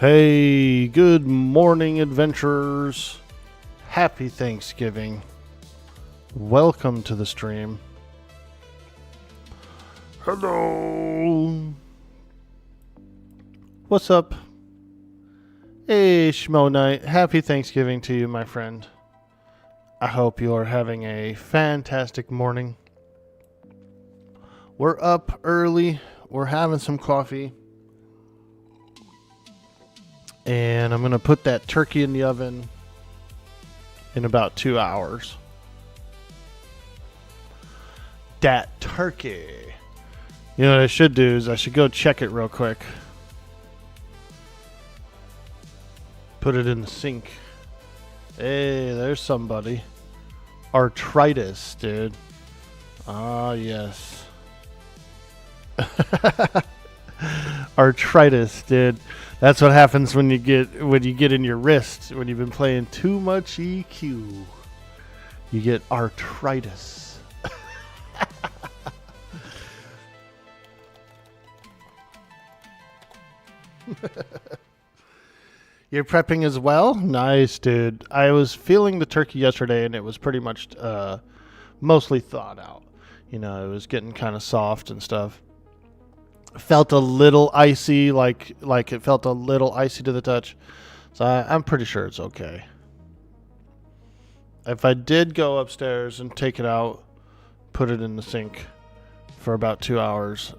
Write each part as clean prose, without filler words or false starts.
Hey, good morning, adventurers. Happy Thanksgiving. Welcome to the stream. Hello. What's up? Hey, Shadowknight. Happy Thanksgiving to you, my friend. I hope you are having a fantastic morning. We're up early. We're having some coffee. And I'm going to put that turkey in the oven in about 2 hours. That turkey. You know what I should do is I should go check it real quick. Put it in the sink. Hey, there's somebody. Arthritis, dude. Ah, yes. Arthritis, dude. That's what happens when you get in your wrist when you've been playing too much EQ. You get arthritis. You're prepping as well? Nice, dude. I was feeling the turkey yesterday and it was pretty much mostly thawed out. You know, it was getting kind of soft and stuff. Felt a little icy, like it felt a little icy to the touch. So I'm pretty sure it's okay. If I did go upstairs and take it out, put it in the sink for about 2 hours,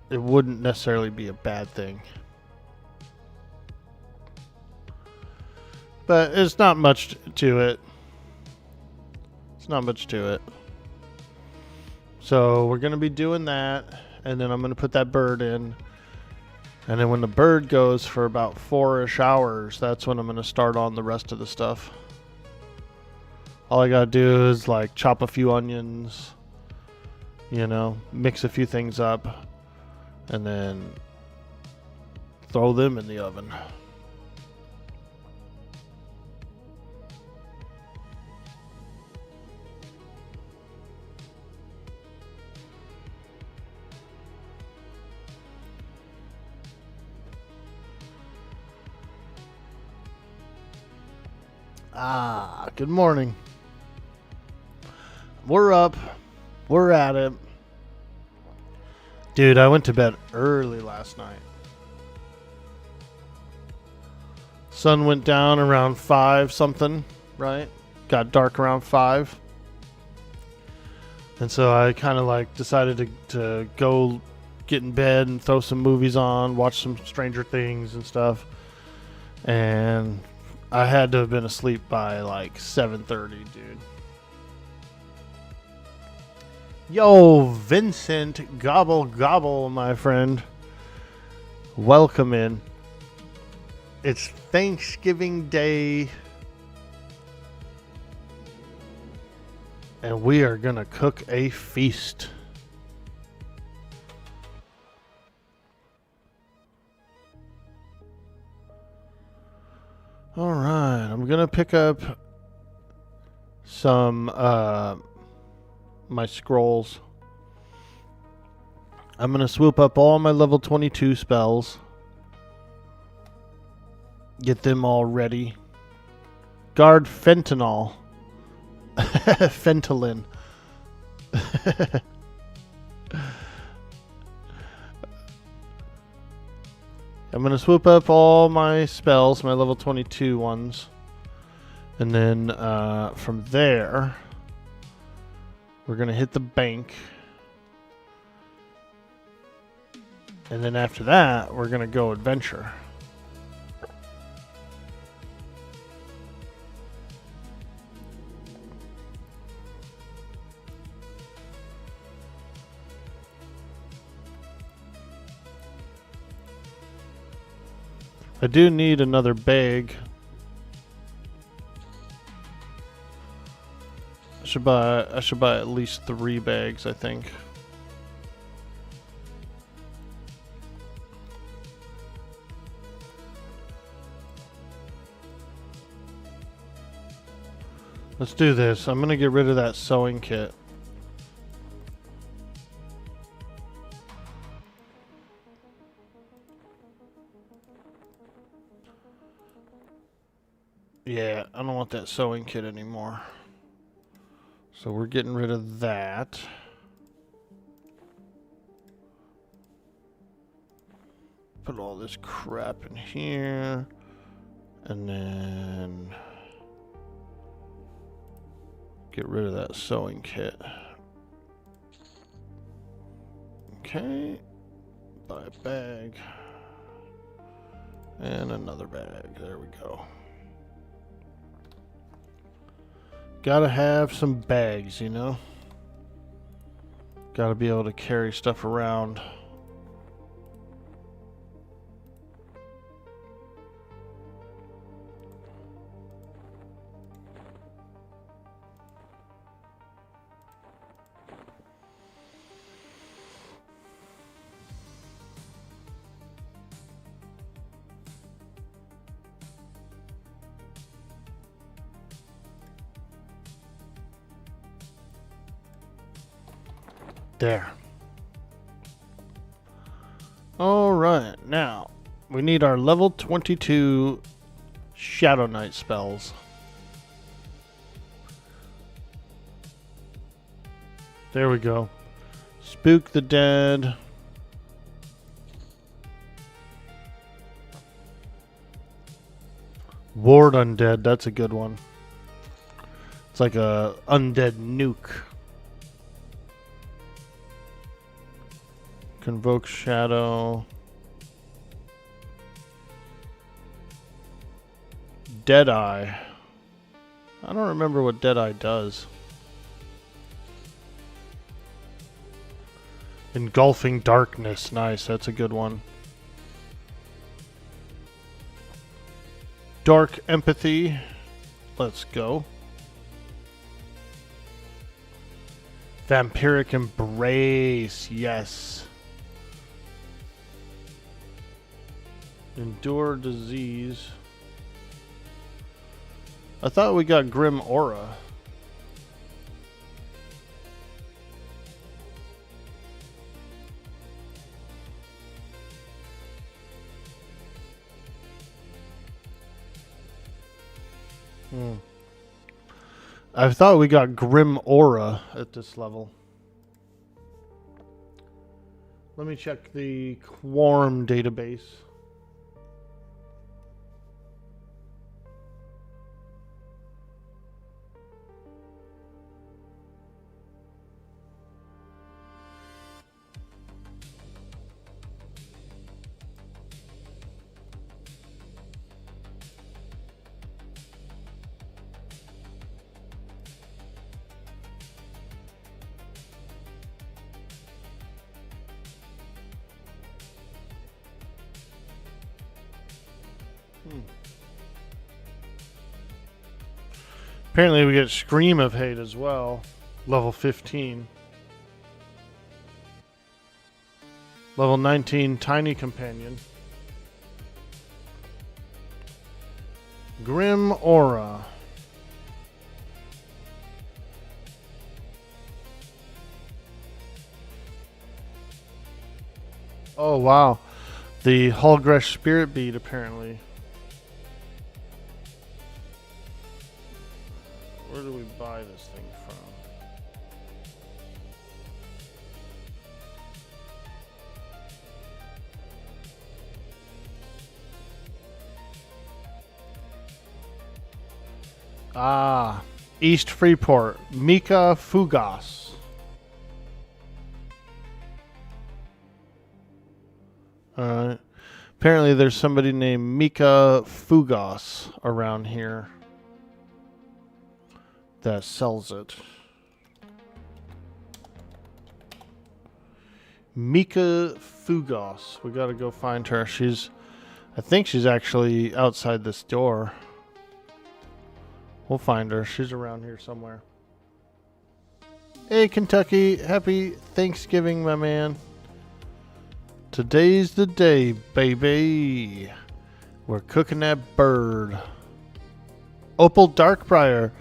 it wouldn't necessarily be a bad thing. But it's not much to it. It's not much to it. So we're going to be doing that, and then I'm going to put that bird in. And then when the bird goes for about 4-ish hours, that's when I'm going to start on the rest of the stuff. All I got to do is like chop a few onions, you know, mix a few things up, and then throw them in the oven. Ah, good morning. We're up. We're at it. Dude, I went to bed early last night. Sun went down around 5 something, right? Got dark around 5. And so I kind of like decided to go get in bed and throw some movies on, watch some Stranger Things and stuff. And I had to have been asleep by like 7:30, dude. Yo, Vincent, gobble gobble, my friend. Welcome in. It's Thanksgiving Day. And we are gonna cook a feast. All right, I'm gonna pick up some my scrolls. I'm gonna swoop up all my level 22 spells, get them all ready. Guard fentanyl, Fentanyl. I'm going to swoop up all my spells, my level 22 ones. And then from there, we're going to hit the bank. And then after that, we're going to go adventure. I do need another bag. I should buy at least 3 bags, I think. Let's do this. I'm gonna get rid of that sewing kit. Yeah, I don't want that sewing kit anymore. So we're getting rid of that. Put all this crap in here. And then get rid of that sewing kit. Okay. Buy a bag. And another bag. There we go. Gotta have some bags, you know? Gotta be able to carry stuff around. There. Alright, now we need our level 22 Shadowknight spells. There we go. Spook the dead. Ward undead, that's a good one. It's like a undead nuke. Convoke Shadow. Deadeye. I don't remember what Deadeye does. Engulfing Darkness. Nice, that's a good one. Dark Empathy. Let's go. Vampiric Embrace. Yes. Endure Disease. I thought we got Grim Aura. I thought we got Grim Aura at this level. Let me check the Quorum database. Apparently we get Scream of Hate as well. Level 15. Level 19 Tiny Companion. Grim Aura. Oh wow. The Hulgresh Spirit Bead apparently. Where do we buy this thing from? Ah, East Freeport, Mika Fugas. Alright. Apparently there's somebody named Mika Fugas around here that sells it. Mika Fugas. We gotta go find her. I think she's actually outside this door. We'll find her. She's around here somewhere. Hey, Kentucky. Happy Thanksgiving, my man. Today's the day, baby. We're cooking that bird. Opal Darkbriar.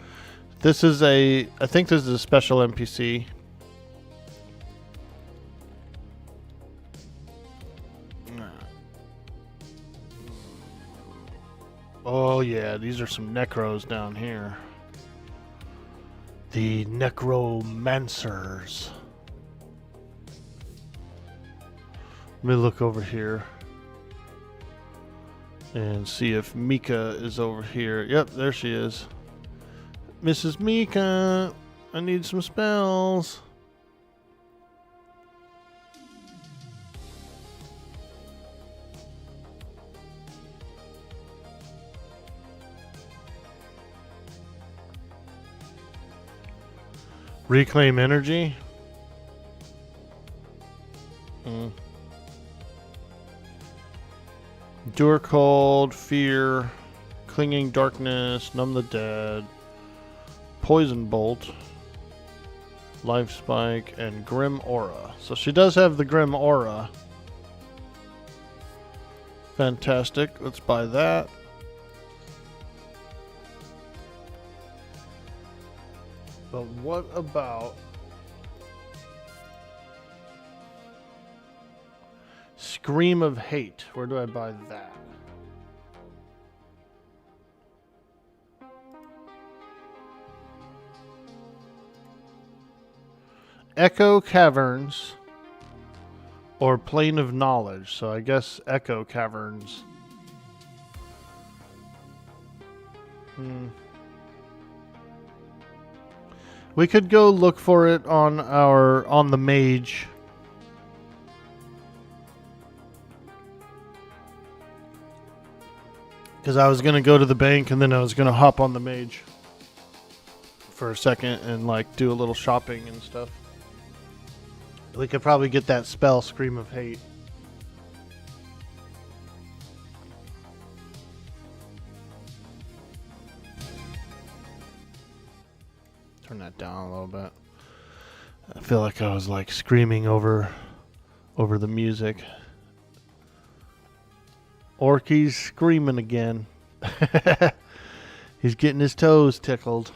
This is I think this is a special NPC. Oh yeah, these are some necros down here. The necromancers. Let me look over here and see if Mika is over here. Yep, there she is. Mrs. Mika, I need some spells. Reclaim energy. Endure cold, fear, clinging darkness, numb the dead, poison bolt, life spike, and grim aura. So she does have the grim aura. Fantastic. Let's buy that. But what about Scream of Hate? Where do I buy that? Echo Caverns or Plane of Knowledge. So I guess Echo Caverns. We could go look for it on the mage. Because I was going to go to the bank and then I was going to hop on the mage for a second and like do a little shopping and stuff. We could probably get that spell, Scream of Hate. Turn that down a little bit. I feel like I was like screaming over the music. Orkie's screaming again. He's getting his toes tickled.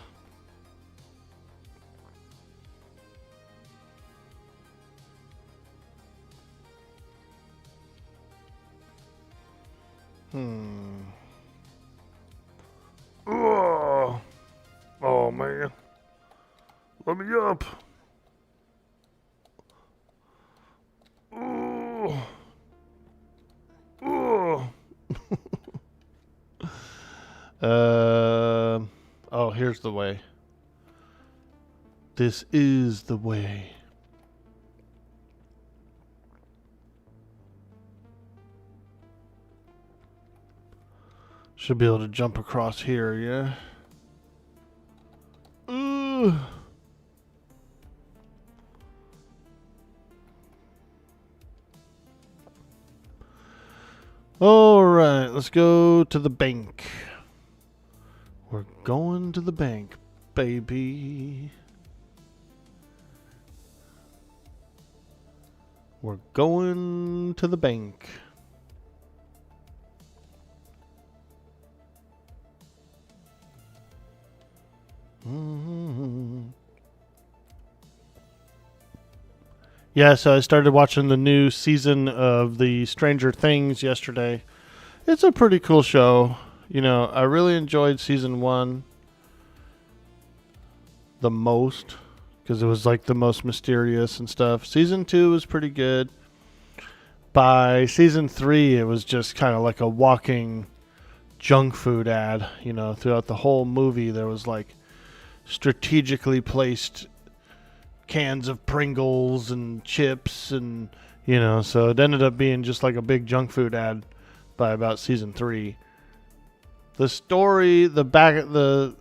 Oh man. Let me up. Oh, here's the way. This is the way. Should be able to jump across here, yeah? Alright, let's go to the bank. We're going to the bank, baby. We're going to the bank. Yeah, so I started watching the new season of the Stranger Things yesterday. It's a pretty cool show. You know, I really enjoyed season 1 the most because it was like the most mysterious and stuff. Season 2 was pretty good. By season 3, it was just kind of like a walking junk food ad. You know, throughout the whole movie, there was like strategically placed cans of Pringles and chips and, you know, so it ended up being just like a big junk food ad by about season 3. The story, behind the,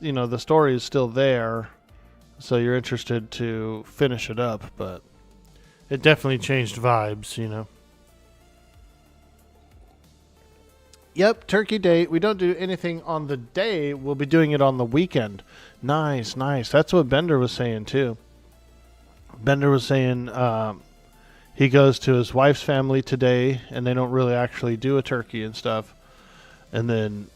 you know, the story is still there, so you're interested to finish it up, but it definitely changed vibes, you know. Yep, turkey day. We don't do anything on the day. We'll be doing it on the weekend. Nice, nice. That's what Bender was saying, too. Bender was saying he goes to his wife's family today, and they don't really actually do a turkey and stuff. And then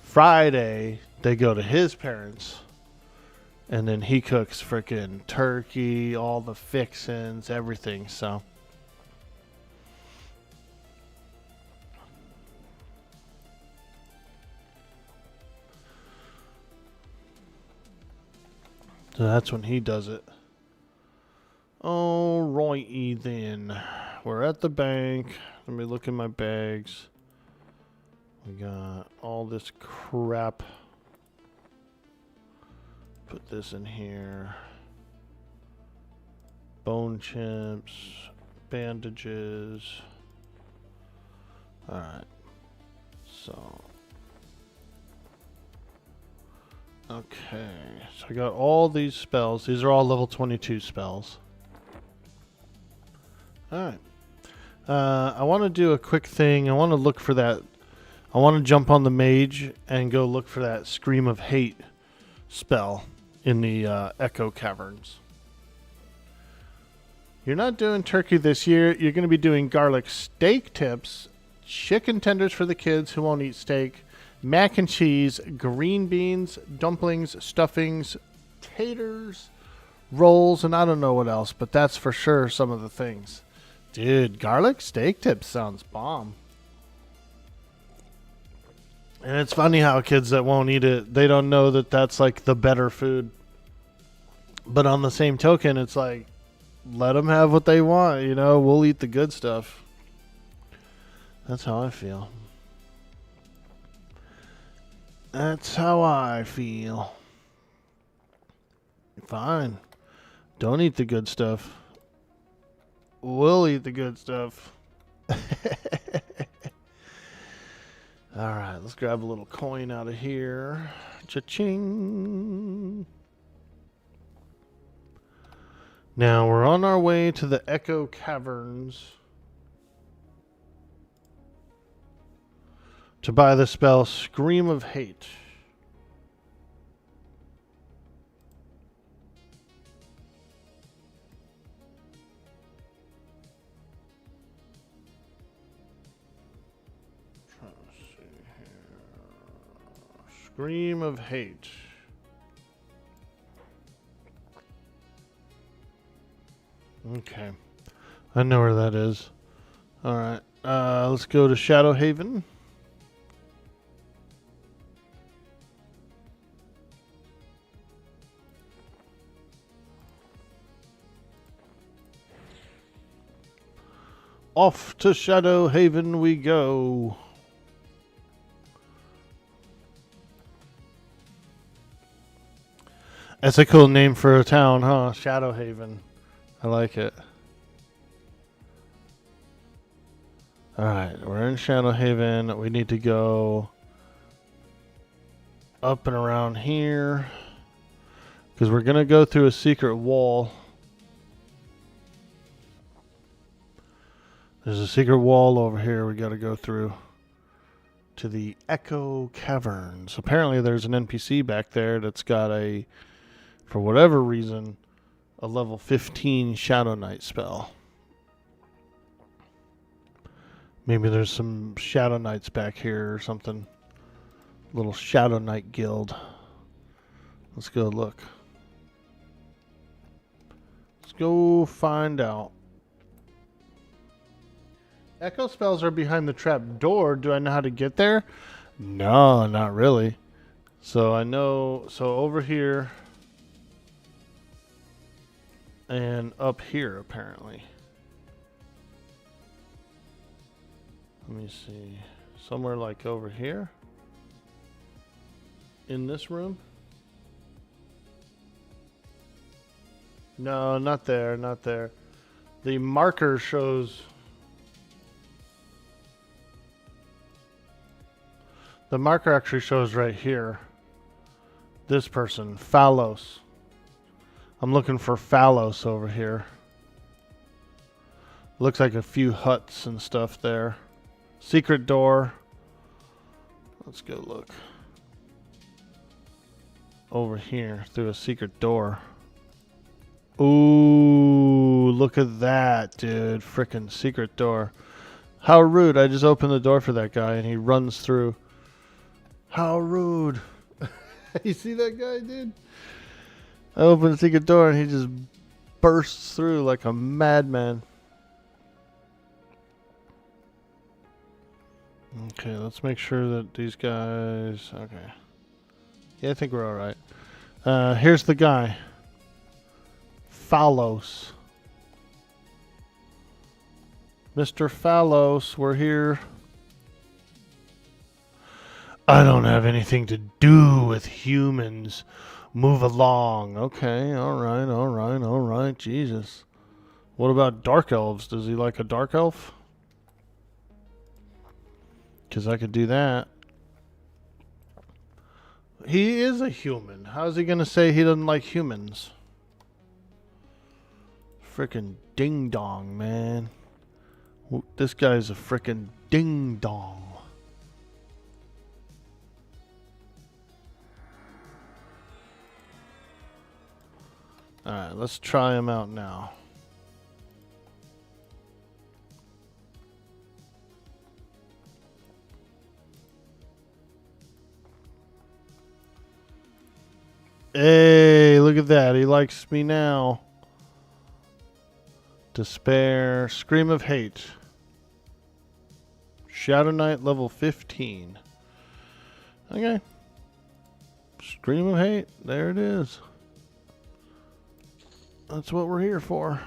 Friday, they go to his parents, and then he cooks freaking turkey, all the fixings, everything, so... So that's when he does it. Alrighty then. We're at the bank. Let me look in my bags. We got all this crap. Put this in here. Bone chips. Bandages. Alright. So. Okay. So I got all these spells. These are all level 22 spells. Alright. I want to do a quick thing. I want to look for that. I want to jump on the mage and go look for that Scream of Hate spell in the Echo Caverns. You're not doing turkey this year. You're going to be doing garlic steak tips, chicken tenders for the kids who won't eat steak, mac and cheese, green beans, dumplings, stuffings, taters, rolls, and I don't know what else, but that's for sure some of the things. Dude, garlic steak tips sounds bomb. And it's funny how kids that won't eat it, they don't know that that's like the better food. But on the same token, it's like, let them have what they want, you know, we'll eat the good stuff. That's how I feel. That's how I feel. Fine. Don't eat the good stuff. We'll eat the good stuff. Alright, let's grab a little coin out of here. Cha-ching. Now we're on our way to the Echo Caverns to buy the spell Scream of Hate. Trying to see here. Scream of Hate. Okay. I know where that is. Alright. Let's go to Shadowhaven. Off to Shadowhaven we go. That's a cool name for a town, huh? Shadowhaven. I like it. Alright, we're in Shadowhaven. We need to go up and around here, because we're going to go through a secret wall. There's a secret wall over here we got to go through to the Echo Caverns. Apparently there's an NPC back there that's got a, for whatever reason, a level 15 Shadowknight spell. Maybe there's some Shadowknights back here or something. Little Shadowknight guild. Let's go look. Let's go find out. Echo spells are behind the trap door. Do I know how to get there? No, not really. So I know, so over here and up here apparently. Let me see. Somewhere like over here. In this room? No, not there, not there. The marker shows... The marker actually shows right here. This person, Phallos. I'm looking for Phallos over here. Looks like a few huts and stuff there. Secret door. Let's go look. Over here through a secret door. Ooh, look at that, dude. Frickin' secret door. How rude. I just opened the door for that guy and he runs through. How rude. You see that guy, dude? I opened the secret door and he just bursts through like a madman. Okay, let's make sure that these guys... Okay. Yeah, I think we're alright. Here's the guy. Phallos. Mr. Phallos, we're here. I don't have anything to do with humans. Move along. Okay, alright. Jesus. What about dark elves? Does he like a dark elf? Because I could do that. He is a human. How's he going to say he doesn't like humans? Frickin' ding dong, man. This guy's a frickin' ding dong. Alright, let's try him out now. Hey, look at that. He likes me now. Despair. Scream of Hate. Shadowknight level 15. Okay. Scream of Hate. There it is. That's what we're here for.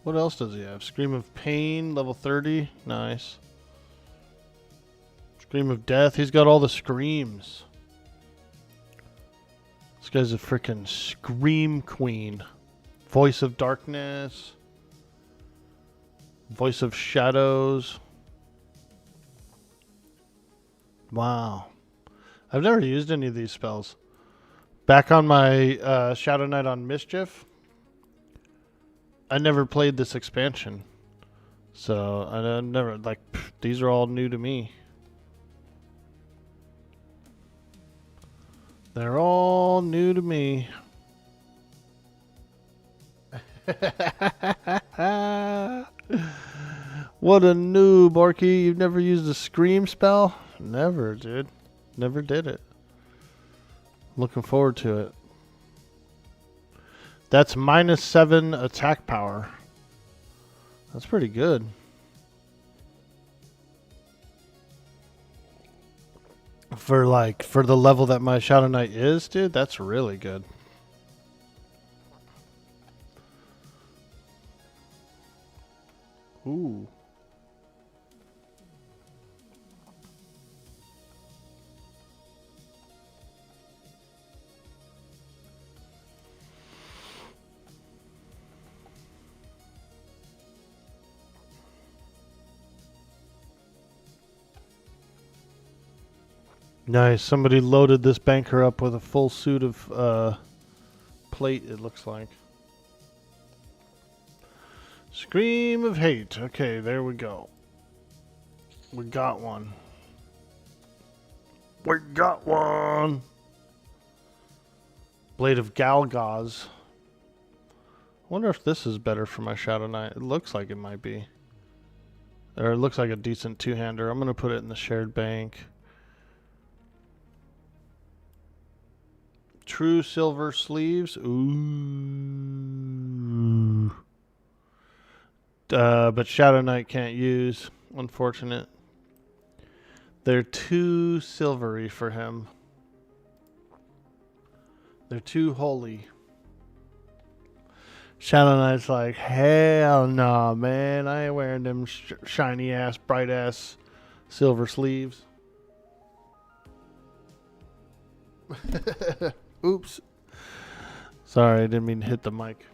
What else does he have? Scream of Pain, level 30. Nice. Scream of Death. He's got all the screams. This guy's a freaking scream queen. Voice of Darkness. Voice of Shadows. Wow. I've never used any of these spells. Back on my Shadowknight on Mischief, I never played this expansion. So, I never, like, these are all new to me. They're all new to me. What a noob, Orkie. You've never used a scream spell? Never, dude. Never did it. Looking forward to it. That's -7 attack power. That's pretty good. For the level that my Shadowknight is, dude, that's really good. Ooh. Nice. Somebody loaded this banker up with a full suit of plate, it looks like. Scream of Hate. Okay, there we go. We got one. We got one. Blade of Galgaz. I wonder if this is better for my Shadowknight. It looks like it might be. Or it looks like a decent two-hander. I'm going to put it in the shared bank. True silver sleeves. Ooh. But Shadowknight can't use. Unfortunate. They're too silvery for him. They're too holy. Shadowknight's like, hell no, man. I ain't wearing them shiny ass, bright ass silver sleeves. Oops. Sorry, I didn't mean to hit the mic.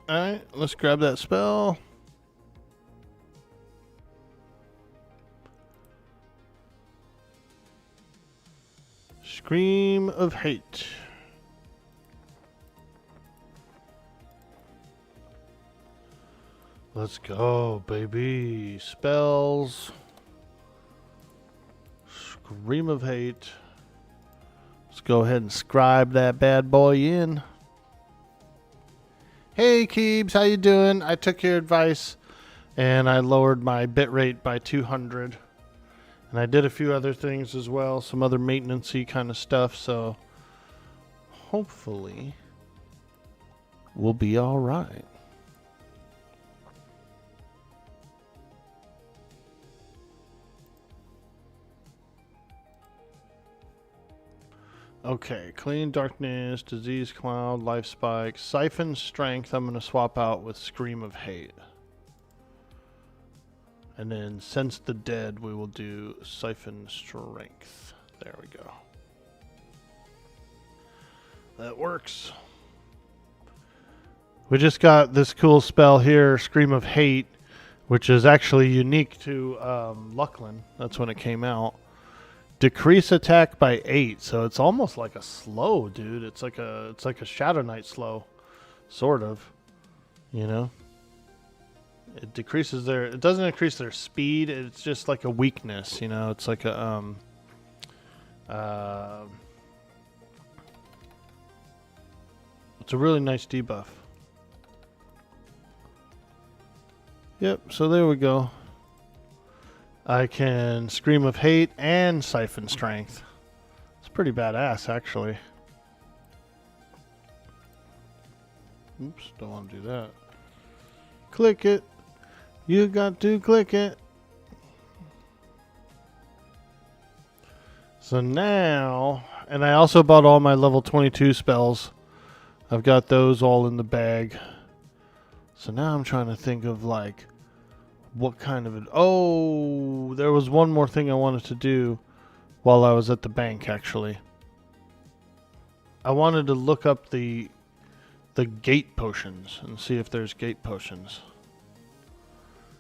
Alright, let's grab that spell. Scream of Hate. Let's go, baby. Spells. Scream of Hate. Let's go ahead and scribe that bad boy in. Hey Keebs, how you doing? I took your advice and I lowered my bitrate by 200. And I did a few other things as well, some other maintenance-y kind of stuff, so hopefully we'll be all right. Okay, clean darkness, disease cloud, life spike, siphon strength. I'm going to swap out with scream of hate. And then sense the dead, we will do siphon strength. There we go. That works. We just got this cool spell here, Scream of Hate, which is actually unique to Lucklin. That's when it came out. Decrease attack by 8, so it's almost like a slow, dude. It's like a Shadowknight slow, sort of. You know, it decreases their. It doesn't increase their speed. It's just like a weakness. You know, it's like a it's a really nice debuff. Yep. So there we go. I can Scream of Hate and Siphon Strength. It's pretty badass, actually. Oops, don't want to do that. Click it. You got to click it. So now, and I also bought all my level 22 spells. I've got those all in the bag. So now I'm trying to think of like, what kind of it? Oh, there was one more thing I wanted to do while I was at the bank, actually. I wanted to look up the gate potions and see if there's gate potions.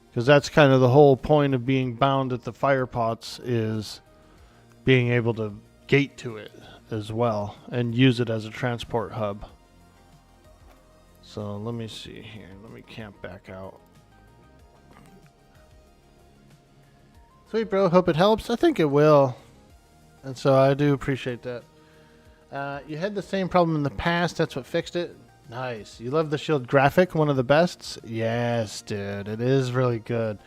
Because that's kind of the whole point of being bound at the fire pots, is being able to gate to it as well and use it as a transport hub. So let me see here. Let me camp back out. Sweet, bro. Hope it helps. I think it will. And so I do appreciate that. You had the same problem in the past. That's what fixed it. Nice. You love the shield graphic? One of the bests? Yes, dude. It is really good.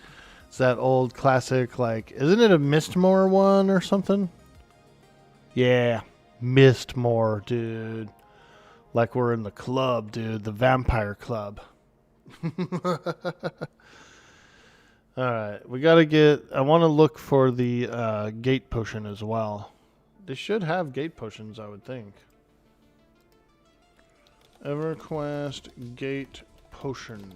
It's that old classic, like, isn't it a Mistmore one or something? Yeah. Mistmore, dude. Like we're in the club, dude. The vampire club. Alright, we gotta get... I want to look for the gate potion as well. They should have gate potions, I would think. Everquest gate potion.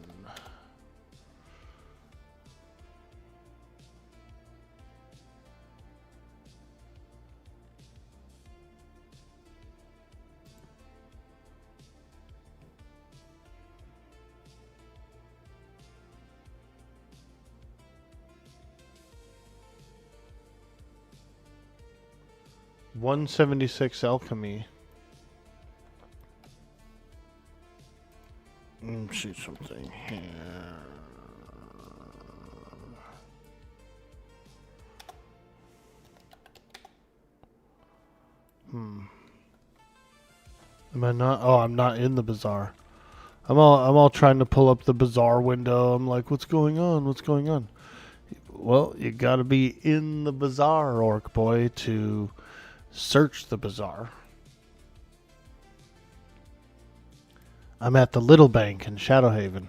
$176 alchemy. Let me see something here. Am I not? Oh, I'm not in the bazaar. I'm all trying to pull up the bazaar window. I'm like, what's going on? What's going on? Well, you gotta be in the bazaar, orc boy, to search the bazaar. I'm at the Little Bank in Shadowhaven.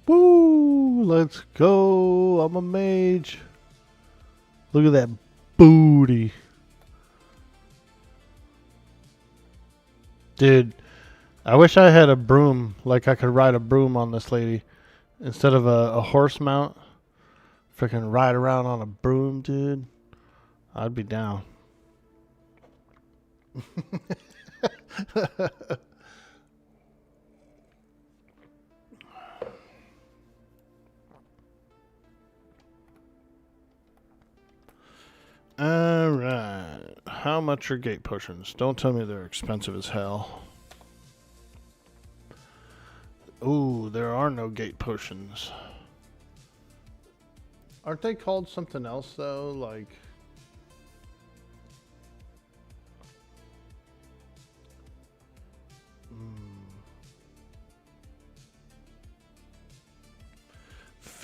Woo! Let's go! I'm a mage. Look at that booty. Dude, I wish I had a broom, like I could ride a broom on this lady instead of a horse mount. Freaking ride around on a broom, dude. I'd be down. Alright. How much are gate potions? Don't tell me they're expensive as hell. Ooh, there are no gate potions. Aren't they called something else, though? Like...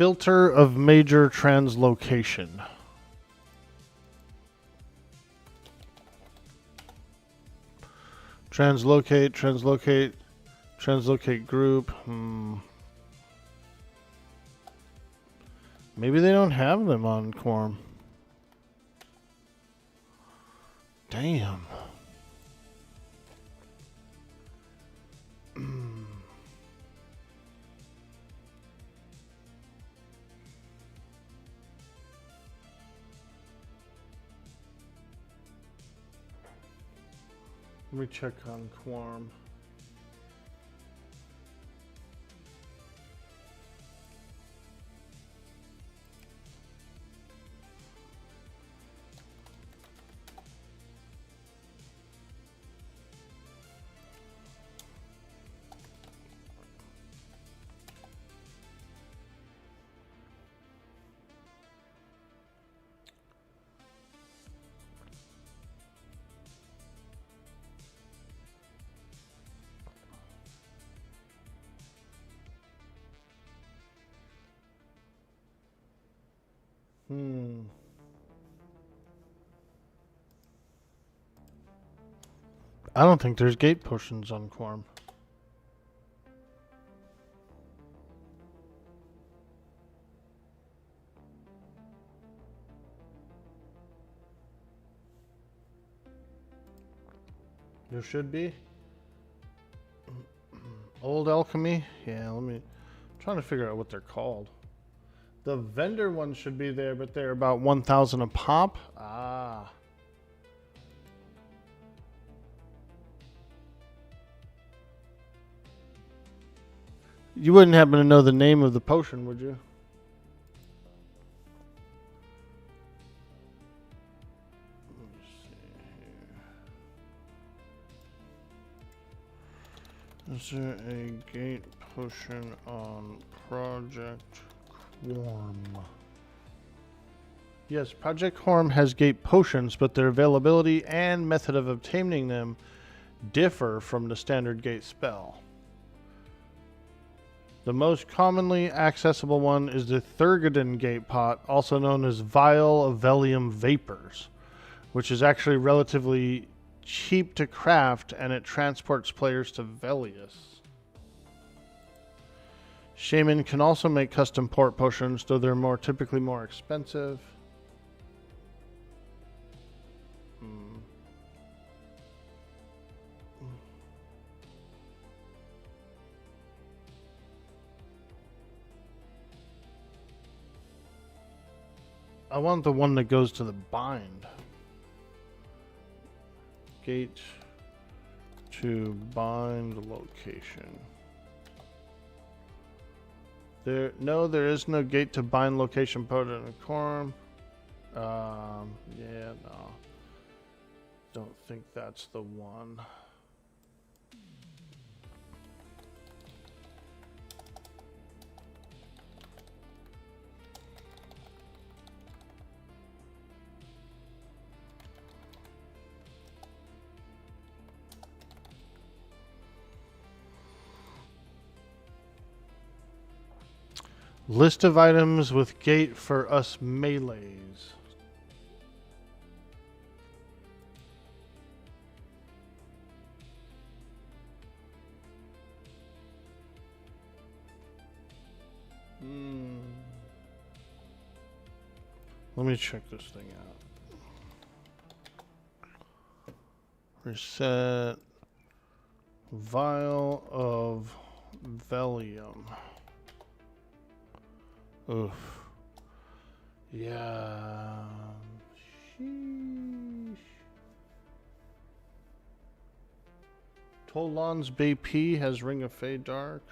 Filter of major translocation. Translocate group. Maybe they don't have them on Quorum. Damn. Let me check on Quorum. I don't think there's gate potions on Quorum. There should be. Old Alchemy? Yeah, I'm trying to figure out what they're called. The vendor ones should be there, but they're about 1,000 a pop. Ah. You wouldn't happen to know the name of the potion, would you? Is there a gate potion on Project Quorum? Yes, Project Quorum has gate potions, but their availability and method of obtaining them differ from the standard gate spell. The most commonly accessible one is the Thurgoden Gate Pot, also known as Vial of Velium Vapors, which is actually relatively cheap to craft, and it transports players to Velius. Shaman can also make custom port potions, though they're typically more expensive. I want the one that goes to the bind. Gate to bind location. There is no gate to bind location potent in Quorum. Yeah, no. Don't think that's the one. List of items with gate for us melees. Let me check this thing out. Reset. Vial of Velium. Oof. Yeah. Sheesh. Tolan's BP has Ring of Fey Dark.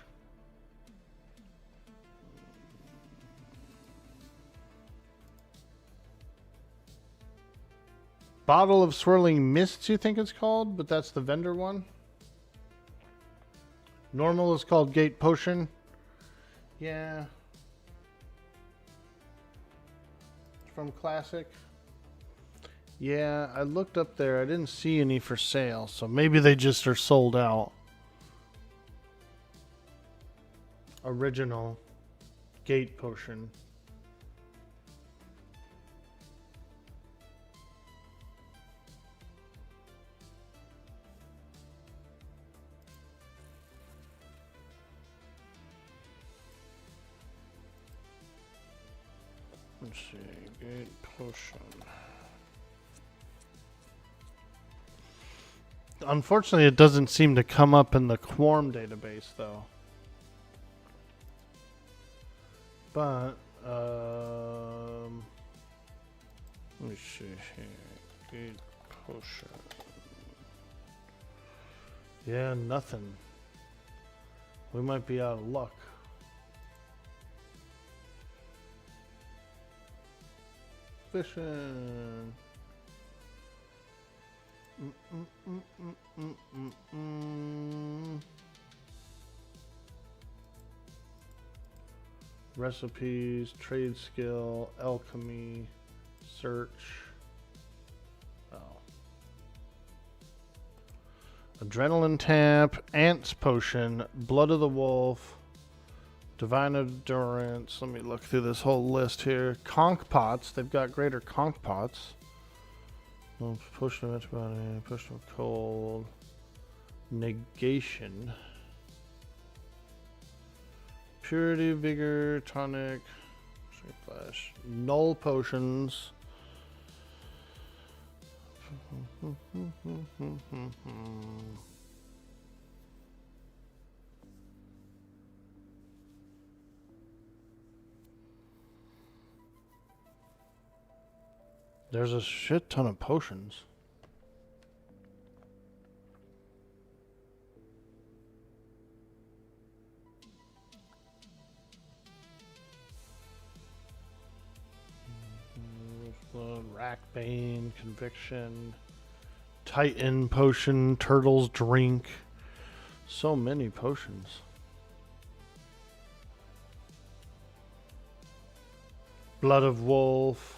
Bottle of Swirling Mists, you think it's called, but that's the vendor one. Normal is called Gate Potion. Yeah. From Classic. Yeah, I looked up there. I didn't see any for sale, so maybe they just are sold out. Original Gate potion. Let's see, gate potion. Unfortunately, it doesn't seem to come up in the Quorum database, though. But, let me see here. Gate potion. Yeah, nothing. We might be out of luck. Fishing. Recipes, trade skill, alchemy, search. Oh. Adrenaline tap, ants potion, blood of the wolf, divine endurance. Let me look through this whole list here. Conch pots. They've got greater conch pots. Potion of antibody, potion of cold, negation, purity, vigor, tonic, flash, null potions. There's a shit ton of potions. Rackbane, conviction, Titan potion, turtle's drink. So many potions. Blood of wolf.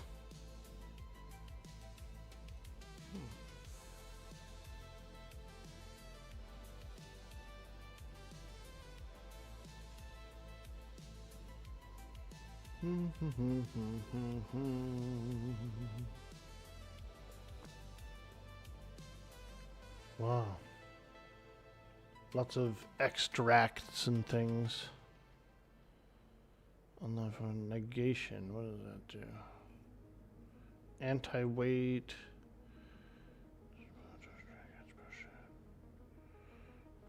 Wow. Lots of extracts and things. Unless for negation, what does that do? Anti-weight.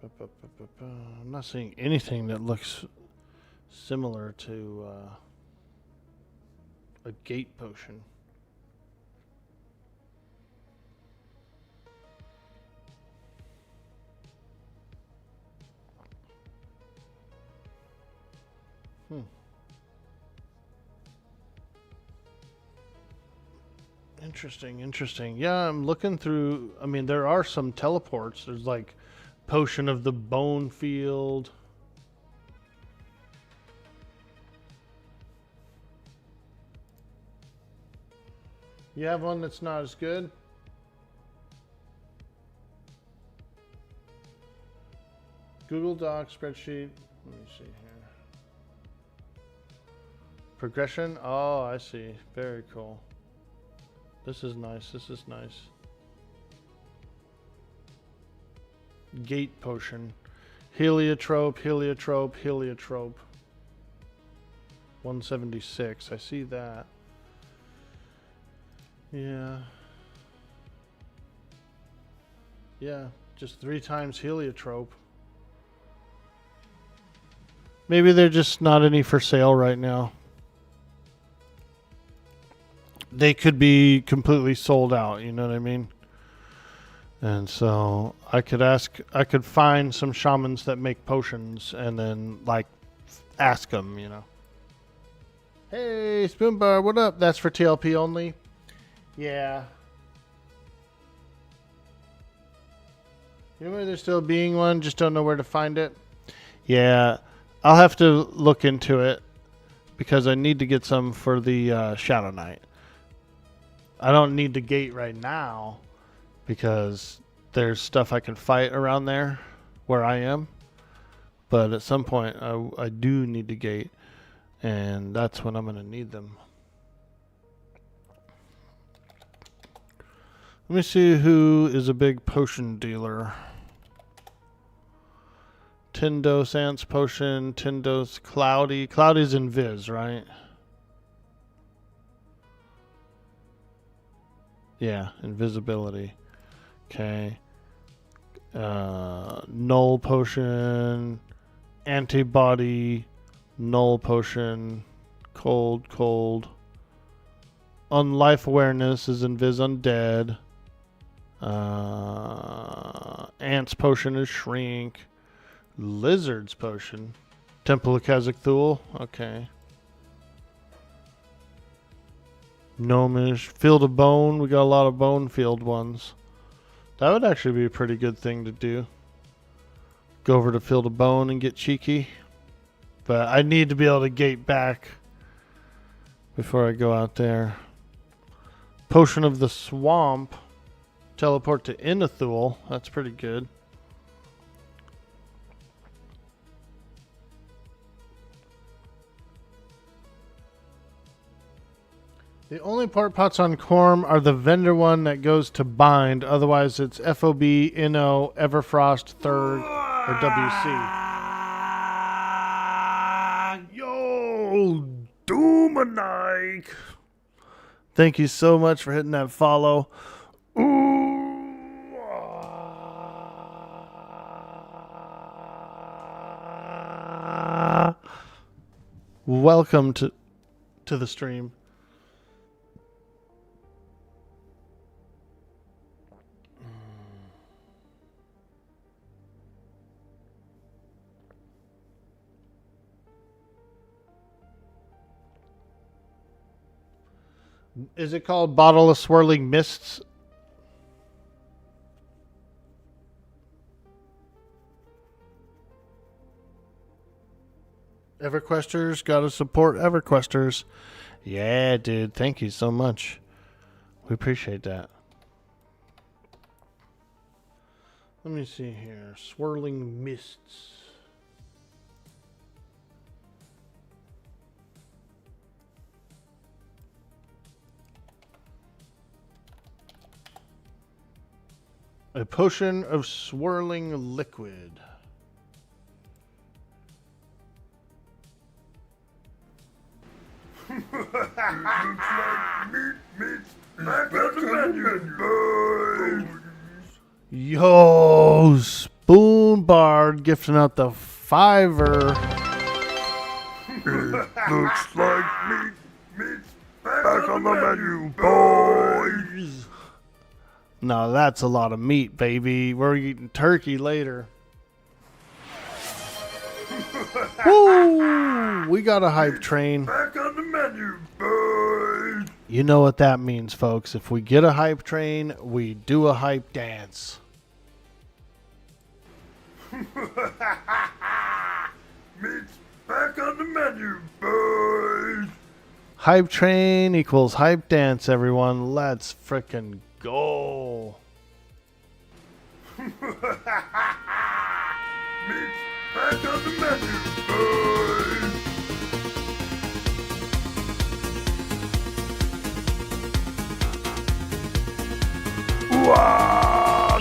I'm not seeing anything that looks similar to a gate potion. Interesting. Yeah, I'm looking through. I mean, there are some teleports. There's like potion of the bone field. You have one that's not as good? Google Docs spreadsheet. Let me see here. Progression. Oh, I see. Very cool. This is nice. Gate potion. Heliotrope. 176. I see that. Yeah. Yeah, just 3 times heliotrope. Maybe they're just not any for sale right now. They could be completely sold out, you know what I mean? And so I could find some shamans that make potions and then like ask them, you know. Hey, Spoonbar, what up? That's for TLP only. Yeah. You know where there's still being one, just don't know where to find it? Yeah, I'll have to look into it because I need to get some for the Shadowknight. I don't need the gate right now because there's stuff I can fight around there where I am. But at some point, I do need the gate. And that's when I'm going to need them. Let me see who is a big potion dealer. 10 dose ants potion, 10 dose cloudy. Cloudy's invis, right? Yeah, invisibility. Okay. Null potion, antibody, null potion, cold. Unlife awareness is invis undead. Ants potion is shrink. Lizard's potion. Temple of Khazak-Thul. Okay. Gnomish. Field of Bone. We got a lot of bone field ones. That would actually be a pretty good thing to do. Go over to Field of Bone and get cheeky. But I need to be able to gate back before I go out there. Potion of the Swamp. Teleport to Inathul. That's pretty good. The only port pots on Corm are the vendor one that goes to bind. Otherwise, it's FOB, NO, Everfrost, Third, or WC. Yo, Doomanike. Thank you so much for hitting that follow. Welcome to the stream. Is it called Bottle of Swirling Mists? Everquesters, gotta support Everquesters. Yeah, dude, thank you so much. We appreciate that. Let me see here. Swirling Mists. A potion of swirling liquid. Looks like meat's back on the menu, boys. Yo, Spoon Bard gifting out the $5. It looks like meat's back on the menu, boys. No, that's a lot of meat, baby. We're eating turkey later. Woo! We got a hype train. Back on the menu, boys. You know what that means, folks. If we get a hype train, we do a hype dance. Meat's back on the menu, boys. Hype train equals hype dance, everyone. Let's frickin' go. Meat's back on the menu, boys. Wow.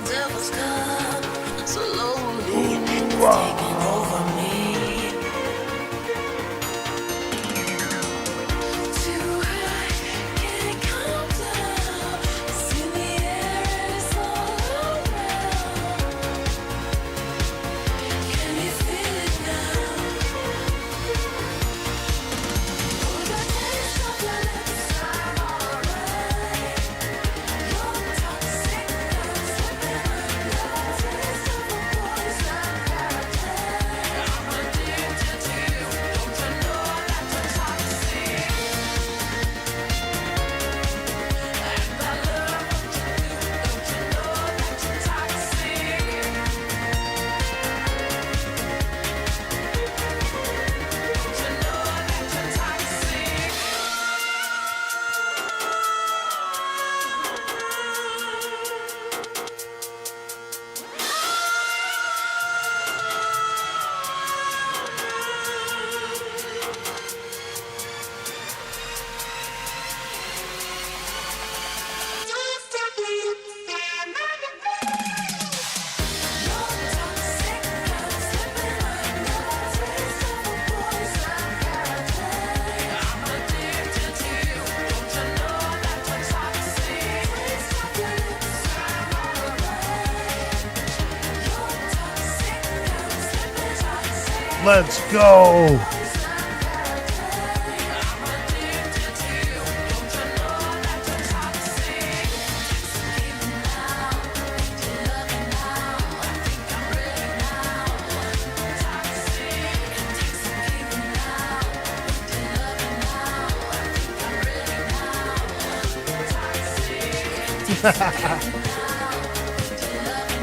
devil's come slowly, it's taking over me. Too high, can't come down. It's in the air, it's all around. Can you feel it now? Oh, the taste of your lips, I'm alright. You're toxic, I'm slipping under. Taste of a poison paradise. I'm addicted to you, don't you know that you're toxic? And I love what you do, don't you know that you're toxic? Don't you know that you're toxic? Let's go.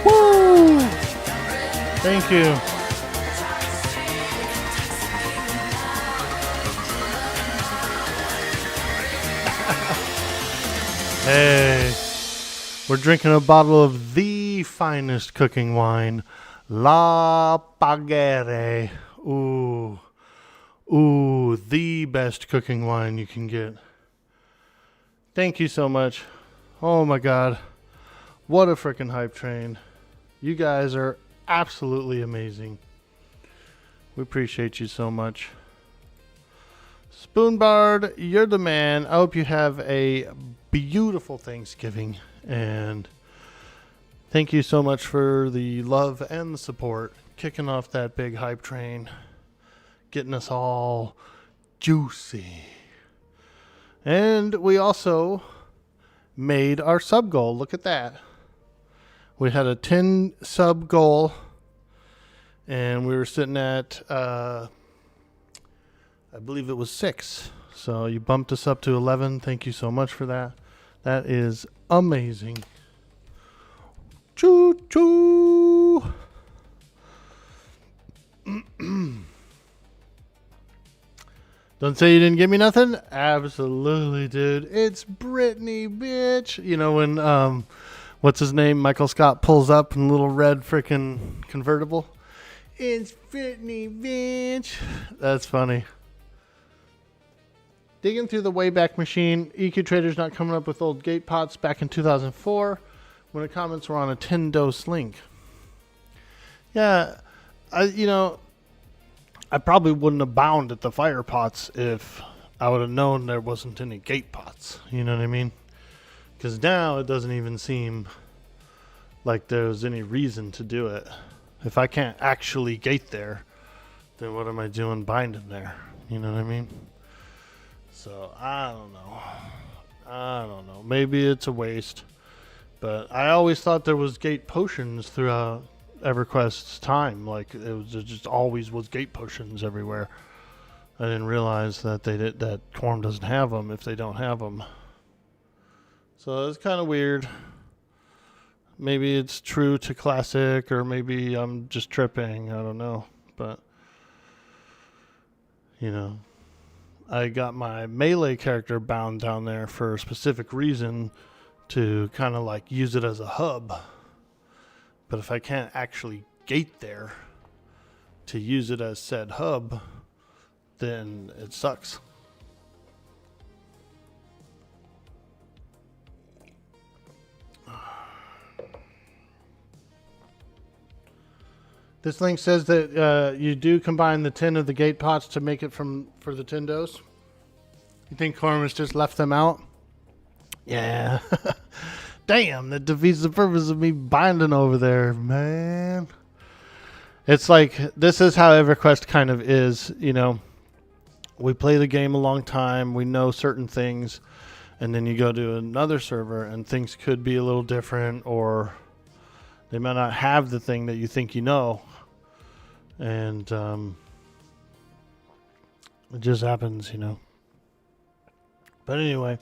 Woo! Thank you. Hey, we're drinking a bottle of the finest cooking wine, La Pagere. Ooh, the best cooking wine you can get. Thank you so much. Oh my God, what a freaking hype train. You guys are absolutely amazing. We appreciate you so much. Spoonbard, you're the man. I hope you have a beautiful Thanksgiving, and thank you so much for the love and the support, kicking off that big hype train, getting us all juicy. And we also made our sub goal. Look at that. We had a 10 sub goal, and we were sitting at I believe it was 6. So you bumped us up to 11. Thank you so much for that. That is amazing. Choo choo. Don't say you didn't give me nothing. Absolutely, dude. It's Brittany, bitch. You know when what's his name? Michael Scott pulls up in a little red freaking convertible. It's Brittany, bitch. That's funny. Digging through the Wayback Machine, EQ Trader's not coming up with old gate pots back in 2004 when the comments were on a 10-dose link. Yeah, I probably wouldn't have bound at the fire pots if I would have known there wasn't any gate pots. You know what I mean? Because now it doesn't even seem like there's any reason to do it. If I can't actually gate there, then what am I doing binding there? You know what I mean? So, I don't know. Maybe it's a waste. But I always thought there was gate potions throughout Everquest's time. Like, it just always was gate potions everywhere. I didn't realize that that Quorum doesn't have them if they don't have them. So, it's kind of weird. Maybe it's true to Classic, or maybe I'm just tripping. I don't know. But, I got my melee character bound down there for a specific reason, to kind of like use it as a hub. But if I can't actually gate there to use it as said hub, then it sucks. This link says that you do combine the tin of the gate pots to make it for the tindos. You think Cormus just left them out? Yeah. Damn, that defeats the purpose of me binding over there, man. It's like, this is how Everquest kind of is, you know. We play the game a long time, we know certain things, and then you go to another server and things could be a little different, or they might not have the thing that you think you know. And it just happens, you know. But anyway,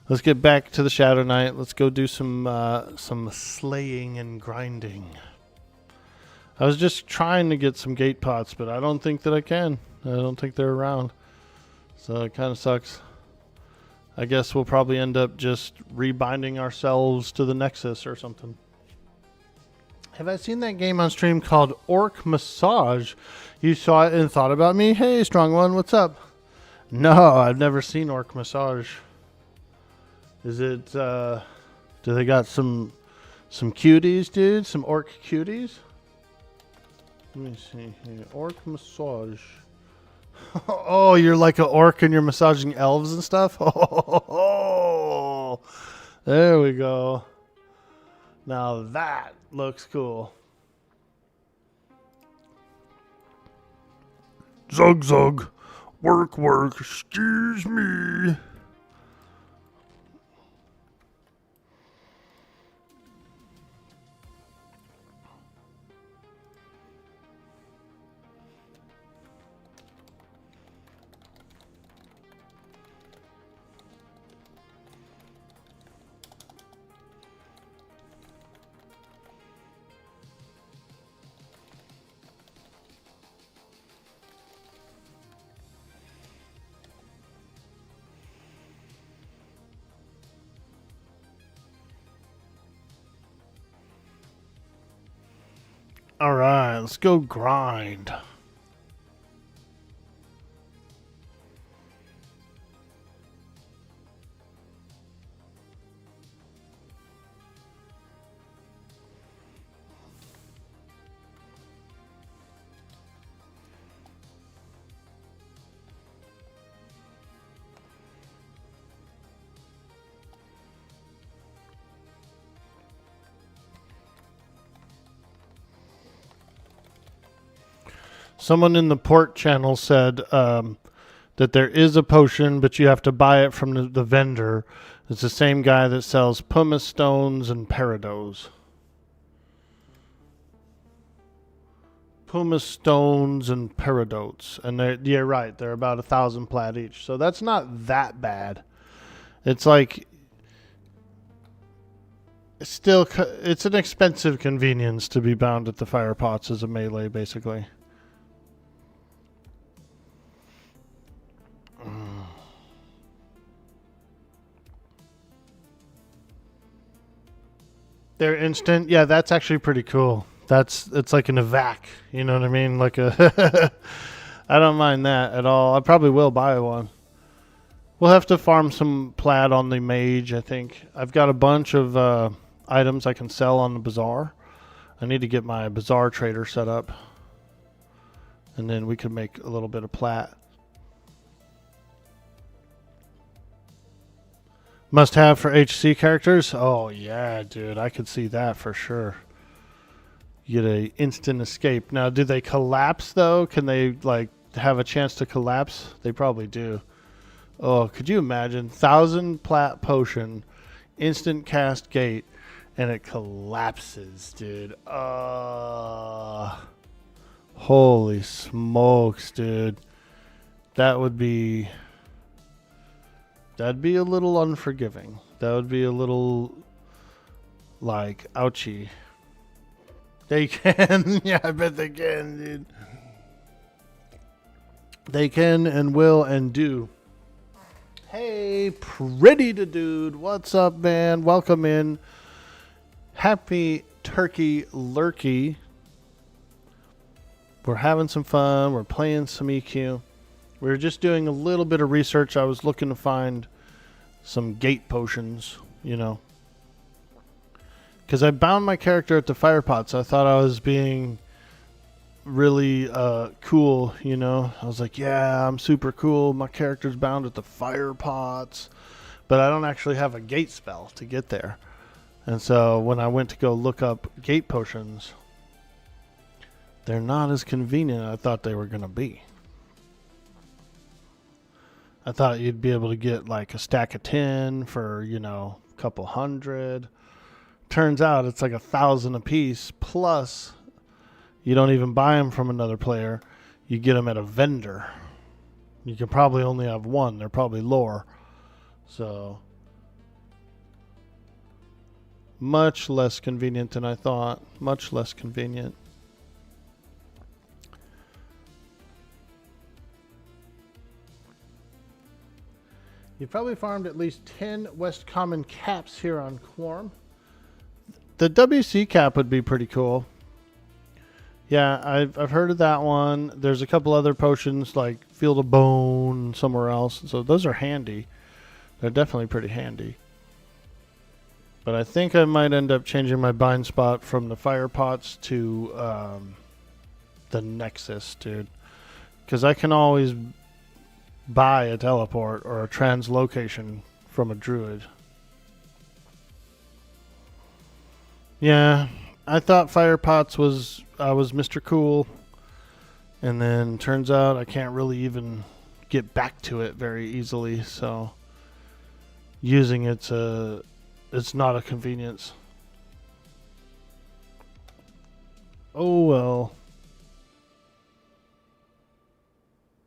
let's get back to the Shadowknight. Let's go do some slaying and grinding. I was just trying to get some gate pots, but I don't think that I can. I don't think they're around. So it kind of sucks. I guess we'll probably end up just rebinding ourselves to the Nexus or something. Have I seen that game on stream called Orc Massage? You saw it and thought about me? Hey, Strong One, what's up? No, I've never seen Orc Massage. Is it, do they got some cuties, dude? Some orc cuties? Let me see here. Orc Massage. Oh, you're like an orc and you're massaging elves and stuff? Oh, there we go. Now that looks cool. Zug zug. Work work. Excuse me. All right, let's go grind. Someone in the port channel said that there is a potion, but you have to buy it from the vendor. It's the same guy that sells pumice stones and peridot. Pumice stones and peridots. And you're right, they're about 1,000 plat each. So that's not that bad. It's like, it's an expensive convenience to be bound at the fire pots as a melee, basically. They're instant. Yeah, that's actually pretty cool. It's like an evac. You know what I mean? Like a. I don't mind that at all. I probably will buy one. We'll have to farm some plaid on the mage, I think. I've got a bunch of items I can sell on the bazaar. I need to get my bazaar trader set up. And then we could make a little bit of plat. Must have for HC characters? Oh yeah, dude. I could see that for sure. You get a instant escape. Now, do they collapse though? Can they like have a chance to collapse? They probably do. Oh, could you imagine? 1,000 plat potion, instant cast gate, and it collapses, dude. Holy smokes, dude. That'd be a little unforgiving. That would be a little like ouchie. They can. Yeah, I bet they can, dude. They can and will and do. Hey, pretty to dude. What's up, man? Welcome in. Happy turkey lurkey. We're having some fun. We're playing some EQ. We were just doing a little bit of research. I was looking to find some gate potions, you know. Because I bound my character at the fire pot, so I thought I was being really cool, you know. I was like, yeah, I'm super cool. My character's bound at the fire pots, but I don't actually have a gate spell to get there. And so when I went to go look up gate potions, they're not as convenient as I thought they were going to be. I thought you'd be able to get like a stack of 10 for, you know, a couple hundred. Turns out it's like 1,000 a piece, plus you don't even buy them from another player. You get them at a vendor. You can probably only have one. They're probably lore. So much less convenient than I thought. Much less convenient. You've probably farmed at least 10 West Common caps here on Quorum. The WC cap would be pretty cool. Yeah, I've heard of that one. There's a couple other potions like Field of Bone somewhere else. So those are handy. They're definitely pretty handy. But I think I might end up changing my bind spot from the fire pots to the Nexus, dude. Because I can always buy a teleport or a translocation from a druid. Yeah, I thought fire pots was I was Mr. Cool, and then turns out I can't really even get back to it very easily. So using it's not a convenience. Oh well.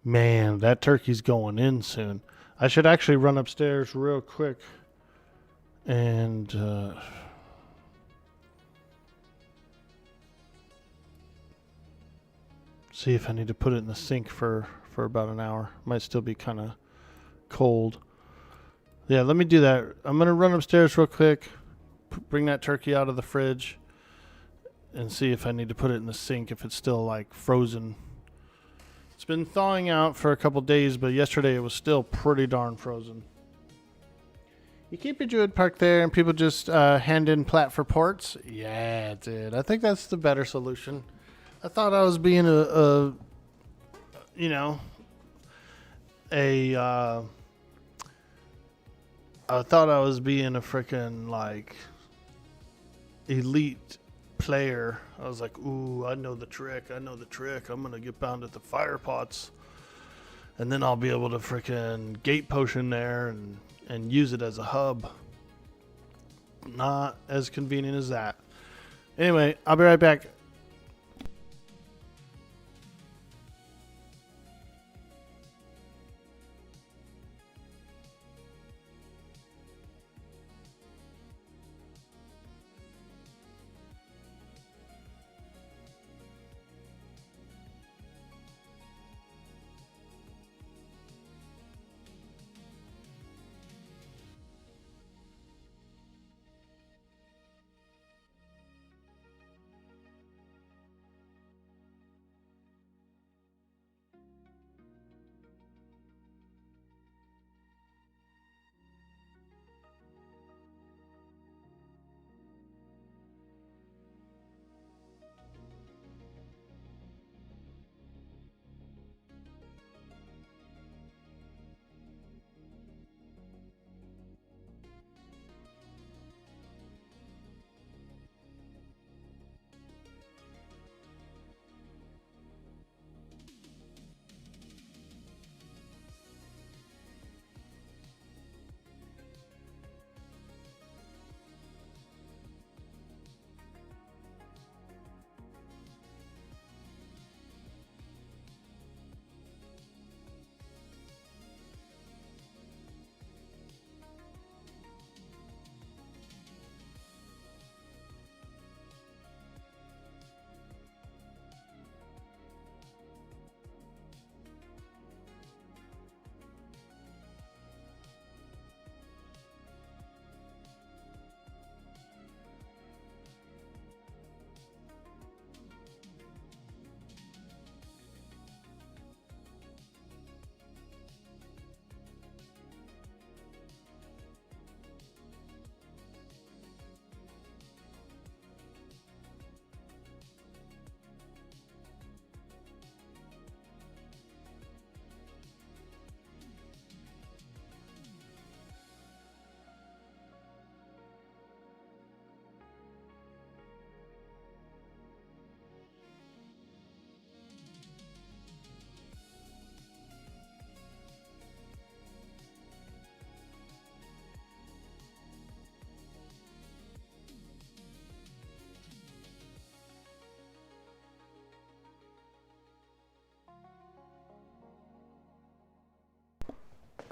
Man, that turkey's going in soon. I should actually run upstairs real quick and see if I need to put it in the sink for about an hour. Might still be kind of cold. Yeah, let me do that. I'm going to run upstairs real quick, bring that turkey out of the fridge, and see if I need to put it in the sink if it's still like frozen. It's been thawing out for a couple days, but yesterday it was still pretty darn frozen. You keep your druid park there and people just hand in plat for ports? Yeah, dude. I think that's the better solution. I thought I was being a freaking like elite player. I was like, ooh, I know the trick. I'm gonna get bound at the fire pots, and then I'll be able to freaking gate potion there and use it as a hub. Not as convenient as that. Anyway, I'll be right back.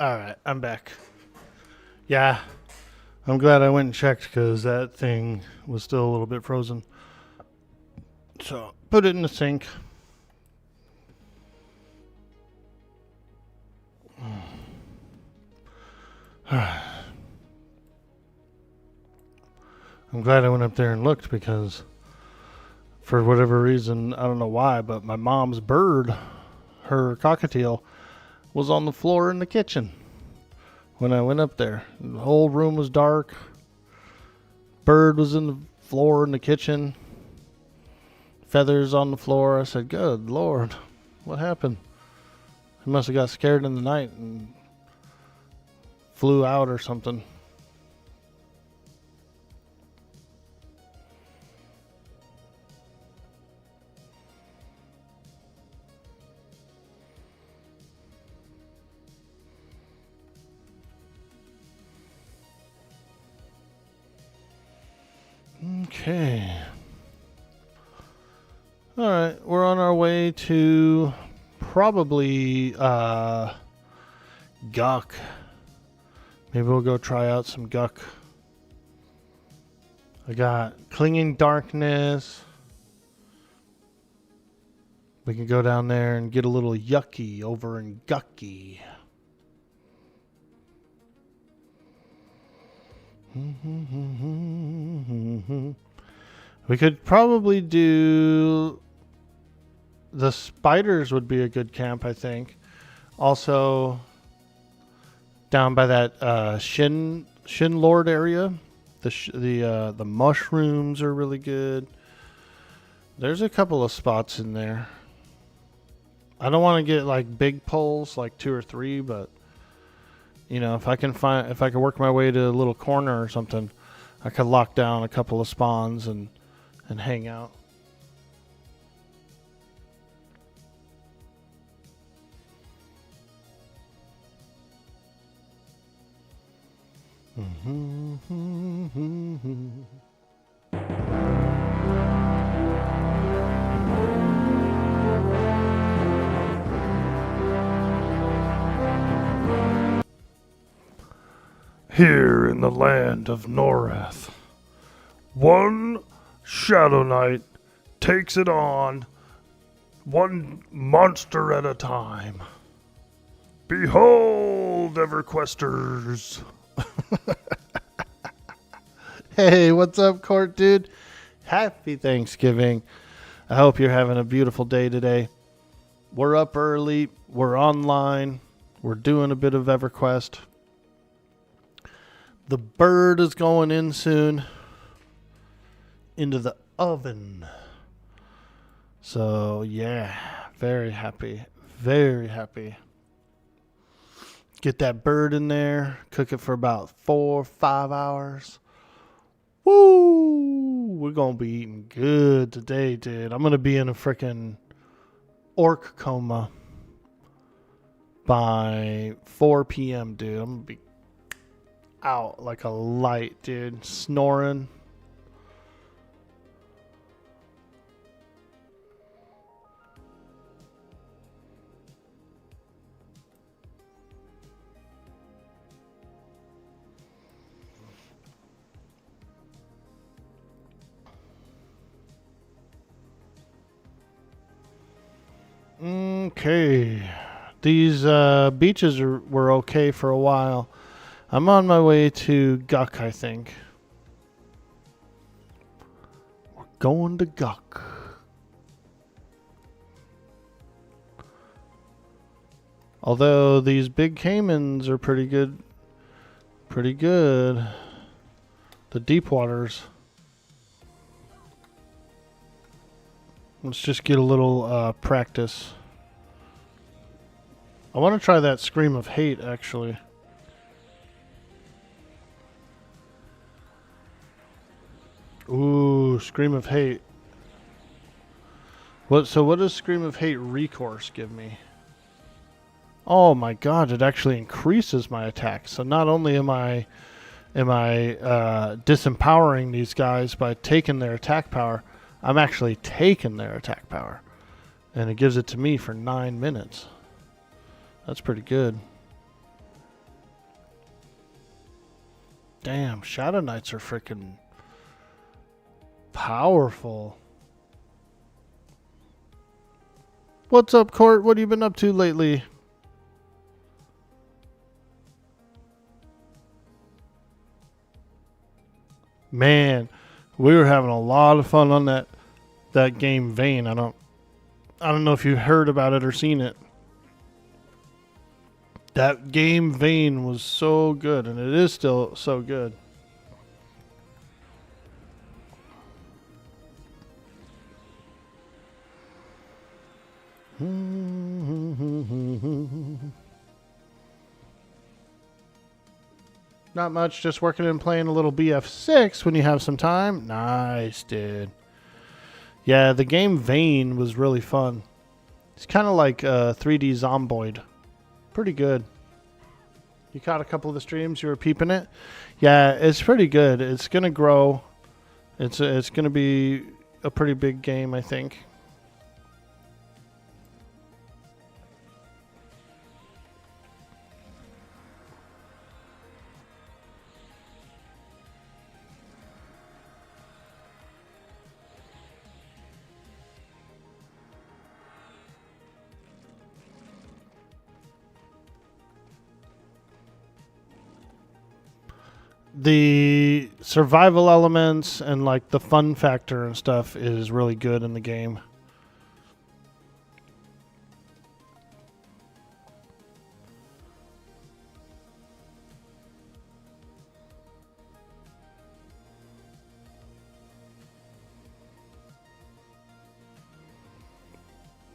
Alright, I'm back. Yeah, I'm glad I went and checked because that thing was still a little bit frozen. So, put it in the sink. I'm glad I went up there and looked because for whatever reason, I don't know why, but my mom's bird, her cockatiel, was on the floor in the kitchen when I went up there. The whole room was dark. Bird was in the floor in the kitchen. Feathers on the floor. I said, good Lord, what happened? He must have got scared in the night and flew out or something. Okay. All right, we're on our way to probably Guck. Maybe we'll go try out some Guck. I got Clinging Darkness. We can go down there and get a little yucky over in Gucky. We could probably do the spiders would be a good camp, I think. Also down by that Shin Lord area, the mushrooms are really good. There's a couple of spots in there. I don't want to get like big poles, like 2 or 3, but you know, if I can work my way to a little corner or something, I could lock down a couple of spawns and hang out. Here in the land of Norath, one Shadowknight takes it on, one monster at a time. Behold, Everquesters! Hey, what's up, Court Dude? Happy Thanksgiving. I hope you're having a beautiful day today. We're up early. We're online. We're doing a bit of Everquest. The bird is going in soon into the oven. So, yeah, very happy. Very happy. Get that bird in there. Cook it for about 4 or 5 hours. Woo! We're going to be eating good today, dude. I'm going to be in a freaking orc coma by 4 p.m., dude. I'm going to be out like a light, dude. Snoring. Okay. These beaches were okay for a while. I'm on my way to Guck, I think. We're going to Guck. Although these big caimans are pretty good. Pretty good. The deep waters. Let's just get a little practice. I want to try that Scream of Hate, actually. Ooh, Scream of Hate. So what does Scream of Hate recourse give me? Oh my god, it actually increases my attack. So not only am I disempowering these guys by taking their attack power, I'm actually taking their attack power. And it gives it to me for 9 minutes. That's pretty good. Damn, Shadowknights are freaking powerful. What's up, Court? What have you been up to lately? Man, we were having a lot of fun on that game Vane. I don't know if you heard about it or seen it. That game Vane was so good, and it is still so good. Not much, just working and playing a little BF6 when you have some time. Nice, dude. Yeah, the game Vane was really fun. It's kind of like 3D Zomboid. Pretty good. You caught a couple of the streams, you were peeping it? Yeah, it's pretty good. It's going to grow. It's going to be a pretty big game, I think. The survival elements and like the fun factor and stuff is really good in the game.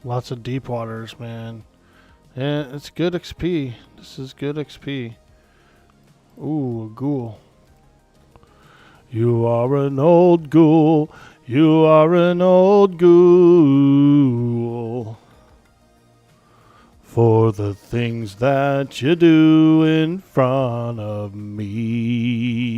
Lots of deep waters, man. Yeah, it's good XP. This is good XP. Ooh, a ghoul. You are an old ghoul. You are an old ghoul. For the things that you do in front of me.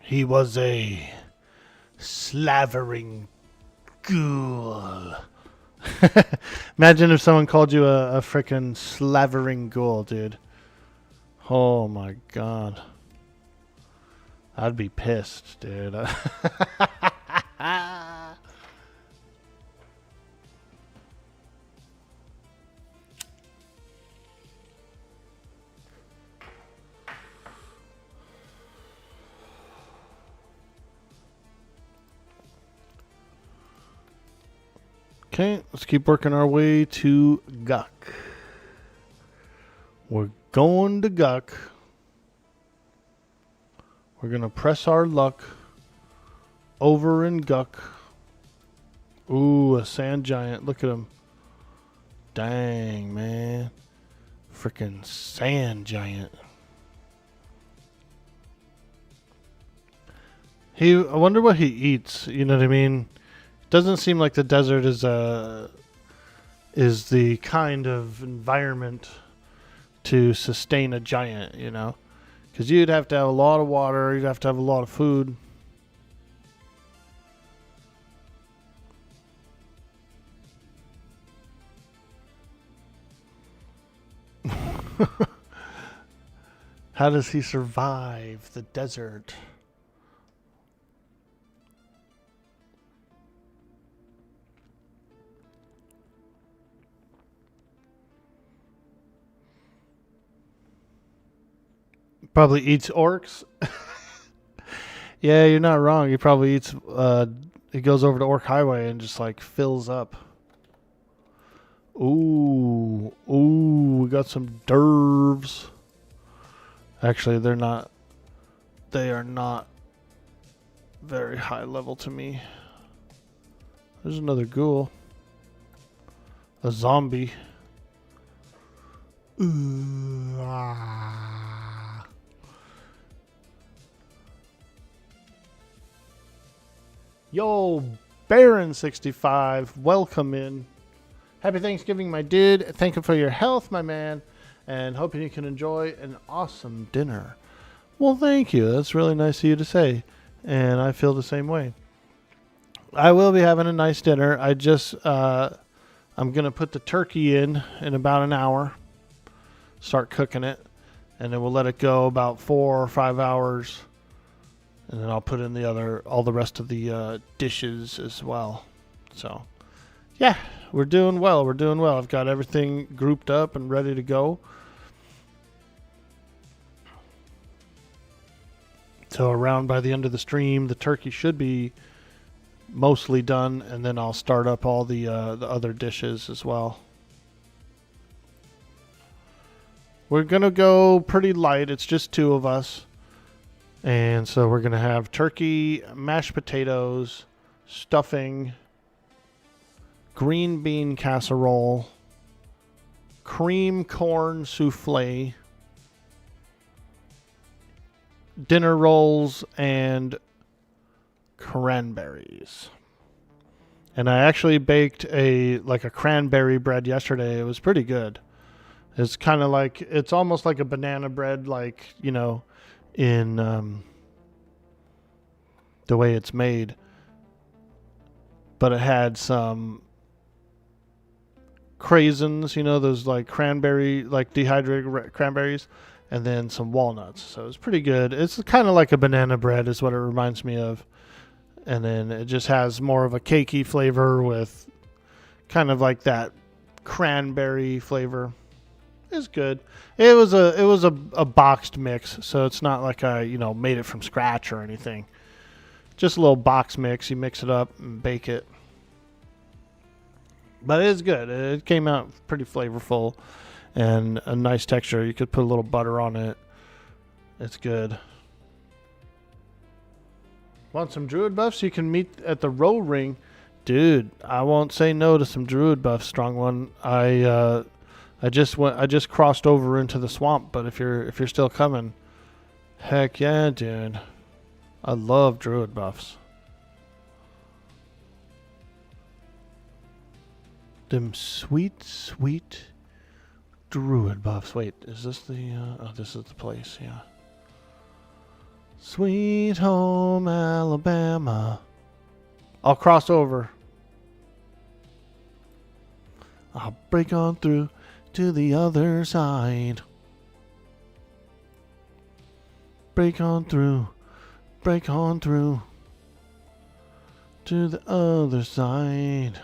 He was a slavering ghoul. Imagine if someone called you a frickin' slavering ghoul, dude. Oh my god. I'd be pissed, dude. Okay, let's keep working our way to Guk. We're going to Guk. We're going to press our luck over in Guk. Ooh, a sand giant. Look at him. Dang, man. Freaking sand giant. I wonder what he eats. You know what I mean? Doesn't seem like the desert is the kind of environment to sustain a giant, you know? Because you'd have to have a lot of water, you'd have to have a lot of food. How does he survive the desert? Probably eats orcs. Yeah, you're not wrong. He probably eats. He goes over to Orc Highway and just like fills up. Ooh, we got some dervs. Actually, they're not. They are not very high level to me. There's another ghoul. A zombie. Ooh, ah. Yo, Baron65, welcome in. Happy Thanksgiving, my dude. Thank you for your health, my man. and hoping you can enjoy an awesome dinner. Well, thank you. That's really nice of you to say, and I feel the same way. I will be having a nice dinner. I'm going to put the turkey in about an hour, start cooking it, and then we'll let it go about 4 or 5 hours, and then I'll put in all the rest of the dishes as well. So, yeah, we're doing well. We're doing well. I've got everything grouped up and ready to go. So around by the end of the stream, the turkey should be mostly done, and then I'll start up all the other dishes as well. We're gonna go pretty light. It's just 2 of us, and so we're gonna have turkey, mashed potatoes, stuffing, green bean casserole, cream corn souffle, dinner rolls, and cranberries. And I actually baked a cranberry bread yesterday. It was pretty good. It's kind of like, it's almost like a banana bread, like, you know, in the way it's made. But it had some craisins, you know, those like cranberry, like dehydrated cranberries, and then some walnuts. So it's pretty good. It's kind of like a banana bread is what it reminds me of. And then it just has more of a cakey flavor with kind of like that cranberry flavor. It's good. It was a boxed mix, so it's not like I, you know, made it from scratch or anything. Just a little box mix. You mix it up and bake it. But it is good. It came out pretty flavorful and a nice texture. You could put a little butter on it. It's good. Want some druid buffs? You can meet at the row ring. Dude, I won't say no to some druid buffs, strong one. I just crossed over into the swamp, but if you're still coming, heck yeah, dude. I love druid buffs. Them sweet, sweet druid buffs. Wait, is this the this is the place, yeah. Sweet home Alabama. I'll cross over. I'll break on through to the other side. Break on through to the other side.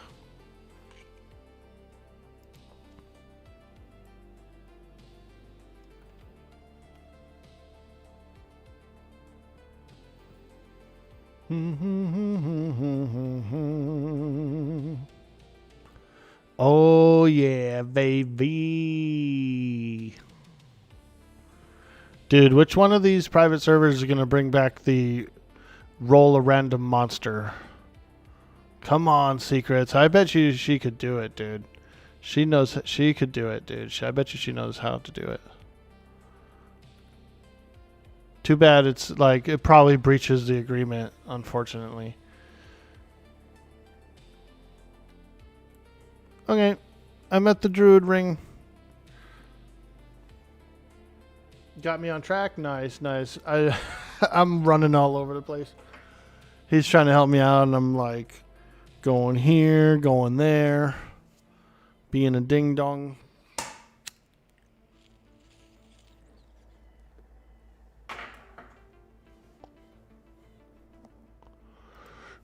Oh yeah, baby. Dude, which one of these private servers is going to bring back the roll a random monster? Come on, Secrets. I bet you she could do it, dude. She could do it, dude. I bet you she knows how to do it. Too bad it's like it probably breaches the agreement, unfortunately. Okay, I'm at the druid ring. Got me on track. Nice. I'm running all over the place. He's trying to help me out, and I'm like going here, going there, being a ding dong.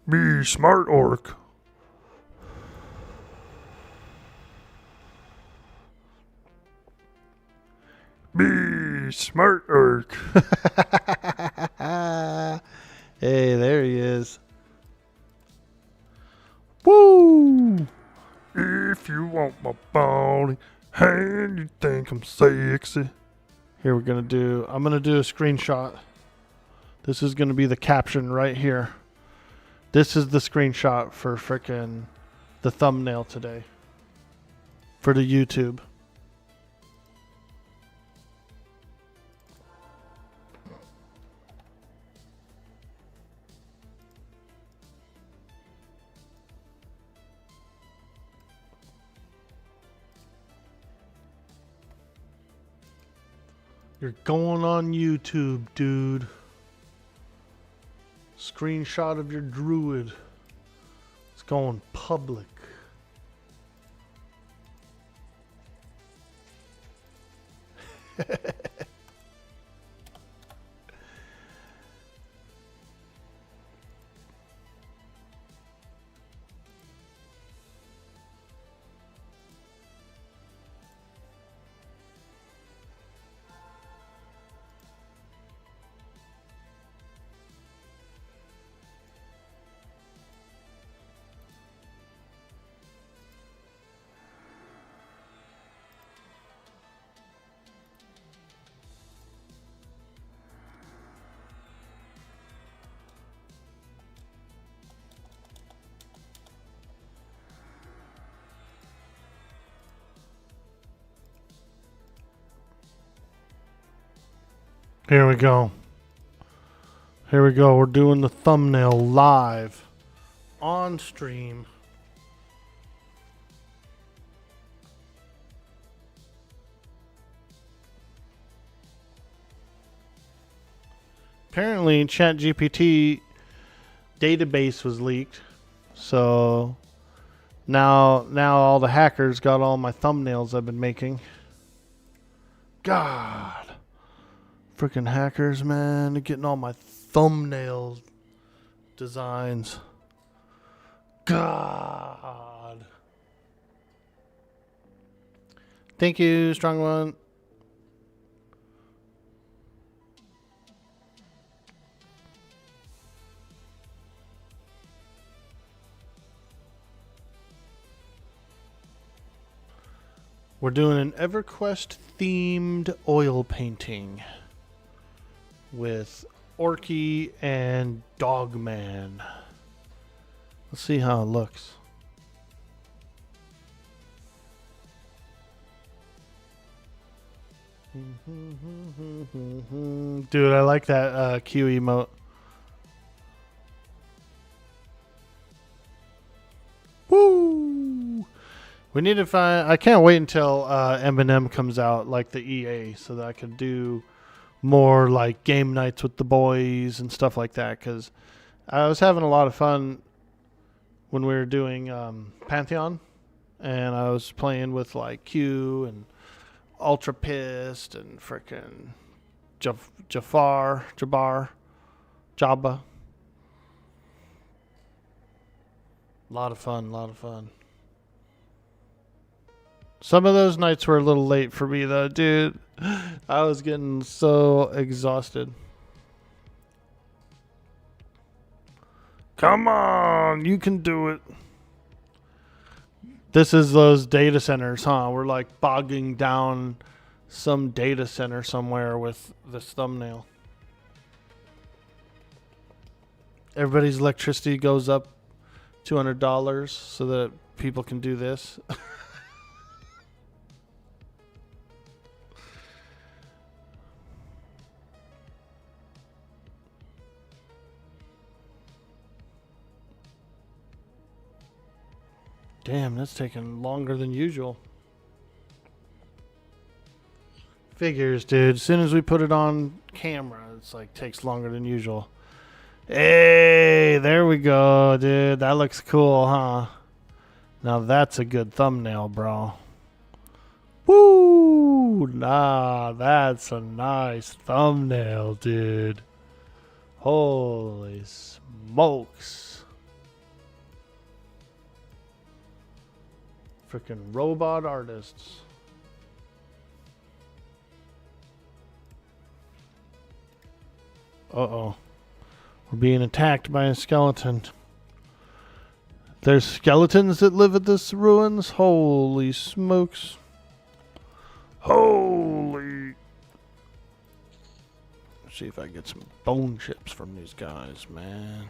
Be smart, orc. Be smart, orc. Hey, there he is. Woo! If you want my body hand, you think I'm sexy. Here I'm gonna do a screenshot. This is gonna be the caption right here. This is the screenshot for frickin' the thumbnail today. For the YouTube. You're going on YouTube, dude. Screenshot of your druid. It's going public. Here we go. Here we go. We're doing the thumbnail live on stream. Apparently, ChatGPT database was leaked, so now all the hackers got all my thumbnails I've been making. God. Freaking hackers, man. They're getting all my thumbnail designs. God. Thank you, Strong One. We're doing an Everquest themed oil painting with Orkie and Dogman. Let's see how it looks. Dude, I like that Q emote. Woo! We need to find... I can't wait until Eminem comes out, like the EA, so that I can do more like game nights with the boys and stuff like that, because I was having a lot of fun when we were doing Pantheon, and I was playing with like Q and Ultra Pissed and frickin' Jabba. Lot of fun. Some of those nights were a little late for me though, dude. I was getting so exhausted. Come on, you can do it. This is those data centers, huh? We're like bogging down some data center somewhere with this thumbnail. Everybody's electricity goes up $200 so that people can do this. Damn, that's taking longer than usual. Figures, dude. As soon as we put it on camera, it's like takes longer than usual. Hey, there we go, dude. That looks cool, huh? Now that's a good thumbnail, bro. Woo! Nah, that's a nice thumbnail, dude. Holy smokes. Freaking robot artists. Uh-oh. We're being attacked by a skeleton. There's skeletons that live at this ruins? Holy smokes. Holy. Let's see if I get some bone chips from these guys, man.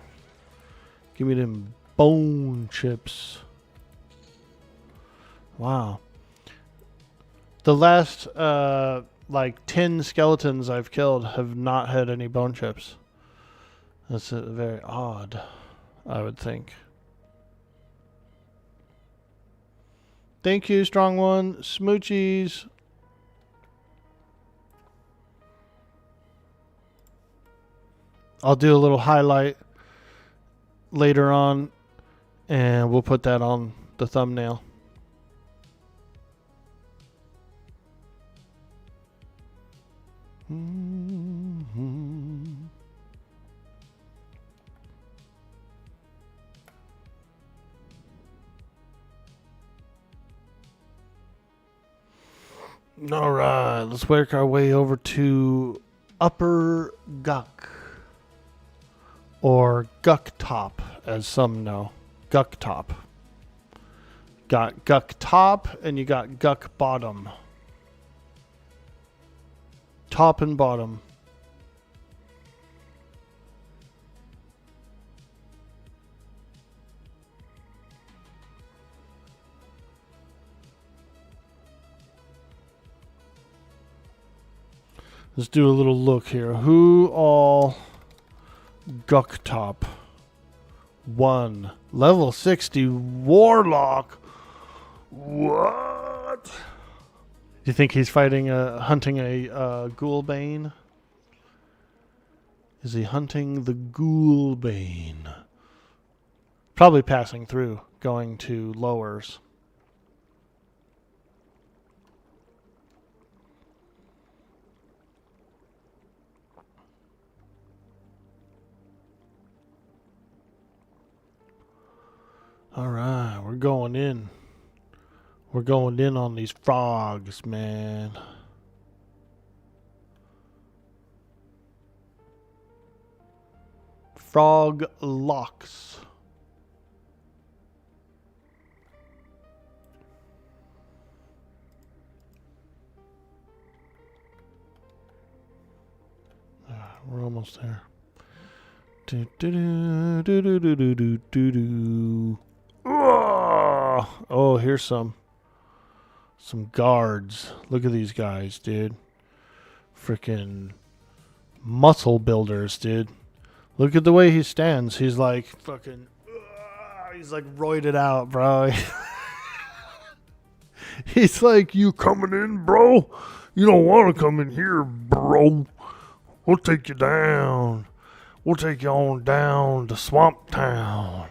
Give me them bone chips. Wow. The last, like 10 skeletons I've killed have not had any bone chips. That's very odd, I would think. Thank you, Strong One. Smoochies. I'll do a little highlight later on, and we'll put that on the thumbnail. All right, let's work our way over to Upper Guck, or Guck Top, as some know. Guck Top. Got Guck Top, and you got Guck Bottom. Top and bottom. Let's do a little look here. Who all Guck Top? 1. Level 60 Warlock. What? Do you think he's fighting hunting a Ghoulbane? Is he hunting the Ghoulbane? Probably passing through, going to lowers. All right, we're going in. We're going in on these frogs, man. Frog locks. We're almost there. Do, do, do, do, do, do, do, do, do. Oh, here's some guards. Look at these guys, dude. Freaking muscle builders, dude. Look at the way he stands. He's like fucking. He's like roided out, bro. He's like, you Coming in, bro? You don't want to come in here, bro. We'll take you down. We'll take you on down to Swamp Town.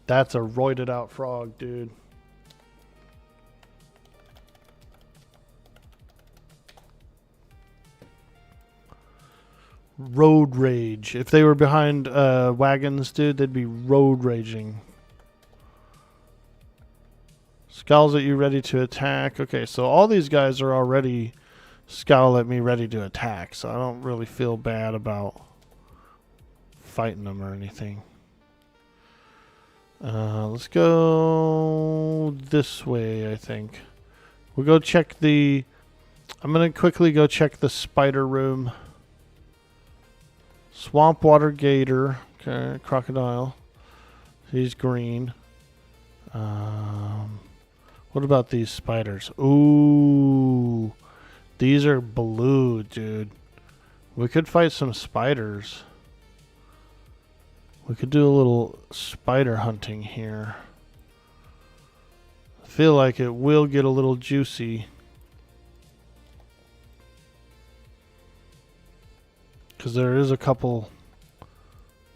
That's a roided out frog, dude. Road rage. If they were behind wagons, dude, they'd be road raging. Scowls at you, ready to attack. Okay, so all these guys are already scowl at me, ready to attack. So I don't really feel bad about fighting them or anything. Let's go this way, I think. We'll go check the... I'm going to quickly go check the spider room. Swamp water gator. Okay, crocodile. He's green. What about these spiders? Ooh. These are blue, dude. We could fight some spiders. We could do a little spider hunting here. I feel like it will get a little juicy. Because there is a couple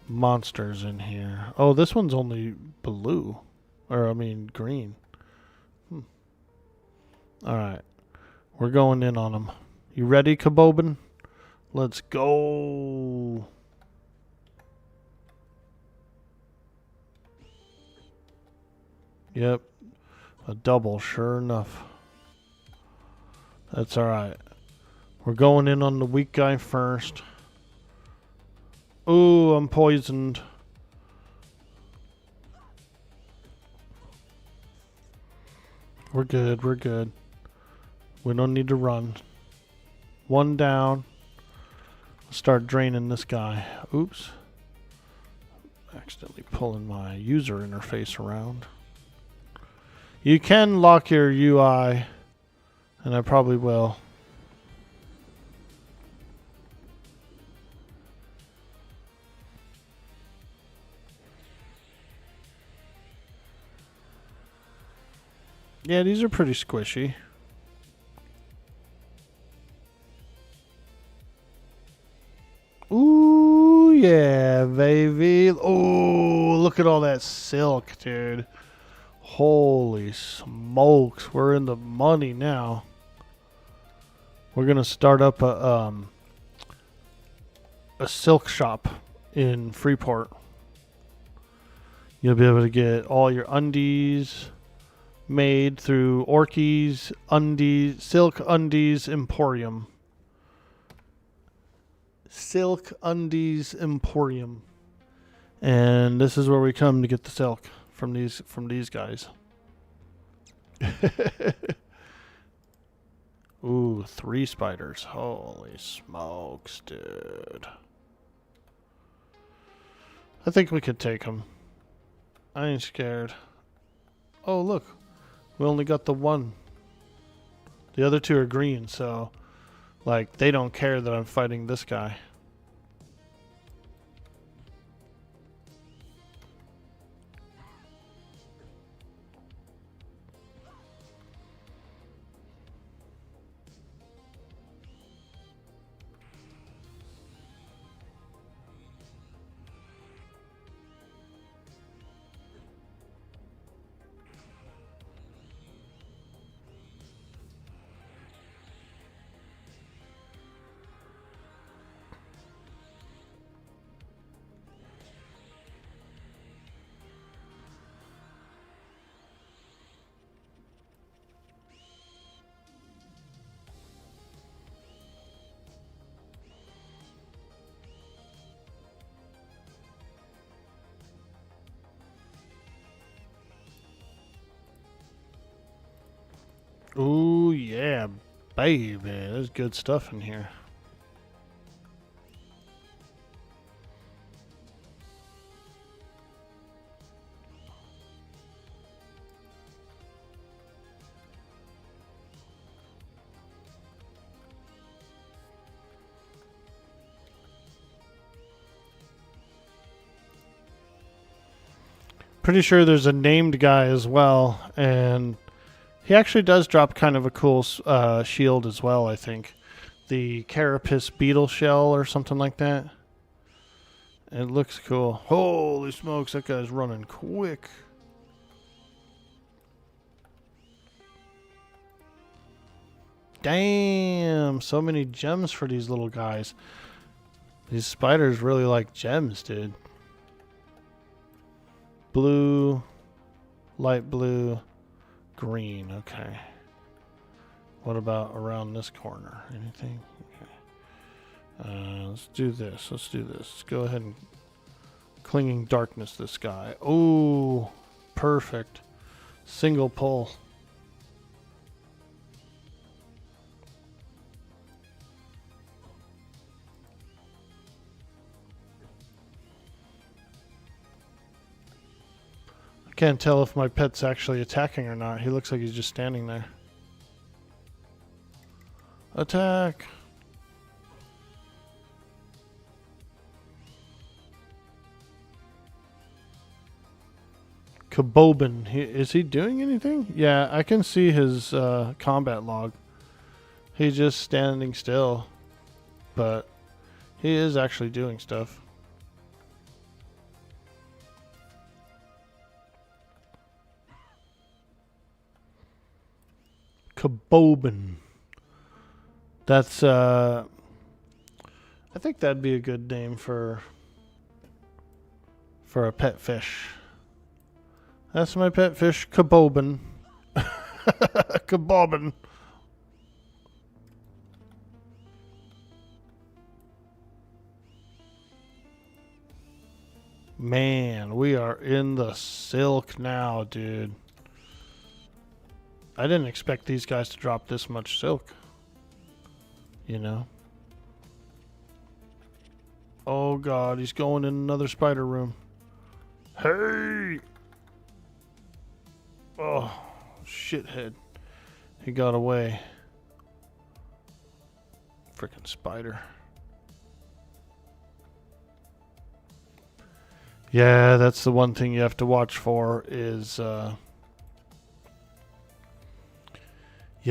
monsters in here. Oh, this one's only blue. Or, I mean, green. Alright. We're going in on them. You ready, Kabobin? Let's go. Yep. A double, sure enough. That's alright. We're going in on the weak guy first. Ooh, I'm poisoned. We're good, we're good. We don't need to run. One down. Start draining this guy. Oops. Accidentally pulling my user interface around. You can lock your UI, and I probably will. Yeah, these are pretty squishy. yeah, baby. Oh, look at all that silk, dude. Holy smokes, we're in the money now. We're gonna start up a silk shop in Freeport. You'll be able to get all your undies made through Orkie's Silk Undies Emporium. Silk Undies Emporium. And this is where we come to get the silk from these guys. Ooh, 3 spiders. Holy smokes, dude. I think we could take them. I ain't scared. Oh, look. We only got the one. The other 2 are green, so like they don't care that I'm fighting this guy. Ooh, yeah, baby. There's good stuff in here. Pretty sure there's a named guy as well, and he actually does drop kind of a cool shield as well, I think. The Carapace Beetle Shell or something like that. It looks cool. Holy smokes, that guy's running quick. Damn, so many gems for these little guys. These spiders really like gems, dude. Blue, light blue, green. Okay. What about around this corner? Anything? Okay. Let's do this. Let's do this. Let's go ahead and Clinging Darkness this guy. Oh, perfect. Single pull. Can't tell if my pet's actually attacking or not. He looks like he's just standing there. Attack! Kabobin. Is he doing anything? Yeah, I can see his combat log. He's just standing still. But he is actually doing stuff. Kabobin. That's I think that'd be a good name for a pet fish. That's my pet fish, Kabobin. Kabobin. Man, we are in the silk now, dude. I didn't expect these guys to drop this much silk. You know? Oh god, he's going in another spider room. Hey! Oh, shithead. He got away. Frickin' spider. Yeah, that's the one thing you have to watch for is you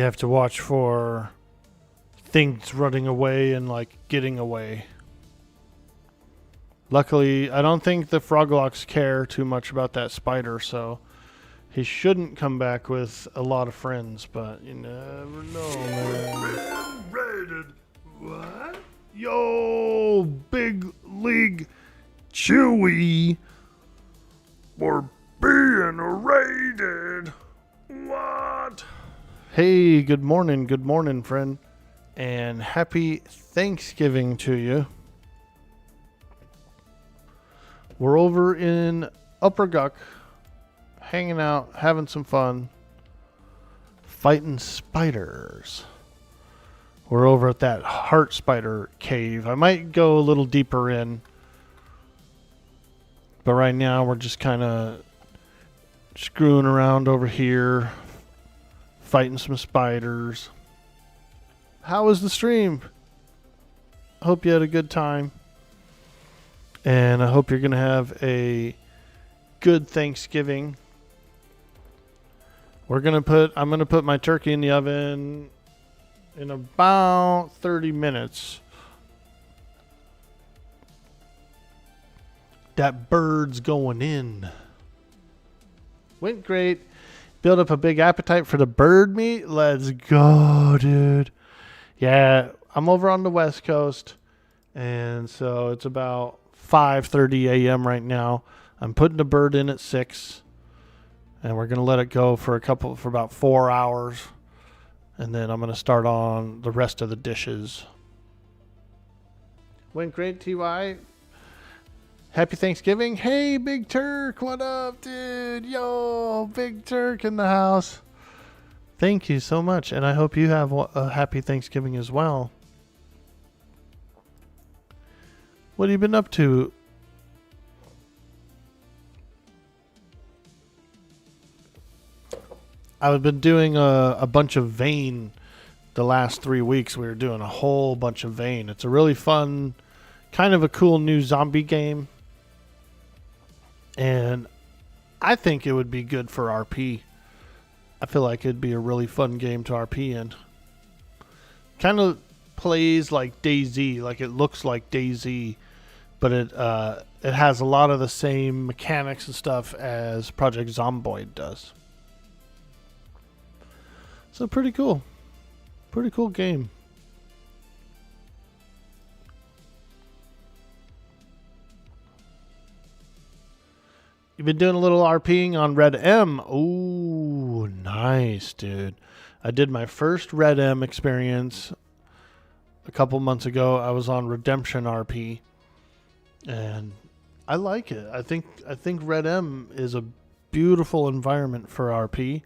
have to watch for things running away and like getting away. Luckily, I don't think the Froglocks care too much about that spider, so he shouldn't come back with a lot of friends, but you never know, man. Raided. What? Yo, big league Chewy. We're being raided. What? Hey, good morning, friend. And happy Thanksgiving to you. We're over in Upper Guck, hanging out, having some fun, fighting spiders. We're over at that heart spider cave. I might go a little deeper in, but right now we're just kind of screwing around over here, fighting some spiders. How was the stream? Hope you had a good time. And I hope you're going to have a good Thanksgiving. I'm going to put my turkey in the oven in about 30 minutes. That bird's going in. Went great. Build up a big appetite for the bird meat. Let's go, dude. Yeah, I'm over on the West Coast, and so it's about 5:30 a.m. right now. I'm putting the bird in at 6, and we're gonna let it go for about 4 hours, and then I'm gonna start on the rest of the dishes. Went great, TY. Happy Thanksgiving. Hey, Big Turk, what up, dude? Yo, Big Turk in the house. Thank you so much, and I hope you have a happy Thanksgiving as well. What have you been up to? I've been doing a bunch of Vane the last 3 weeks. We were doing a whole bunch of Vane. It's a really fun, kind of a cool new zombie game. And I think it would be good for RP. I feel like it'd be a really fun game to RP in. Kind of plays like DayZ, like it looks like DayZ, but it has a lot of the same mechanics and stuff as Project Zomboid does. So pretty cool game. You've been doing a little RPing on Red M. Ooh, nice, dude. I did my first Red M experience a couple months ago. I was on Redemption RP, and I like it. I think Red M is a beautiful environment for RP.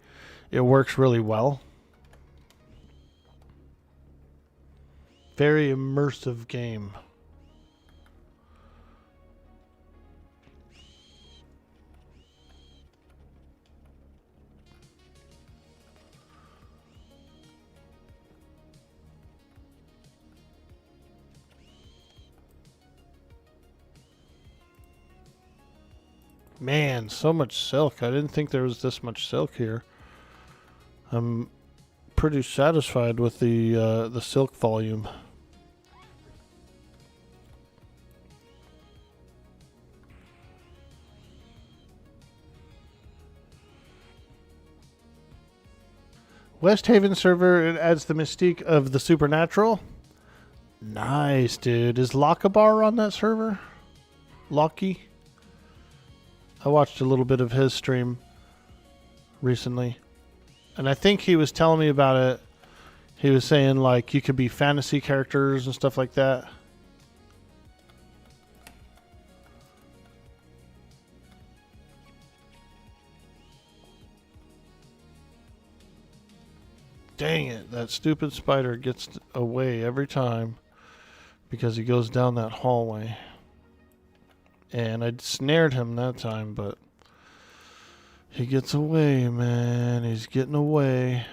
It works really well. Very immersive game. Man, so much silk. I didn't think there was this much silk here. I'm pretty satisfied with the silk volume. West Haven server, it adds the mystique of the supernatural. Nice, dude. Is Lockabar on that server? Locky? I watched a little bit of his stream recently, and I think he was telling me about it. He was saying, like, you could be fantasy characters and stuff like that. Dang it, that stupid spider gets away every time because he goes down that hallway. And I snared him that time, but he gets away, man. He's getting away.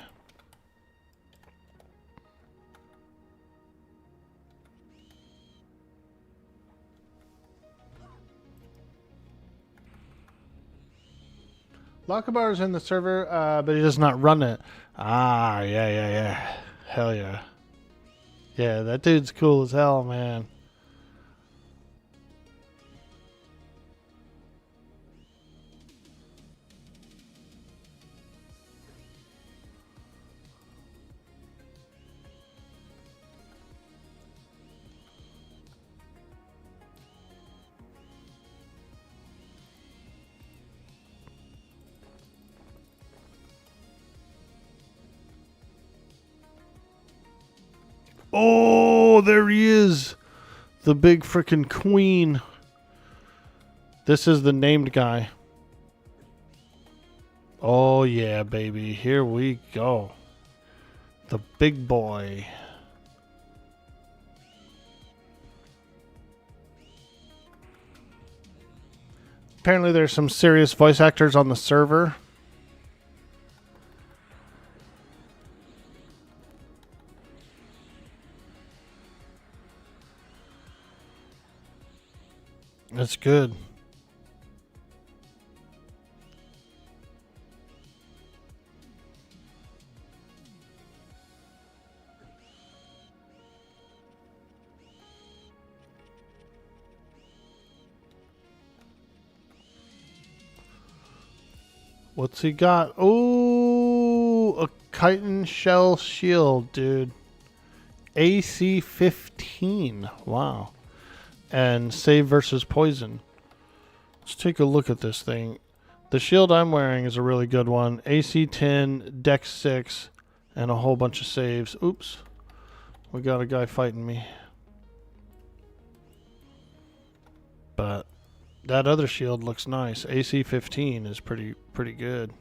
Lockabar's in the server, but he does not run it. Ah, yeah. Hell yeah. Yeah, that dude's cool as hell, man. Oh, there he is. The big freaking queen. This is the named guy. Oh, yeah, baby. Here we go. The big boy. Apparently there's some serious voice actors on the server. That's good. What's he got? Oh, a chitin shell shield, dude. AC 15. Wow. And save versus poison. Let's take a look at this thing. The shield I'm wearing is a really good one. AC 10, Dex 6, and a whole bunch of saves. Oops. We got a guy fighting me. But that other shield looks nice. AC 15 is pretty good.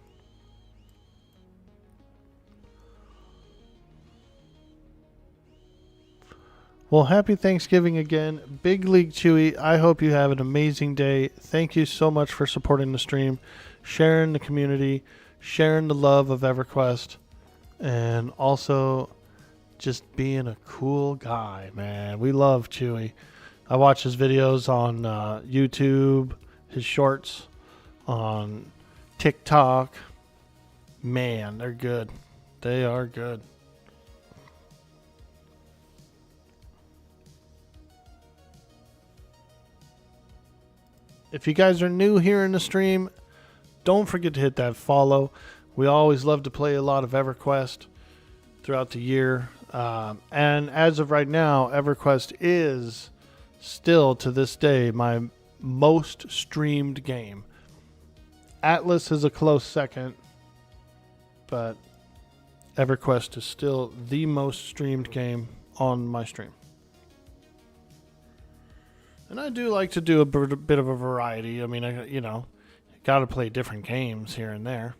Well, happy Thanksgiving again. Big League Chewy, I hope you have an amazing day. Thank you so much for supporting the stream, sharing the community, sharing the love of Everquest, and also just being a cool guy, man. We love Chewy. I watch his videos on YouTube, his shorts on TikTok. Man, they're good. They are good. If you guys are new here in the stream, don't forget to hit that follow. We always love to play a lot of Everquest throughout the year. And as of right now, Everquest is still to this day my most streamed game. Atlas is a close second, but Everquest is still the most streamed game on my stream. And I do like to do a bit of a variety. I mean, got to play different games here and there.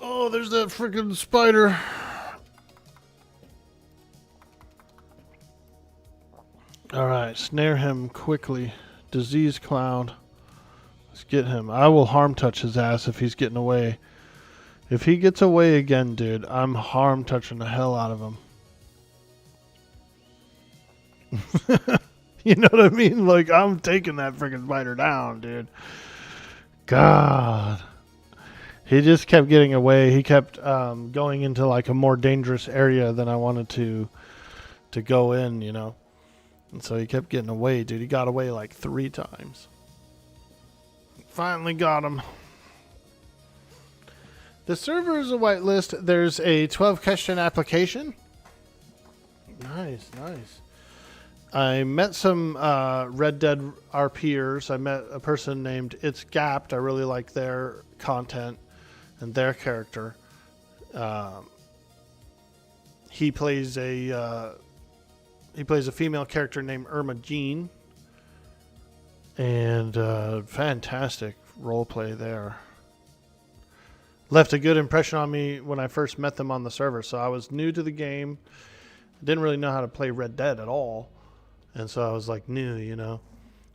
Oh, there's that freaking spider. Alright, snare him quickly. Disease cloud. Let's get him. I will harm touch his ass if he's getting away. If he gets away again, dude, I'm harm touching the hell out of him. You know what I mean? Like, I'm taking that freaking spider down, dude. God. He just kept getting away. He kept going into like a more dangerous area than I wanted to go in, you know. And so he kept getting away, dude. He got away like 3 times. Finally got him. The server is a whitelist. There's a 12-question application. Nice, nice. I met some Red Dead RPers. I met a person named It's Gapped. I really like their content and their character. He plays a female character named Irma Jean, and fantastic role play there. Left a good impression on me when I first met them on the server. So I was new to the game, didn't really know how to play Red Dead at all, and so I was like new, you know.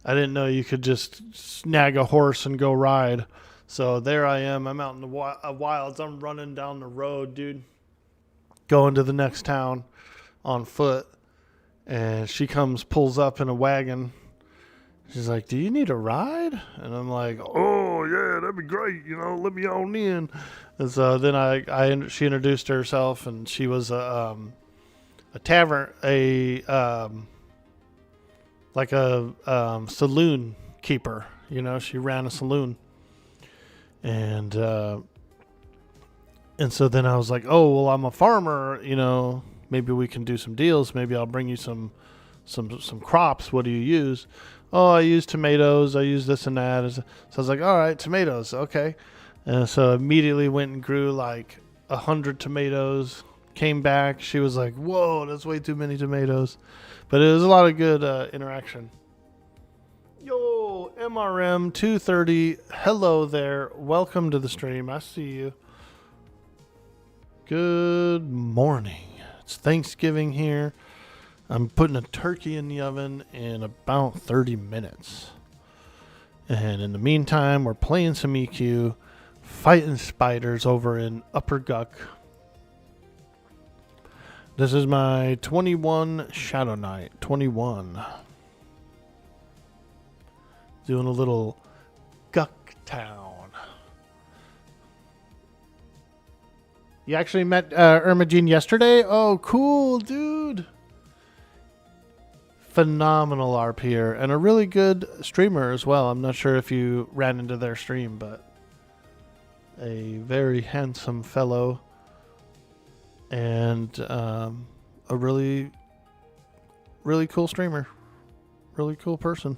I didn't know you could just snag a horse and go ride. So there I am. I'm out in the wilds. I'm running down the road, dude, going to the next town on foot. And she pulls up in a wagon. She's like, "Do you need a ride?" And I'm like, Oh, yeah, that'd be great. You know, let me on in. and so then she introduced herself, and she was a tavern, like a saloon keeper. You know, she ran a saloon. And so then I was like, "Oh, well, I'm a farmer, you know, maybe we can do some deals. Maybe I'll bring you some crops. What do you use? Oh, I use tomatoes. I use this and that. So I was like, all right, tomatoes. Okay. And so immediately went and grew like 100 tomatoes. Came back. She was like, whoa, that's way too many tomatoes. But it was a lot of good interaction. Yo, MRM 230. Hello there. Welcome to the stream. I see you. Good morning. It's Thanksgiving here. I'm putting a turkey in the oven in about 30 minutes. And in the meantime, we're playing some EQ, fighting spiders over in Upper Guck. This is my 21 Shadowknight. 21. Doing a little Guck Town. You actually met Ermagene yesterday? Oh, cool, dude. Phenomenal RPer and a really good streamer as well. I'm not sure if you ran into their stream, but a very handsome fellow and a really, really cool streamer. Really cool person.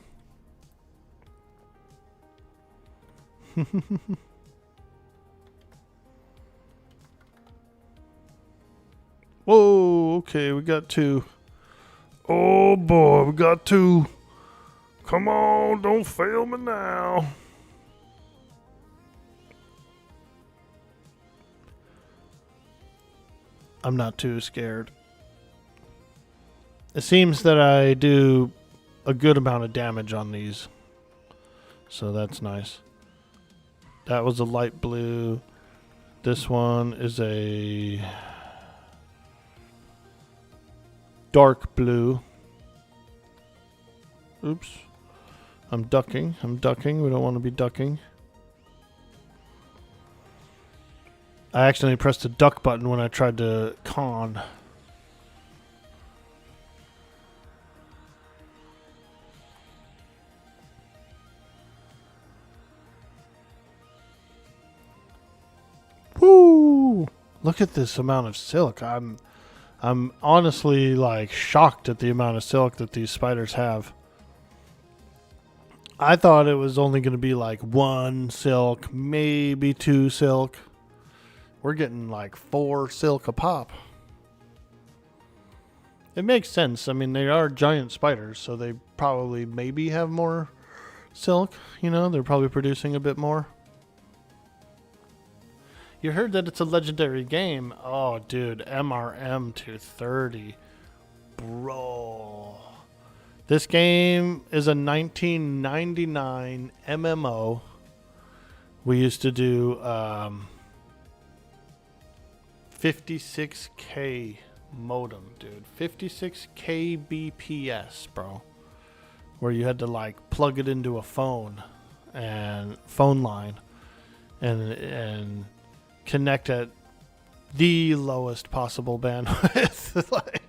Whoa, okay, we got two. Oh boy, we got two. Come on, don't fail me now. I'm not too scared. It seems that I do a good amount of damage on these. So that's nice. That was a light blue. This one is a dark blue. Oops. I'm ducking. We don't want to be ducking. I accidentally pressed the duck button when I tried to con. Woo! Look at this amount of silk. I'm honestly like shocked at the amount of silk that these spiders have. I thought it was only going to be like 1 silk, maybe 2 silk. We're getting like 4 silk a pop. It makes sense. I mean, they are giant spiders, so they probably maybe have more silk. You know, they're probably producing a bit more. You heard that it's a legendary game. Oh, dude, MRM 230. Bro. This game is a 1999 MMO. We used to do 56K modem, dude. 56 kbps, bro. Where you had to like plug it into a phone and phone line and connect at the lowest possible bandwidth. Like,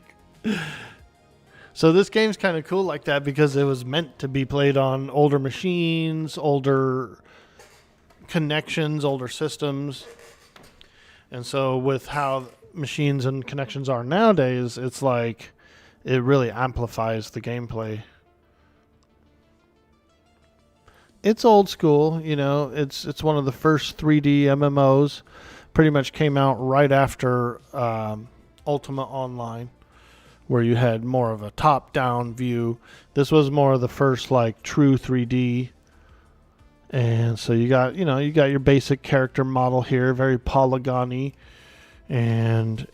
so this game's kind of cool like that because it was meant to be played on older machines, older connections, older systems. And so with how machines and connections are nowadays, it's like it really amplifies the gameplay. It's old school, you know. It's one of the first 3D MMOs. Pretty much came out right after Ultima Online, where you had more of a top-down view. This was more of the first like true 3D. And so you got your basic character model here, very polygony, and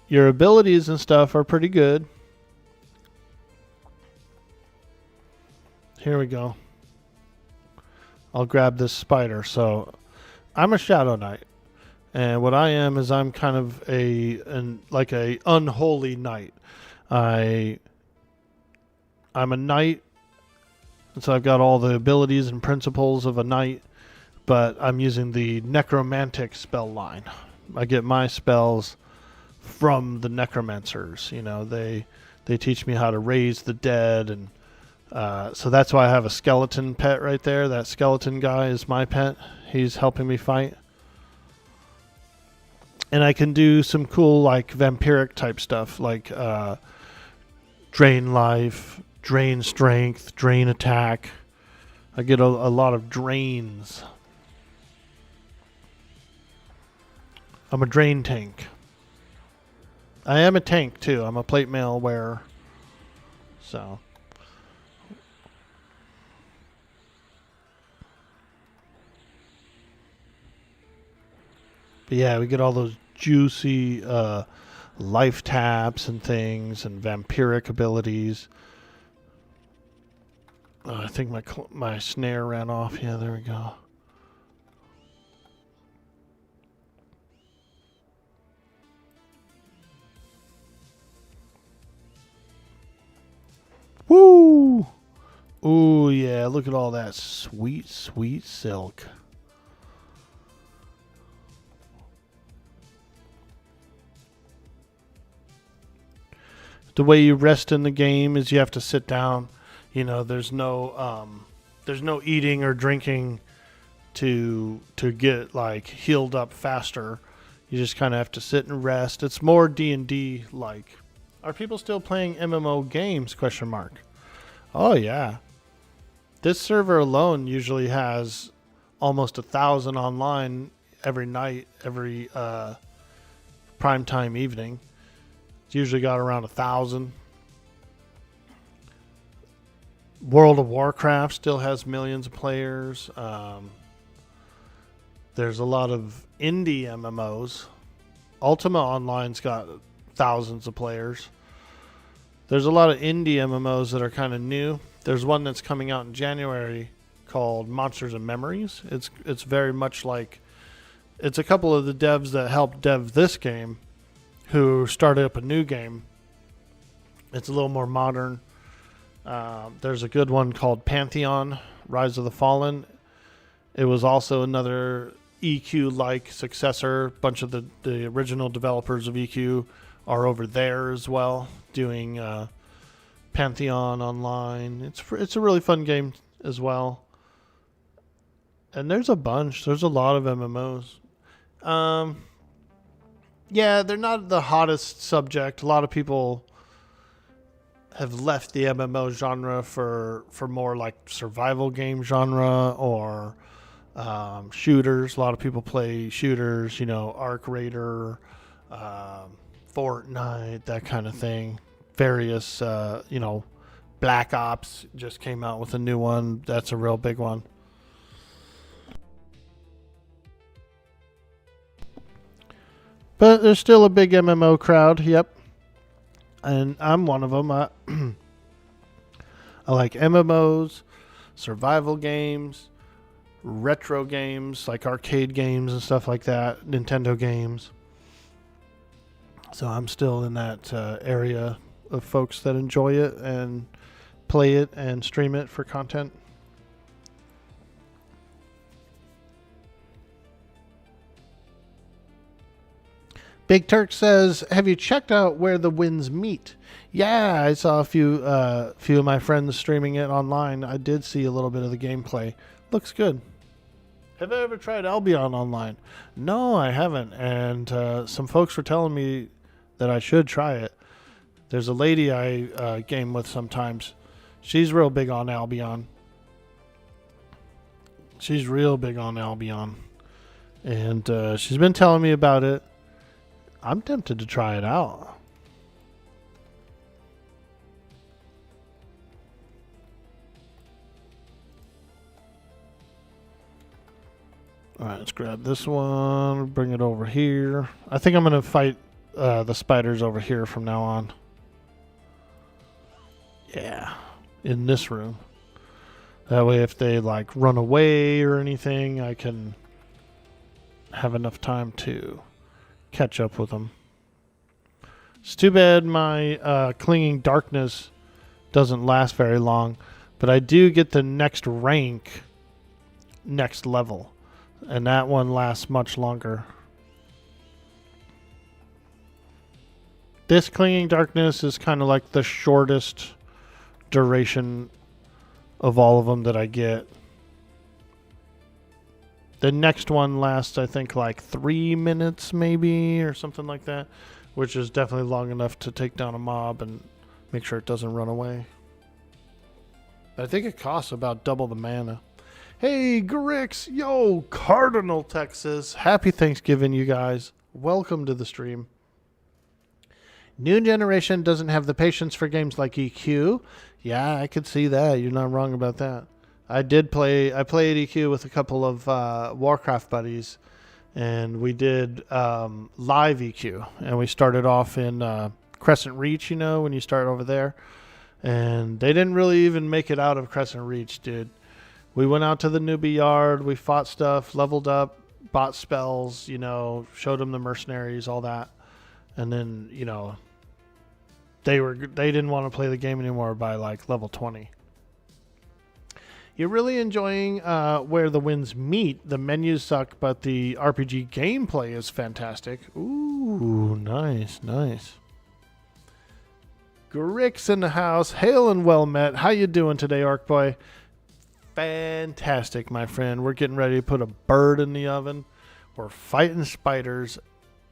your abilities and stuff are pretty good. Here we go. I'll grab this spider. So I'm a Shadowknight, and what I am is I'm kind of a unholy knight. I'm a knight. And so I've got all the abilities and principles of a knight, but I'm using the necromantic spell line. I get my spells from the necromancers. You know, they teach me how to raise the dead, and so that's why I have a skeleton pet right there. That skeleton guy is my pet. He's helping me fight. And I can do some cool like vampiric type stuff like drain life, drain strength, drain attack. I get a lot of drains. I'm a drain tank. I am a tank too. I'm a plate mail wearer. So. But yeah, we get all those juicy life taps and things and vampiric abilities. I think my snare ran off. Yeah, there we go. Woo! Ooh, yeah, look at all that sweet, sweet silk. The way you rest in the game is you have to sit down. You know, there's no eating or drinking to get like healed up faster. You just kind of have to sit and rest. It's more D&D like. Are people still playing MMO games? Question mark. Oh yeah. This server alone usually has almost 1,000 online every night, every primetime evening. It's usually got around 1,000. World of Warcraft still has millions of players. There's a lot of indie MMOs. Ultima Online's got thousands of players. There's a lot of indie MMOs that are kind of new. There's one that's coming out in January called Monsters and Memories. It's very much like, it's a couple of the devs that helped dev this game who started up a new game. It's a little more modern. There's a good one called Pantheon, Rise of the Fallen. It was also another EQ-like successor. A bunch of the original developers of EQ are over there as well, doing Pantheon online. It's a really fun game as well. And there's a bunch. There's a lot of MMOs. Yeah, they're not the hottest subject. A lot of people have left the MMO genre for more like survival game genre or shooters. A lot of people play shooters, you know, Arc Raider, Fortnite, that kind of thing. Various, you know, Black Ops just came out with a new one. That's a real big one. But there's still a big MMO crowd, yep. And I'm one of them. I like MMOs, survival games, retro games, like arcade games and stuff like that, Nintendo games. So I'm still in that area of folks that enjoy it and play it and stream it for content. Big Turk says, have you checked out where the winds meet? Yeah, I saw a few of my friends streaming it online. I did see a little bit of the gameplay. Looks good. Have I ever tried Albion online? No, I haven't. And some folks were telling me that I should try it. There's a lady I game with sometimes. She's real big on Albion. She's real big on Albion. And she's been telling me about it. I'm tempted to try it out. Alright, let's grab this one, bring it over here. I think I'm going to fight the spiders over here from now on. Yeah, in this room. That way if they like run away or anything, I can have enough time to catch up with them. It's too bad my Clinging Darkness doesn't last very long, but I do get the next rank next level, and that one lasts much longer. This Clinging Darkness is kind of like the shortest duration of all of them that I get. The next one lasts, I think, like 3 minutes maybe or something like that, which is definitely long enough to take down a mob and make sure it doesn't run away. I think it costs about double the mana. Hey, Grix! Yo, Cardinal, Texas. Happy Thanksgiving, you guys. Welcome to the stream. New generation doesn't have the patience for games like EQ. Yeah, I could see that. You're not wrong about that. I played EQ with a couple of Warcraft buddies, and we did live EQ. And we started off in Crescent Reach, you know, when you start over there. And they didn't really even make it out of Crescent Reach, dude. We went out to the newbie yard, we fought stuff, leveled up, bought spells, you know, showed them the mercenaries, all that. And then, you know, they didn't want to play the game anymore by like level 20. You're really enjoying Where the Winds Meet. The menus suck, but the RPG gameplay is fantastic. Ooh, nice, nice. Grix in the house. Hail and well met. How you doing today, Orc Boy? Fantastic, my friend. We're getting ready to put a bird in the oven. We're fighting spiders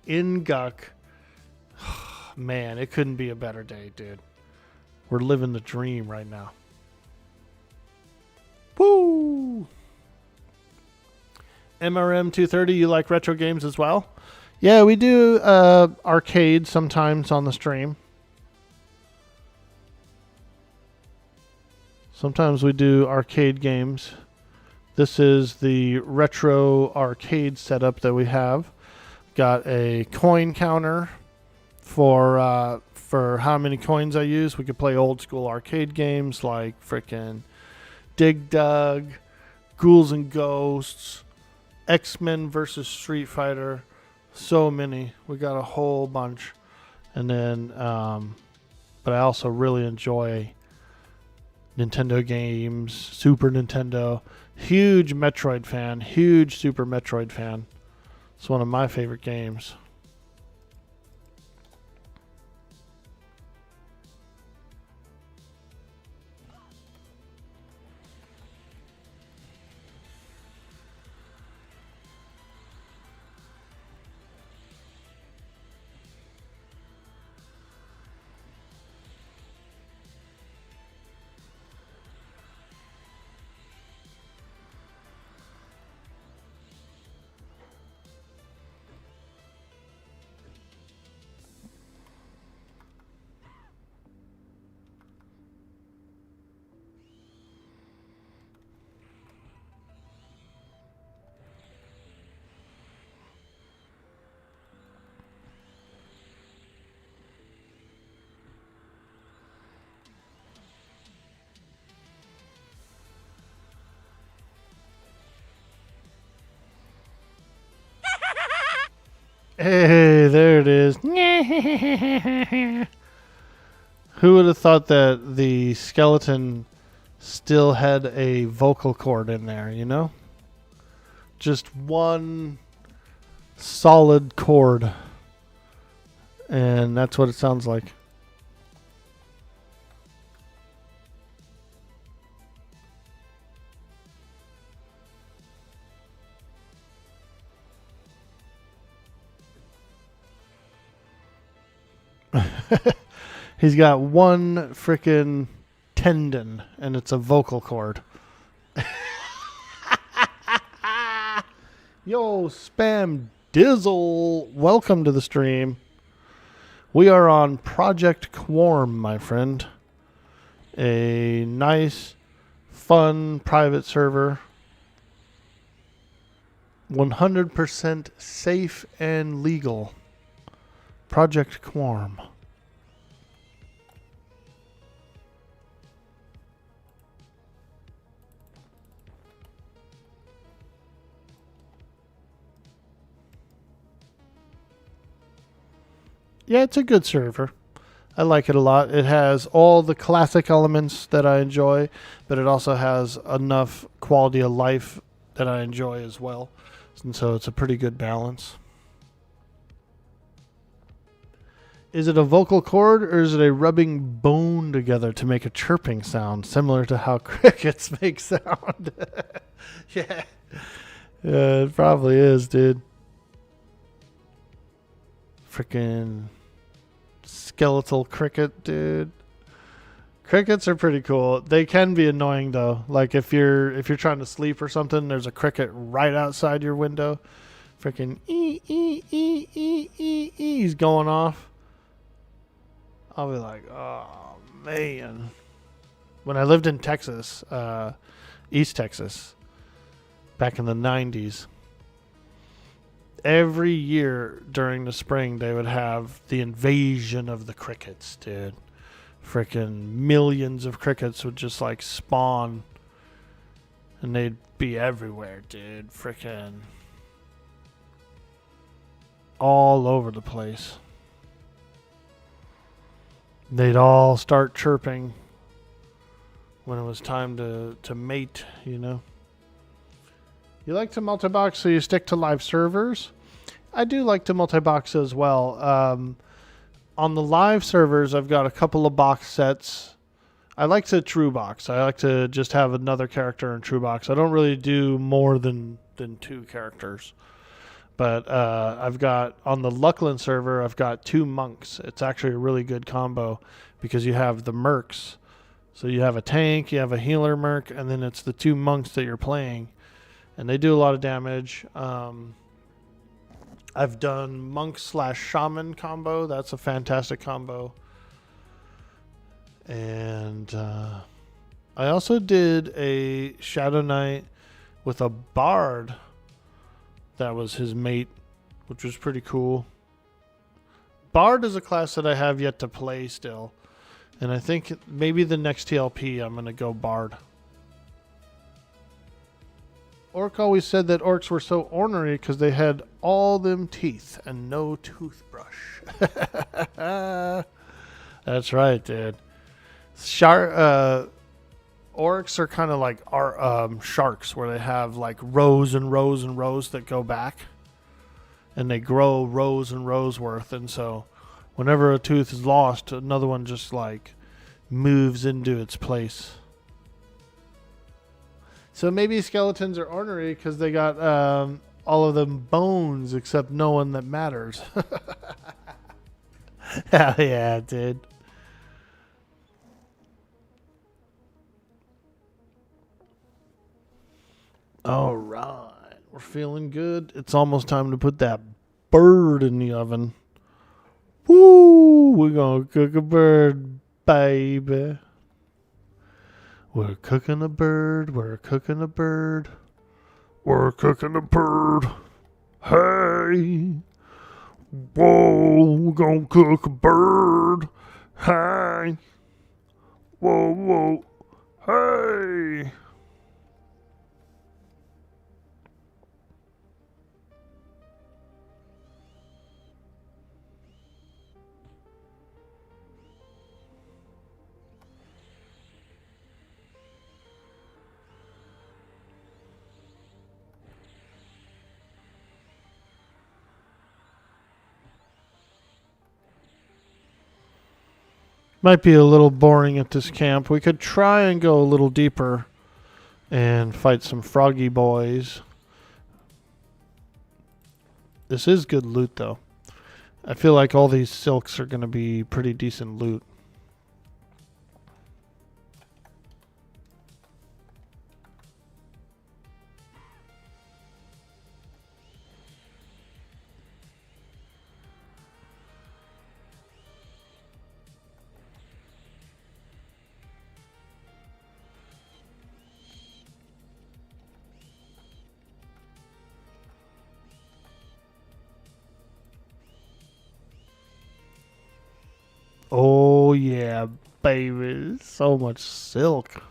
in Guck. Man, it couldn't be a better day, dude. We're living the dream right now. Woo! MRM 230, you like retro games as well? Yeah, we do arcade sometimes on the stream. Sometimes we do arcade games. This is the retro arcade setup that we have. Got a coin counter for how many coins I use. We could play old school arcade games like frickin' Dig Dug, Ghouls and Ghosts, X-Men versus Street Fighter. So many. We got a whole bunch. And then, but I also really enjoy Nintendo games, Super Nintendo. Huge Metroid fan, huge Super Metroid fan. It's one of my favorite games. Hey, there it is. Who would have thought that the skeleton still had a vocal cord in there, you know? Just one solid chord. And that's what it sounds like. He's got one frickin' tendon, and it's a vocal cord. Yo, Spam Dizzle, welcome to the stream. We are on Project Quorum, my friend. A nice, fun private server. 100% safe and legal. Project Quorum. Yeah, it's a good server. I like it a lot. It has all the classic elements that I enjoy, but it also has enough quality of life that I enjoy as well. And so it's a pretty good balance. Is it a vocal cord or is it a rubbing bone together to make a chirping sound, similar to how crickets make sound? Yeah. Yeah, it probably is, dude. Freaking skeletal cricket, dude. Crickets are pretty cool. They can be annoying though. Like if you're trying to sleep or something, there's a cricket right outside your window. Freaking he's going off. I'll be like, oh man. When I lived in Texas, East Texas, back in the 90s, every year during the spring they would have the invasion of the crickets, dude. Freaking millions of crickets would just like spawn and they'd be everywhere, dude. Freaking all over the place. They'd all start chirping when it was time to mate, you know. You like to multi-box, so you stick to live servers? I do like to multi-box as well. On the live servers, I've got a couple of box sets. I like to true box. I like to just have another character in true box. I don't really do more than 2 characters. But I've got, on the Luckland server, I've got 2 monks. It's actually a really good combo because you have the mercs. So you have a tank, you have a healer merc, and then it's the 2 monks that you're playing. And they do a lot of damage. I've done monk/shaman combo. That's a fantastic combo. And I also did a Shadowknight with a bard that was his mate, which was pretty cool. Bard is a class that I have yet to play still. And I think maybe the next TLP I'm going to go bard. Orc always said that orcs were so ornery because they had all them teeth and no toothbrush. That's right, dude. Orcs are kind of like sharks, where they have like rows and rows and rows that go back, and they grow rows and rows worth. And so, whenever a tooth is lost, another one just like moves into its place. So maybe skeletons are ornery because they got all of them bones except no one that matters. Hell yeah, dude. All right. We're feeling good. It's almost time to put that bird in the oven. Woo! We're going to cook a bird, baby. We're cooking a bird. We're cooking a bird. We're cooking a bird. Hey. Whoa, we're gonna cook a bird. Hey. Whoa, whoa. Hey. Might be a little boring at this camp. We could try and go a little deeper and fight some froggy boys. This is good loot, though. I feel like all these silks are going to be pretty decent loot. Oh yeah, baby. So much silk.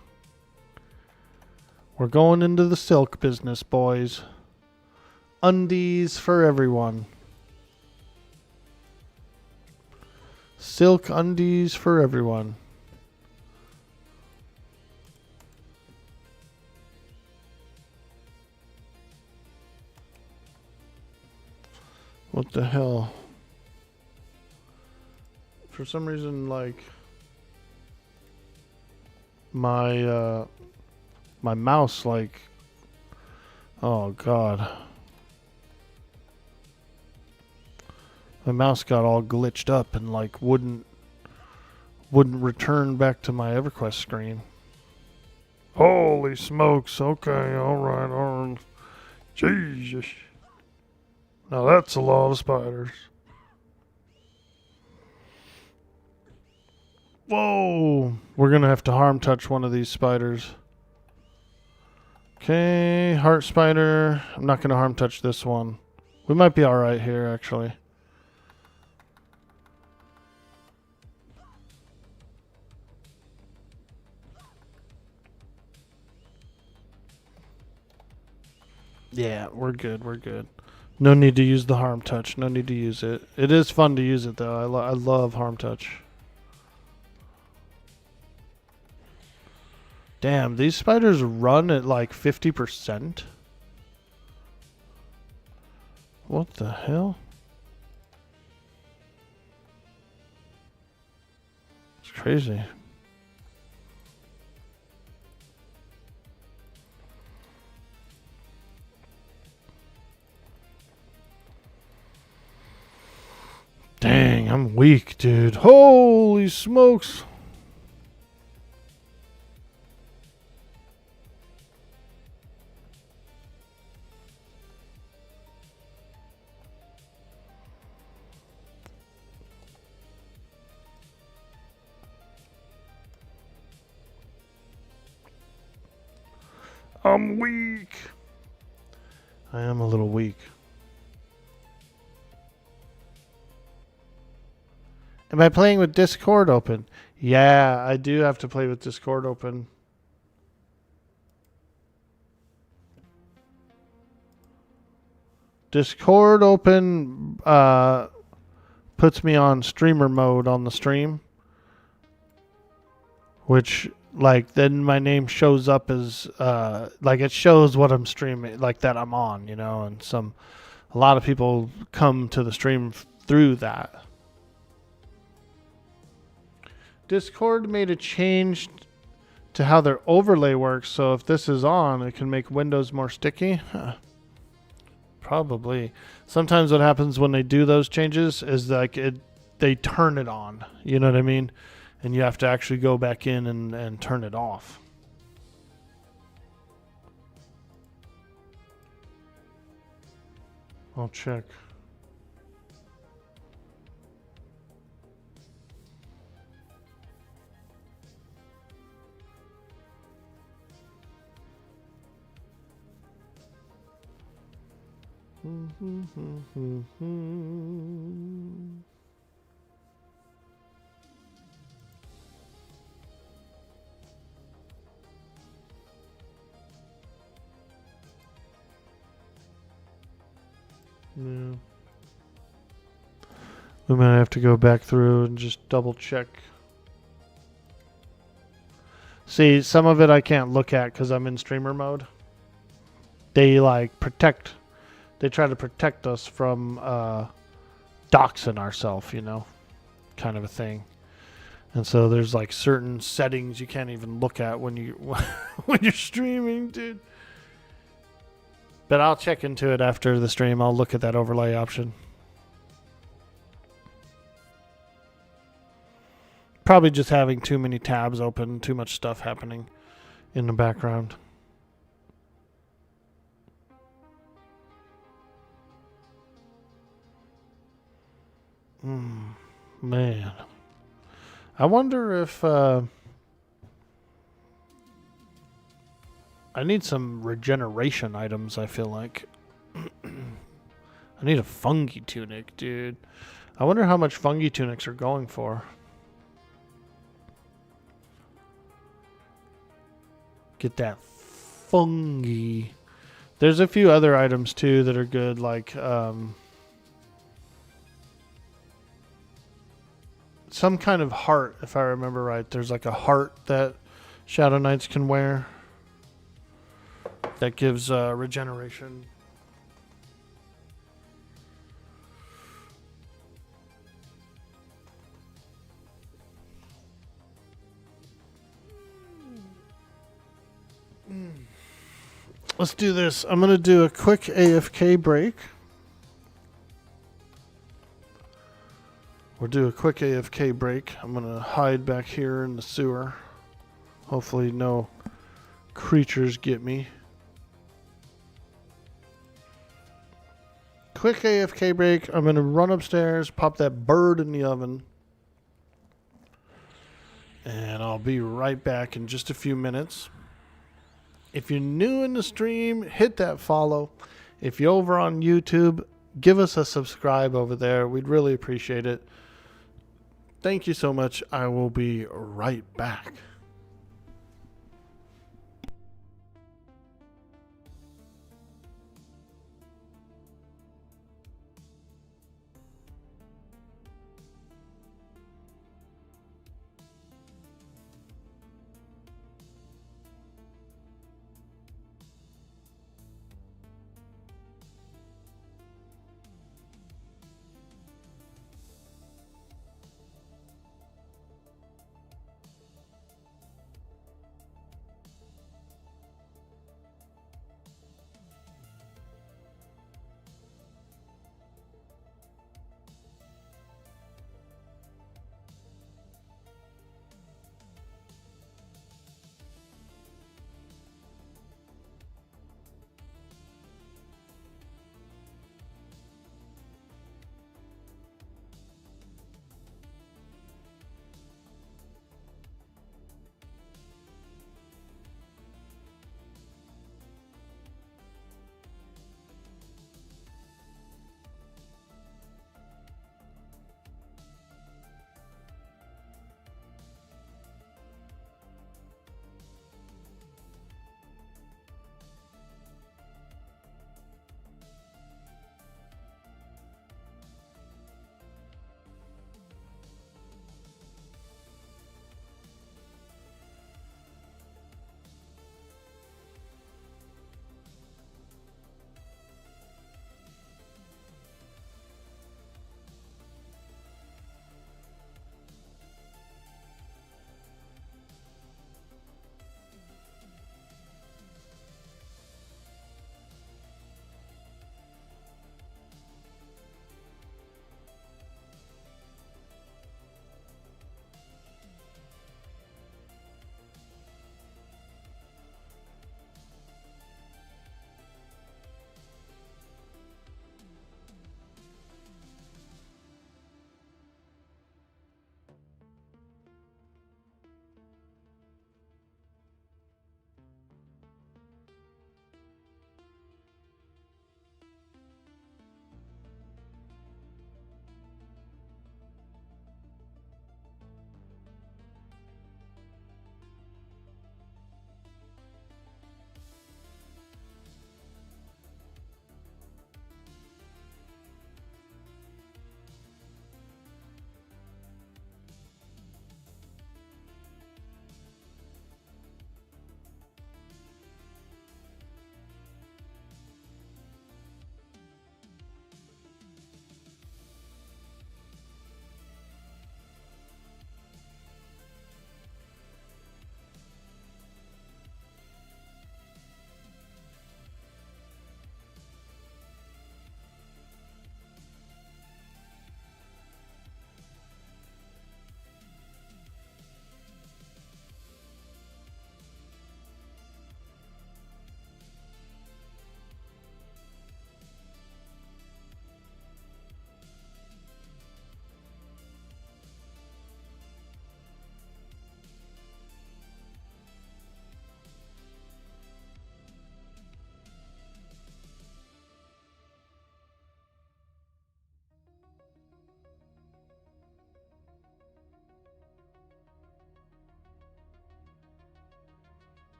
We're going into the silk business, boys. Undies for everyone. Silk undies for everyone. What the hell? For some reason, like my my mouse, like Oh god. My mouse got all glitched up and like wouldn't return back to my Everquest screen. Holy smokes. Okay, alright. Jesus. Now that's a lot of spiders. Whoa! We're gonna have to harm touch one of these spiders. Okay, heart spider. I'm not gonna harm touch this one. We might be alright here, actually. Yeah, we're good, we're good. No need to use the harm touch. No need to use it. It is fun to use it, though. I love harm touch. Damn, these spiders run at like 50%? What the hell? It's crazy. Dang, I'm weak, dude. Holy smokes. I'm weak. I am a little weak. Am I playing with Discord open? Yeah, I do have to play with Discord open. Discord open puts me on streamer mode on the stream. Which, like, then my name shows up as, like, it shows what I'm streaming, like, that I'm on, you know, and a lot of people come to the stream through that. Discord made a change to how their overlay works, so if this is on, it can make Windows more sticky. Huh. Probably. Sometimes what happens when they do those changes is like they turn it on. You know what I mean? And you have to actually go back in and turn it off. I'll check. Yeah. We might have to go back through and just double check. See, some of it I can't look at because I'm in streamer mode. They like protect. They try to protect us from doxing ourselves, you know, kind of a thing. And so there's like certain settings you can't even look at when you when you're streaming, dude. But I'll check into it after the stream. I'll look at that overlay option. Probably just having too many tabs open, too much stuff happening in the background. Man. I wonder if I need some regeneration items, I feel like. I need a fungi tunic, dude. I wonder how much fungi tunics are going for. Get that fungi. There's a few other items too that are good, like some kind of heart, if I remember right. There's like a heart that Shadowknights can wear that gives regeneration. let's do this. I'm going to do a quick AFK break. We'll do a quick AFK break. I'm going to hide back here in the sewer. Hopefully no creatures get me. Quick AFK break. I'm going to run upstairs, pop that bird in the oven. And I'll be right back in just a few minutes. If you're new in the stream, hit that follow. If you're over on YouTube, give us a subscribe over there. We'd really appreciate it. Thank you so much. I will be right back.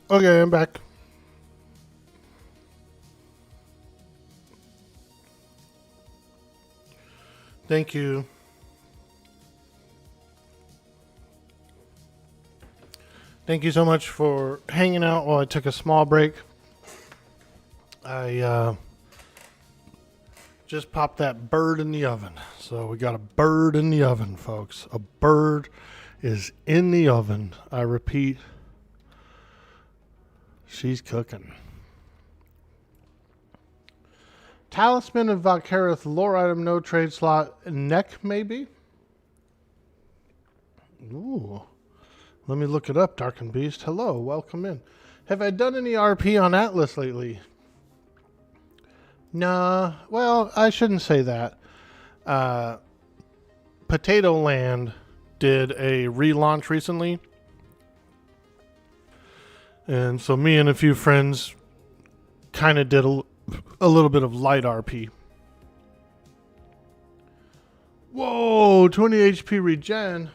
Okay, I'm back. Thank you. Thank you so much for hanging out while I took a small break. I just popped that bird in the oven. So we got a bird in the oven, folks. A bird is in the oven. I repeat, she's cooking. Talisman of Valkareth, lore item, no trade slot, neck maybe? Ooh. Let me look it up, Darkened Beast. Hello, welcome in. Have I done any RP on Atlas lately? Nah, well, I shouldn't say that. Potato Land did a relaunch recently. And so me and a few friends kind of did a little bit of light RP. Whoa, 20 HP regen.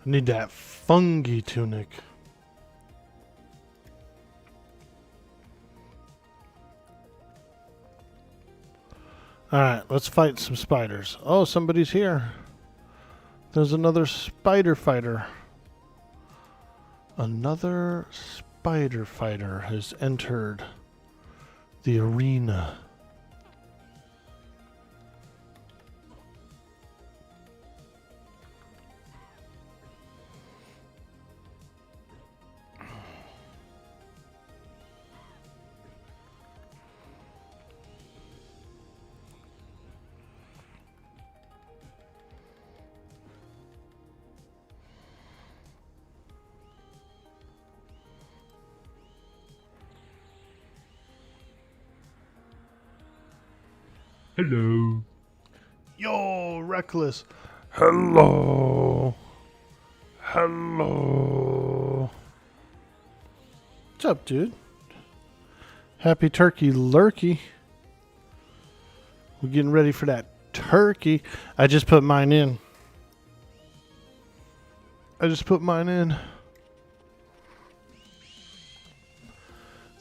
I need that fungi tunic. Alright, let's fight some spiders. Oh, somebody's here. There's another spider fighter. Another spider fighter has entered the arena. Hello. Yo, Reckless. Hello. Hello. What's up, dude? Happy turkey lurkey. We're getting ready for that turkey. I just put mine in.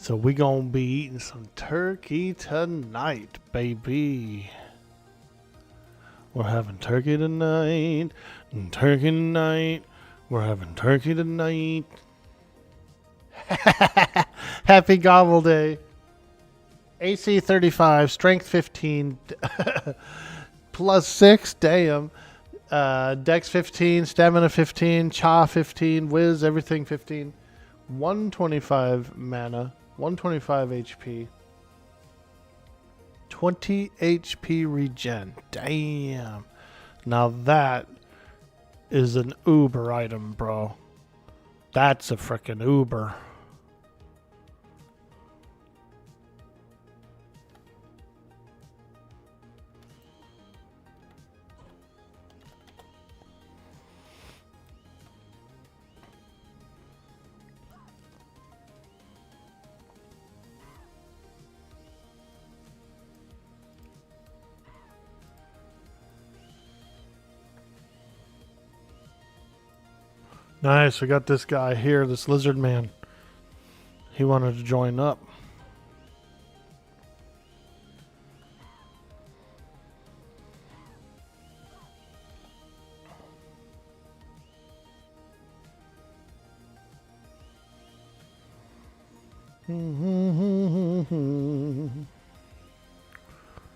So we gonna be eating some turkey tonight, baby. We're having turkey tonight. Turkey tonight. We're having turkey tonight. Happy Gobble Day. AC 35, Strength 15, plus 6, damn. Dex 15, Stamina 15, Cha 15, Wiz, everything 15. 125 mana, 125 HP. 20 HP regen. Damn. Now that is an Uber item, bro. That's a frickin' Uber. Nice, we got this guy here, this lizard man. He wanted to join up.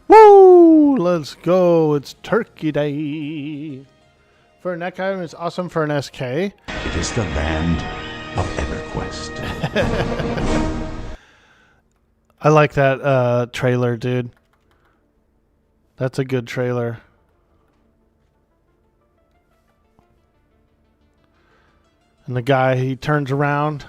Woo! Let's go. It's Turkey Day. For a neck item, it's awesome for an SK. It is the land of Everquest. I like that trailer, dude. That's a good trailer. And the guy, he turns around.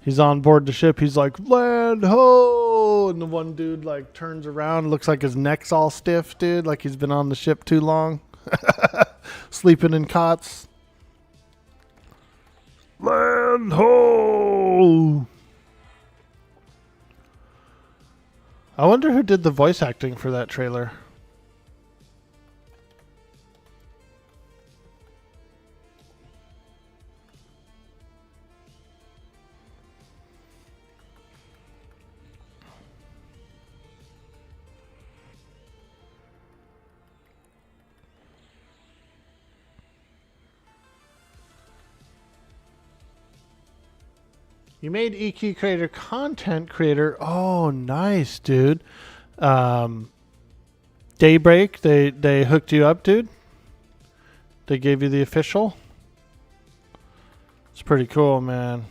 He's on board the ship. He's like, land ho! And the one dude like turns around. Looks like his neck's all stiff, dude. Like he's been on the ship too long. Sleeping in cots. Land ho! I wonder who did the voice acting for that trailer. You made EQ creator content creator. Oh, nice, dude. Daybreak, they hooked you up, dude. They gave you the official. It's pretty cool, man.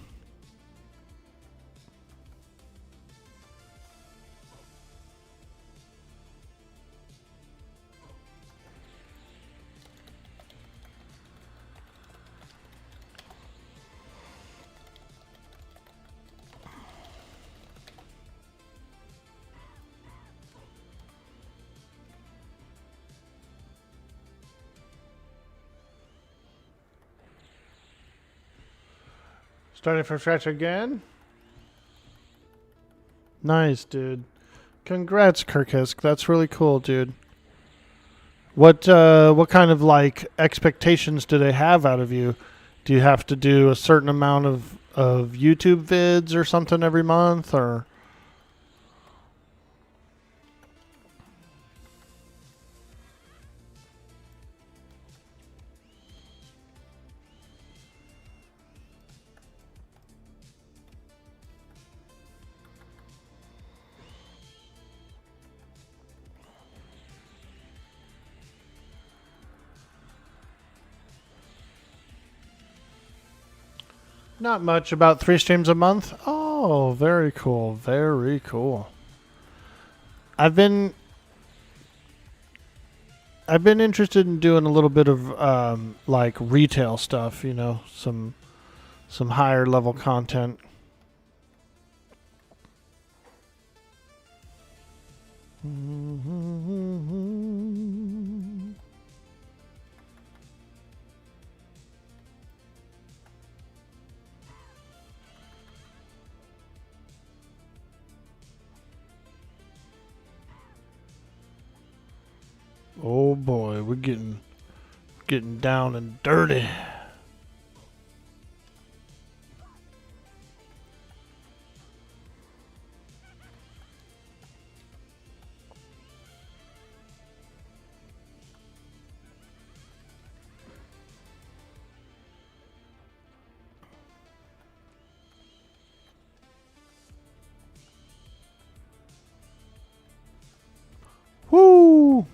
Starting from scratch again. Nice, dude. Congrats, Kirkisk. That's really cool, dude. What kind of like expectations do they have out of you? Do you have to do a certain amount of YouTube vids or something every month, or? Not much, about 3 streams a month. Oh, very cool. Very cool. I've been interested in doing a little bit of like retail stuff, you know, some higher level content. Oh boy, we're getting down and dirty. Woo!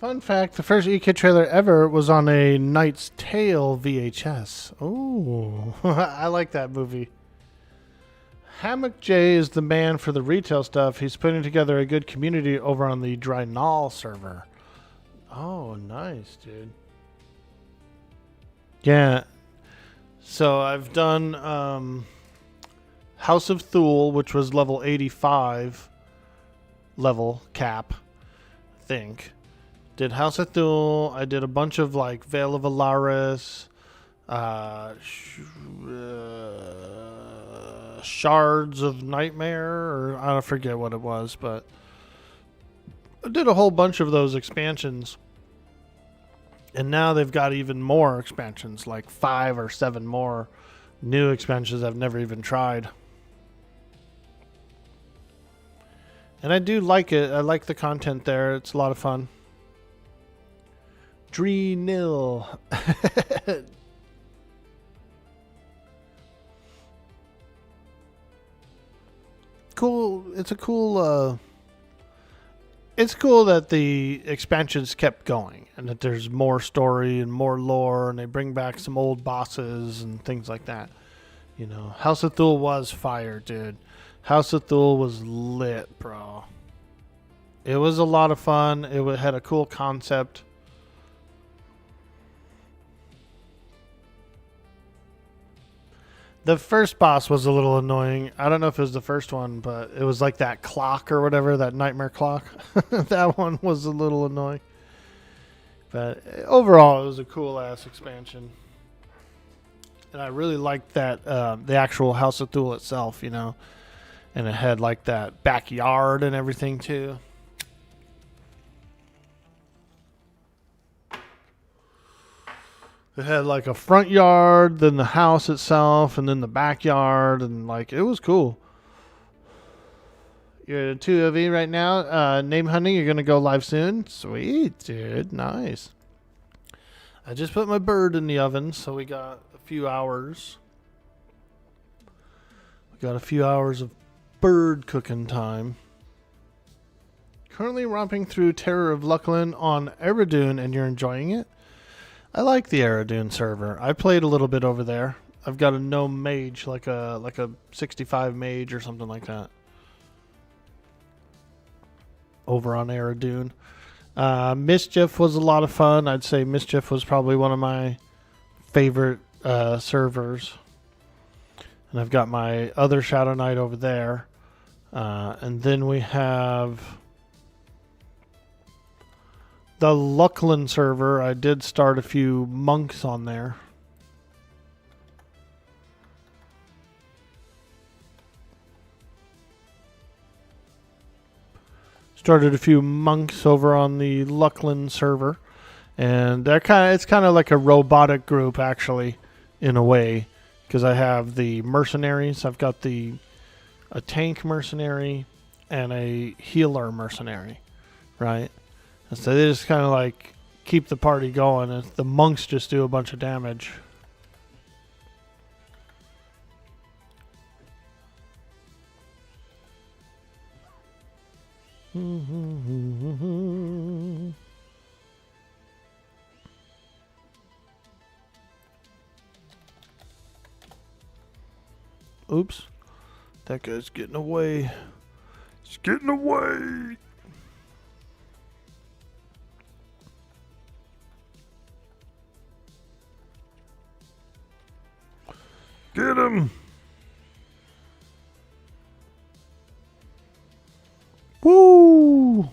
Fun fact, the first EK trailer ever was on a Knight's Tale VHS. Oh, I like that movie. Hammock J is the man for the retail stuff. He's putting together a good community over on the Drynall server. Oh, nice, dude. Yeah. So I've done House of Thule, which was level 85 level cap, I think. Did House of Thule. I did a bunch of like Veil of Alaris, Shards of Nightmare, or I don't forget what it was, but I did a whole bunch of those expansions. And now they've got even more expansions, like 5 or 7 more new expansions I've never even tried. And I do like it. I like the content there. It's a lot of fun. Dree-nil. Cool. It's cool that the expansions kept going and that there's more story and more lore and they bring back some old bosses and things like that. You know, House of Thule was fire, dude. House of Thule was lit, bro. It was a lot of fun. It had a cool concept. The first boss was a little annoying. I don't know if it was the first one, but it was like that clock or whatever, that nightmare clock. That one was a little annoying. But overall, it was a cool-ass expansion. And I really liked that, the actual House of Thule itself, you know. And it had like that backyard and everything, too. It had like a front yard, then the house itself, and then the backyard, and like it was cool. You're 2OV right now. Name hunting, you're gonna go live soon. Sweet, dude. Nice. I just put my bird in the oven, so we got a few hours. We got a few hours of bird cooking time. Currently romping through Terror of Luckland on Eridune, and you're enjoying it? I like the Eridune server. I played a little bit over there. I've got a gnome mage, like a 65 mage or something like that. Over on Eridune. Mischief was a lot of fun. I'd say Mischief was probably one of my favorite servers. And I've got my other Shadowknight over there. And then we have the Luckland server. I did start a few monks on there. Started a few monks over on the Luckland server, and it's kind of like a robotic group actually, in a way, because I have the mercenaries. I've got a tank mercenary and a healer mercenary, right? And so they just kind of like keep the party going, and the monks just do a bunch of damage. Oops. That guy's getting away. It's getting away. Get him. Woo!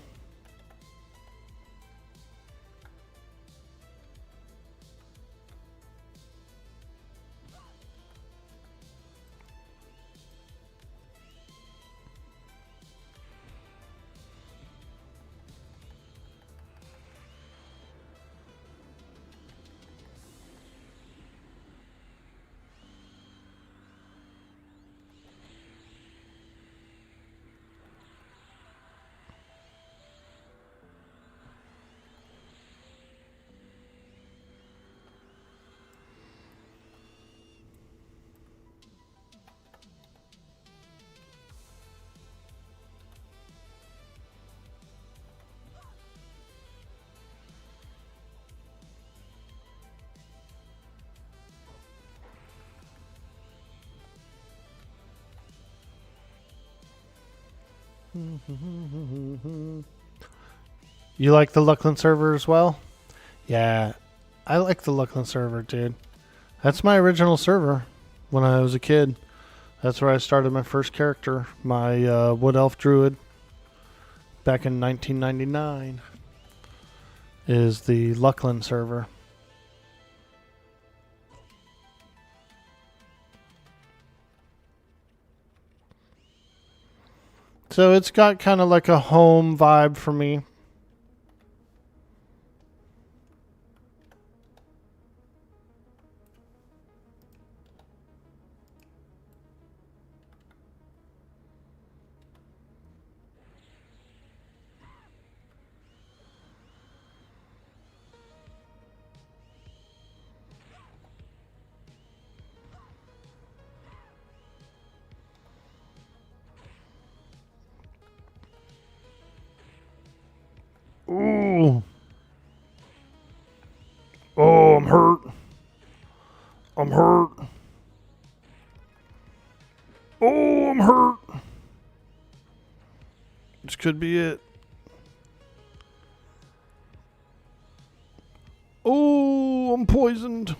You like the Luckland server as well? Yeah, I like the Luckland server, dude. That's my original server when I was a kid. That's where I started my first character, my Wood Elf Druid, back in 1999, is the Luckland server. So it's got kind of like a home vibe for me. Ooh. Oh, I'm hurt. I'm hurt. Oh, I'm hurt. This could be it. Oh, I'm poisoned.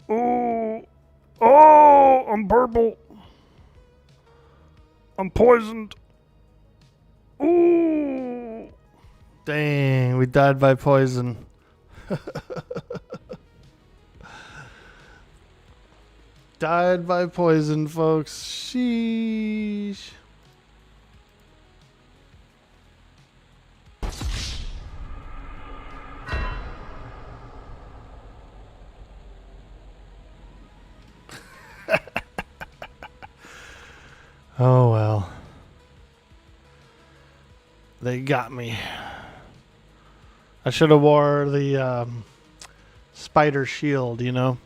Oh. Oh, I'm purple. I'm poisoned. Ooh. Dang, we died by poison. Died by poison, folks. Sheesh. Oh well. They got me. I should have wore the spider shield, you know?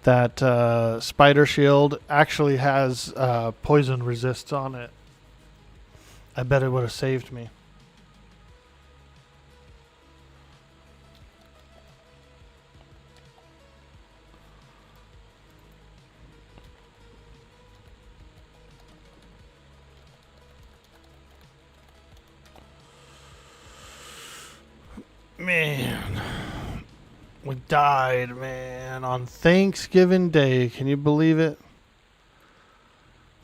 That spider shield actually has poison resist on it. I bet it would have saved me. Man, we died, man, on Thanksgiving Day. Can you believe it?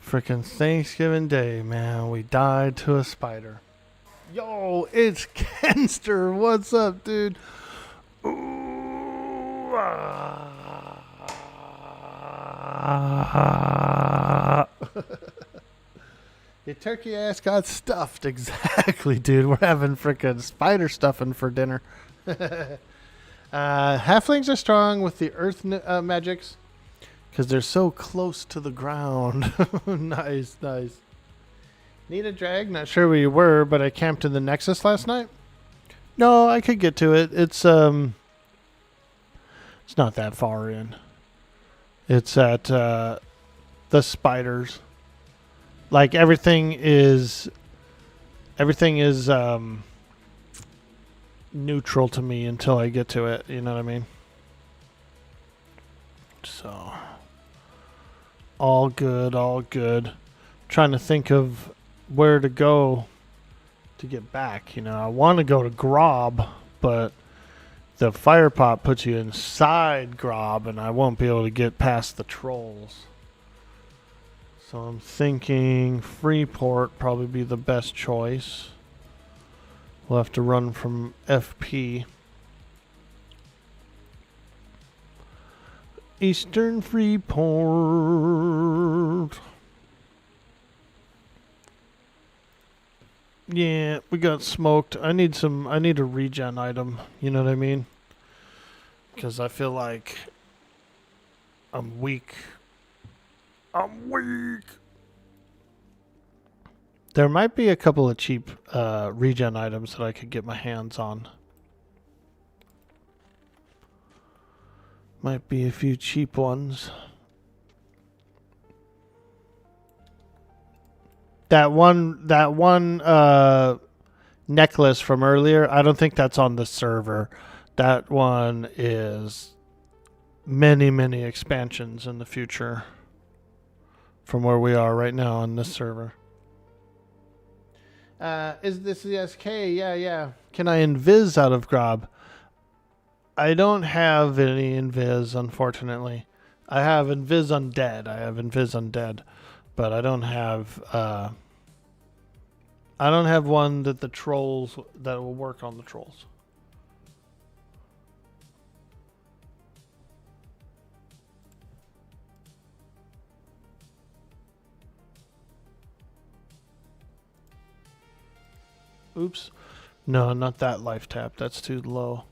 Freaking Thanksgiving Day, man. We died to a spider. Yo, it's Kenster. What's up, dude? Ooh, Your turkey ass got stuffed. Exactly, dude. We're having freaking spider stuffing for dinner. Halflings are strong with the earth magics because they're so close to the ground. Nice, nice. Need a drag? Not sure where you were, but I camped in the Nexus last night. No, I could get to it. It's not that far in. It's at the spiders. Like everything is neutral to me until I get to it. You know what I mean? So all good, all good. Trying to think of where to go to get back. You know, I want to go to Grob, but the fire pot puts you inside Grob, and I won't be able to get past the trolls. So I'm thinking Freeport probably be the best choice. We'll have to run from FP. Eastern Freeport. Yeah, we got smoked. I need a regen item. You know what I mean? Because I feel like I'm weak. I'm weak. There might be a couple of cheap regen items that I could get my hands on. Might be a few cheap ones. That one necklace from earlier, I don't think that's on the server. That one is many, many expansions in the future from where we are right now on this server. Is this the SK? Yeah. Can I invis out of Grob? I don't have any invis, unfortunately. I have invis undead. But I don't have one that the trolls that will work on the trolls. Oops. No, not that life tap. That's too low.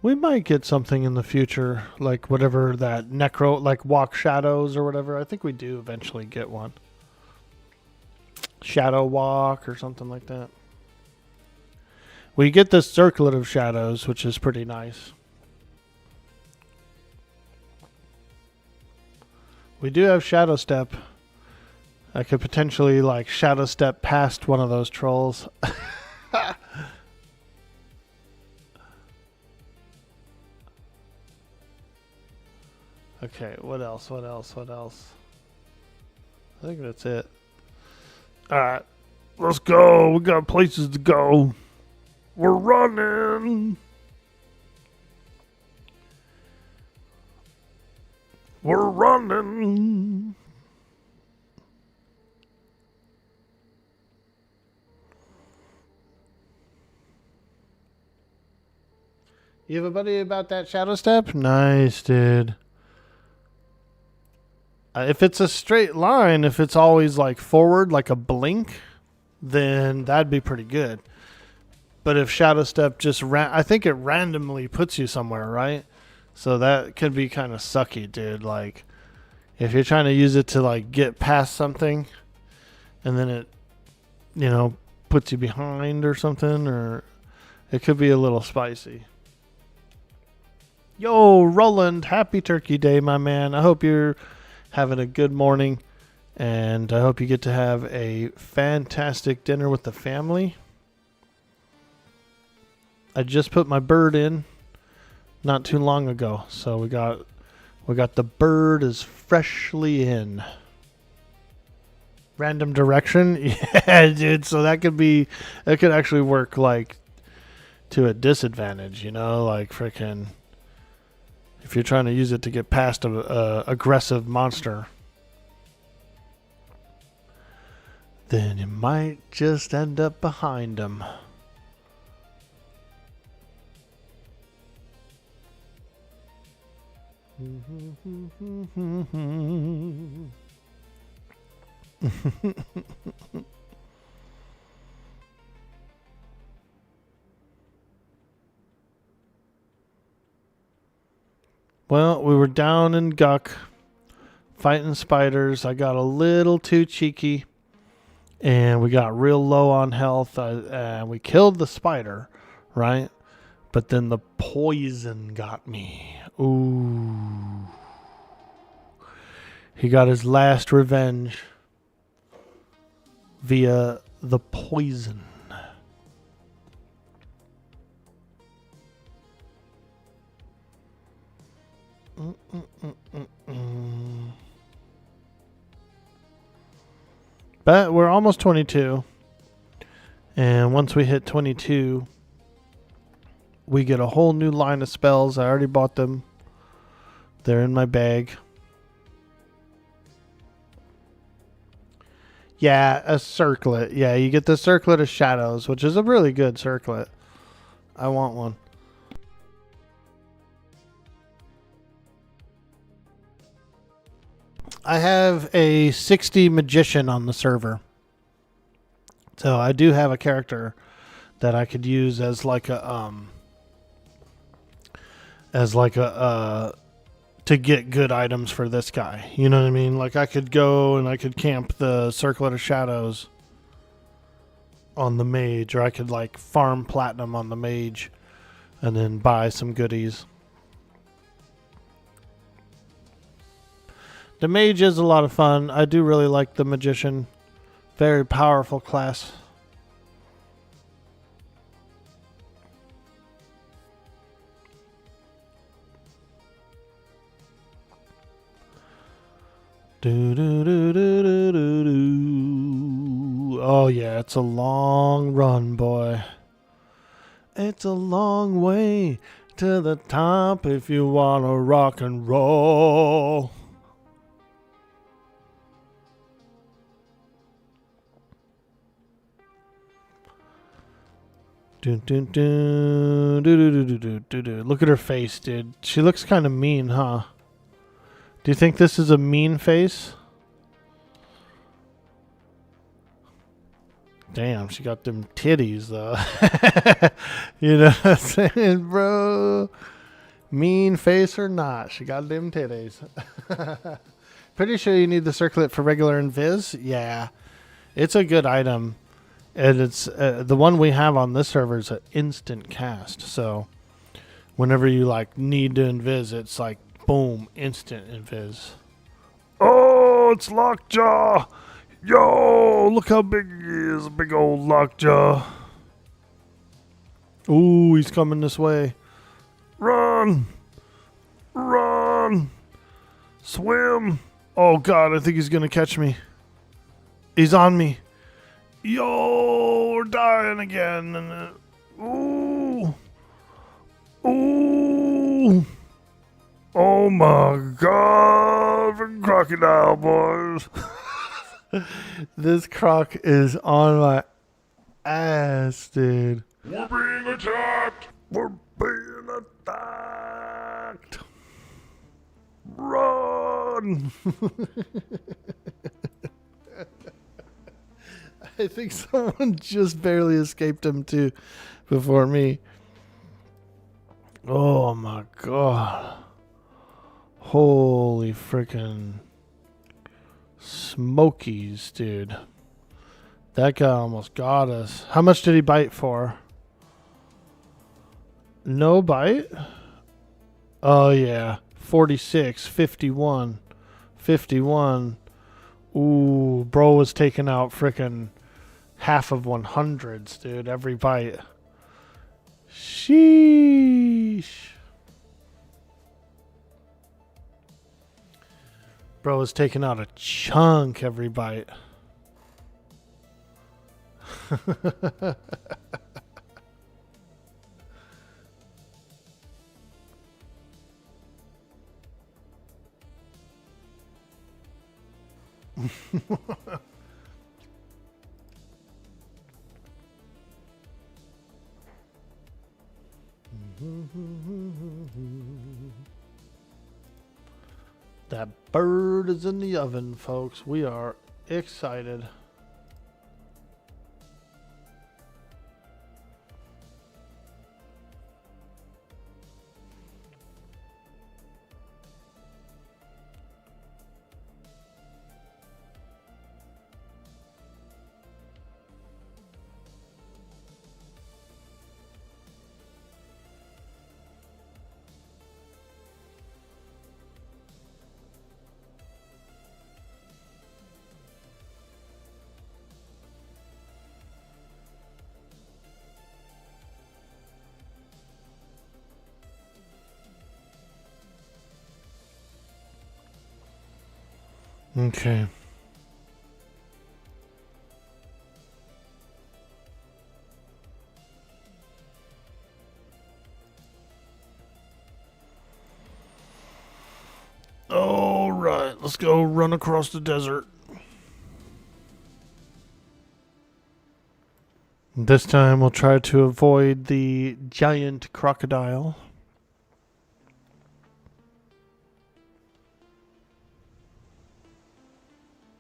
We might get something in the future, like whatever that necro, like walk shadows or whatever. I think we do eventually get one. Shadow walk or something like that. We get this circlet of shadows, which is pretty nice. We do have shadow step. I could potentially like shadow step past one of those trolls. Okay, what else? What else? What else? I think that's it. Alright, let's go. We got places to go. We're running. We're running. You have a buddy about that shadow step? Nice, dude. If it's a straight line, if it's always like forward, like a blink, then that'd be pretty good. But if shadow step just I think it randomly puts you somewhere, right? So that could be kind of sucky, dude. Like if you're trying to use it to like get past something and then it, you know, puts you behind or something, or it could be a little spicy. Yo, Roland, happy Turkey Day, my man. I hope you're having a good morning, and I hope you get to have a fantastic dinner with the family. I just put my bird in not too long ago, so we got the bird is freshly in. Random direction, yeah, dude. So that could actually work like to a disadvantage, you know, like freaking. If you're trying to use it to get past a aggressive monster, then you might just end up behind them. Well, we were down in Guck fighting spiders. I got a little too cheeky and we got real low on health. And we killed the spider, right? But then the poison got me. Ooh. He got his last revenge via the poison. But we're almost 22. And once we hit 22, we get a whole new line of spells. I already bought them. They're in my bag. Yeah, a circlet. Yeah, you get the circlet of shadows, which is a really good circlet. I want one. I have a 60 magician on the server. So I do have a character that I could use as like a to get good items for this guy. You know what I mean? Like I could go and I could camp the circlet of shadows on the mage, or I could like farm platinum on the mage and then buy some goodies. The mage is a lot of fun. I do really like the magician. Very powerful class. Do, do, do, do, do, do, do. Oh yeah, it's a long run, boy. It's a long way to the top if you wanna rock and roll. Dun, dun, dun, doo, doo, doo, doo, doo, doo, doo. Look at her face, dude. She looks kind of mean, huh? Do you think this is a mean face? Damn, she got them titties, though. You know what I'm saying, bro? Mean face or not, she got them titties. Pretty sure you need the circlet for regular invis. Yeah, it's a good item. And it's the one we have on this server is an instant cast. So whenever you like need to invis, it's like boom, instant invis. Oh, it's Lockjaw. Yo, look how big he is. Big old Lockjaw. Ooh, he's coming this way. Run. Run. Swim. Oh God, I think he's gonna catch me. He's on me. Yo, we're dying again. Ooh. Ooh. Oh my God. Freaking crocodile, boys. This croc is on my ass, dude. We're being attacked. We're being attacked. Run. I think someone just barely escaped him too before me. Oh my God. Holy freaking smokies, dude. That guy almost got us. How much did he bite for? No bite? Oh yeah. 46, 51, 51. Ooh, bro was taking out freaking half of 100s, dude, every bite. Sheesh. Bro was taking out a chunk every bite. That bird is in the oven, folks. We are excited. Okay. All right, let's go run across the desert. This time we'll try to avoid the giant crocodile.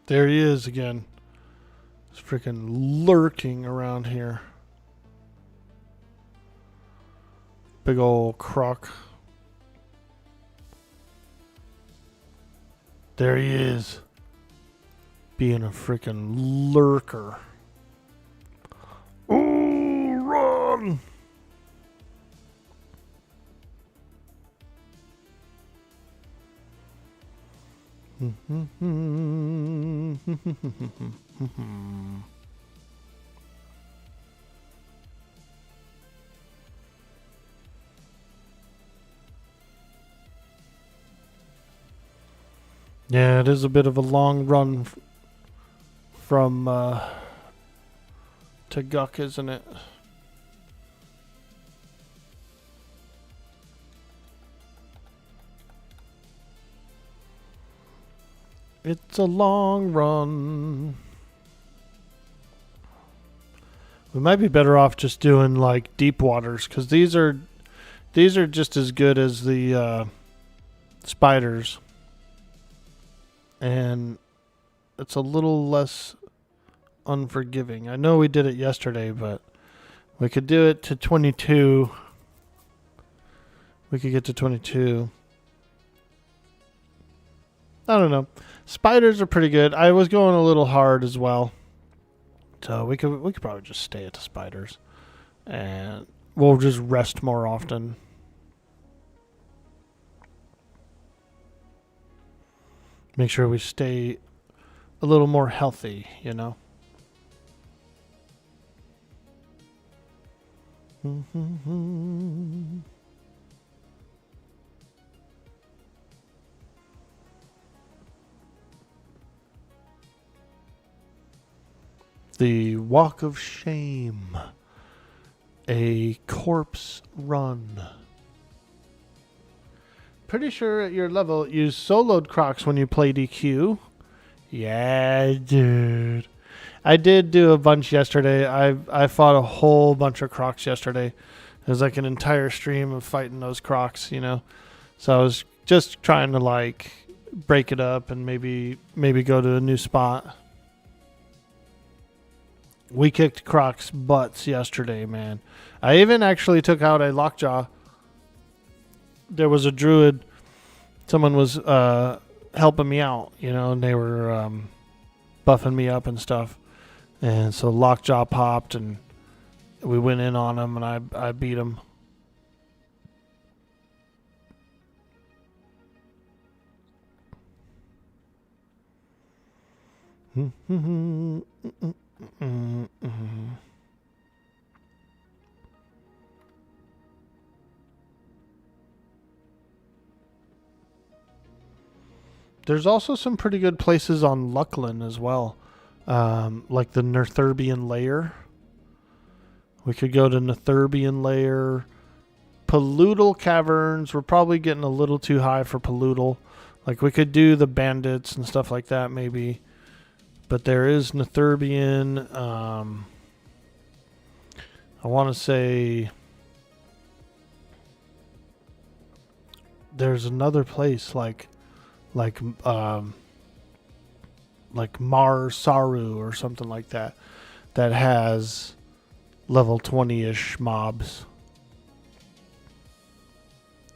There he is again. He's freaking lurking around here. Big old croc. There he is. Being a freaking lurker. Ooh, run. Yeah, it is a bit of a long run from to Guck, isn't it? It's a long run. We might be better off just doing like deep waters, because these are just as good as the spiders, and it's a little less unforgiving. I know we did it yesterday, but we could do it to 22. We could get to 22. I don't know. Spiders are pretty good. I was going a little hard as well. So we could probably just stay at the spiders. And we'll just rest more often. Make sure we stay a little more healthy, you know. The Walk of Shame. A corpse run. Pretty sure at your level you soloed Crocs when you played EQ. Yeah, dude. I did do a bunch yesterday. I fought a whole bunch of Crocs yesterday. It was like an entire stream of fighting those Crocs, you know. So I was just trying to like break it up and maybe go to a new spot. We kicked Crocs' butts yesterday, man. I even actually took out a Lockjaw. There was a druid. Someone was helping me out, you know, and they were buffing me up and stuff. And so Lockjaw popped, and we went in on him, and I beat him. There's also some pretty good places on Luckland as well, like the Nerthurbian Lair. We could go to Nerthurbian Lair. Paloodle Caverns. We're probably getting a little too high for Paloodle. Like we could do the bandits and stuff like that maybe. But there is Nerthurbian. I want to say there's another place like Mar Saru or something like that has level 20-ish mobs.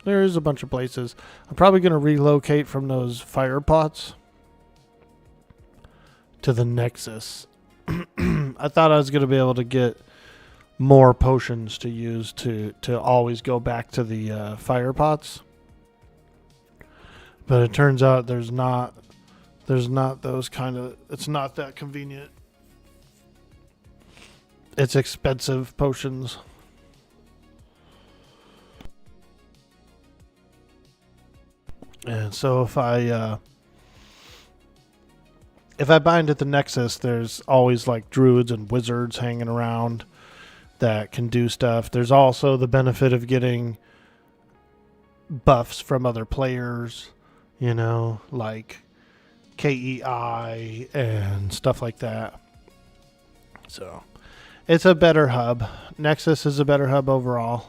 There is a bunch of places. I'm probably going to relocate from those fire pots to the Nexus. I thought I was going to be able to get more potions to use to always go back to the fire pots. But it turns out there's not those kind of, it's not that convenient. It's expensive potions. And so if I bind at the Nexus, there's always like druids and wizards hanging around that can do stuff. There's also the benefit of getting buffs from other players, you know, like KEI and stuff like that. So it's a better hub. Nexus is a better hub overall.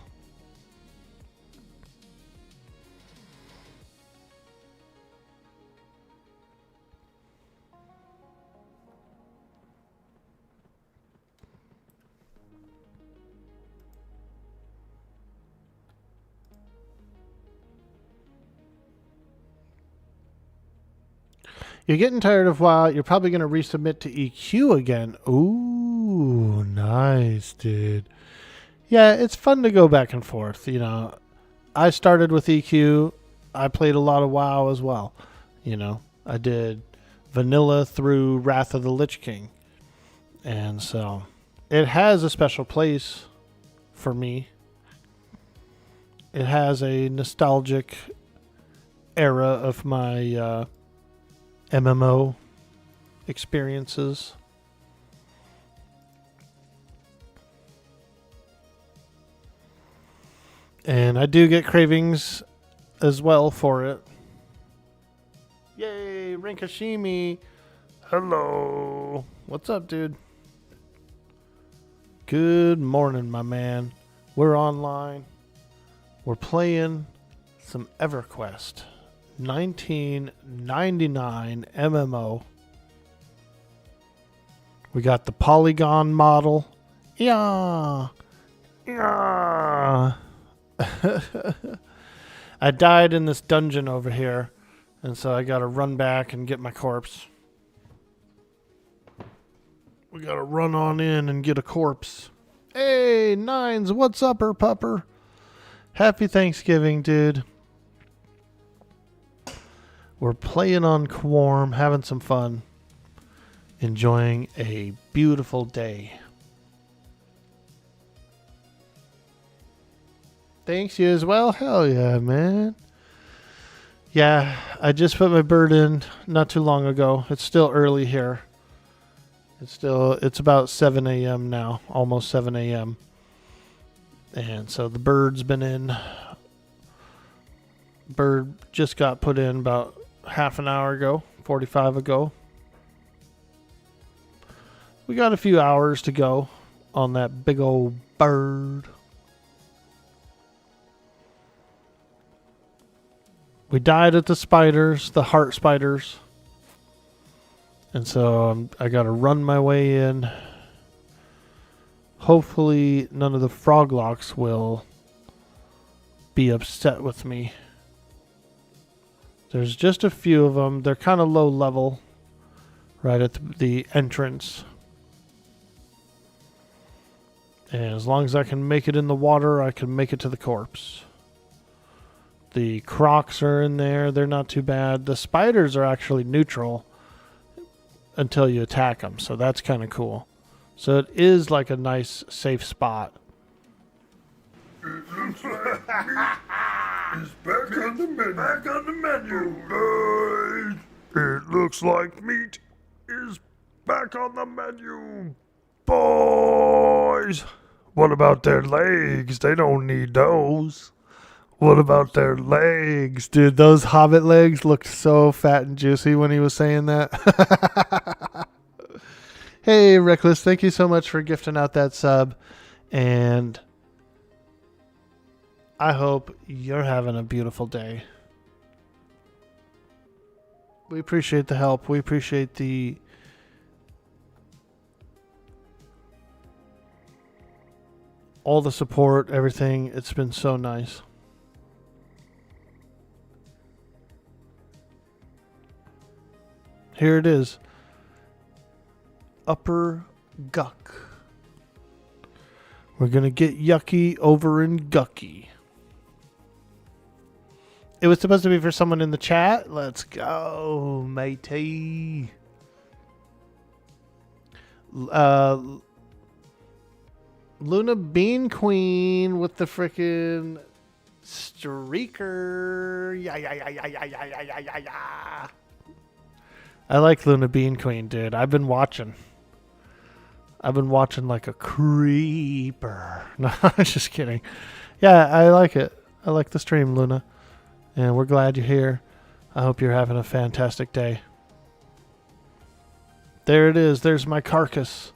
You're getting tired of WoW. You're probably going to resubmit to EQ again. Ooh, nice, dude. Yeah, it's fun to go back and forth. You know, I started with EQ. I played a lot of WoW as well. You know, I did vanilla through Wrath of the Lich King. And so it has a special place for me. It has a nostalgic era of my MMO experiences. And I do get cravings as well for it. Yay, Rinkashimi. Hello. What's up, dude? Good morning, my man. We're online. We're playing some Everquest. 1999 MMO. We got the polygon model. Yeah. Yeah. I died in this dungeon over here, and so I gotta run back and get my corpse. We gotta run on in and get a corpse. Hey, Nines, what's upper pupper? Happy Thanksgiving, dude. We're playing on Quorum, having some fun, enjoying a beautiful day. Thanks, you as well. Hell yeah, man. Yeah, I just put my bird in not too long ago. It's still early here. It's about 7 a.m. now, almost 7 a.m. And so the bird's been in. Bird just got put in about half an hour ago, 45 ago. We got a few hours to go on that big old bird. We died at the spiders, the heart spiders. And so I got to run my way in. Hopefully none of the froglocks will be upset with me. There's just a few of them. They're kind of low level right at the entrance. And as long as I can make it in the water, I can make it to the corpse. The crocs are in there. They're not too bad. The spiders are actually neutral until you attack them. So that's kind of cool. So it is like a nice, safe spot. It looks like meat is back on the menu. Back on the menu, boys. It looks like meat is back on the menu, boys. What about their legs? They don't need those. What about their legs? Dude, those hobbit legs looked so fat and juicy when he was saying that. Hey, Reckless, thank you so much for gifting out that sub. And I hope you're having a beautiful day. We appreciate the help. We appreciate all the support, everything. It's been so nice. Here it is. Upper Guck. We're going to get yucky over in Gucky. It was supposed to be for someone in the chat. Let's go, matey. Luna Bean Queen with the frickin' streaker. Yeah. I like Luna Bean Queen, dude. I've been watching like a creeper. No, I'm just kidding. Yeah, I like it. I like the stream, Luna. And we're glad you're here. I hope you're having a fantastic day. There it is. There's my carcass.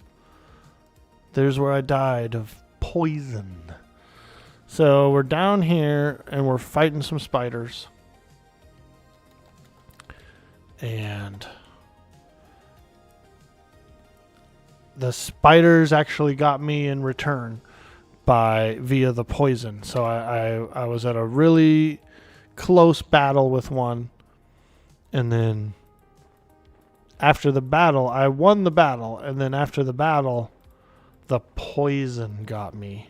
There's where I died of poison. So we're down here and we're fighting some spiders. And the spiders actually got me in return via the poison. So I was at a really close battle with one. And then after the battle, I won the battle. And then after the battle, the poison got me.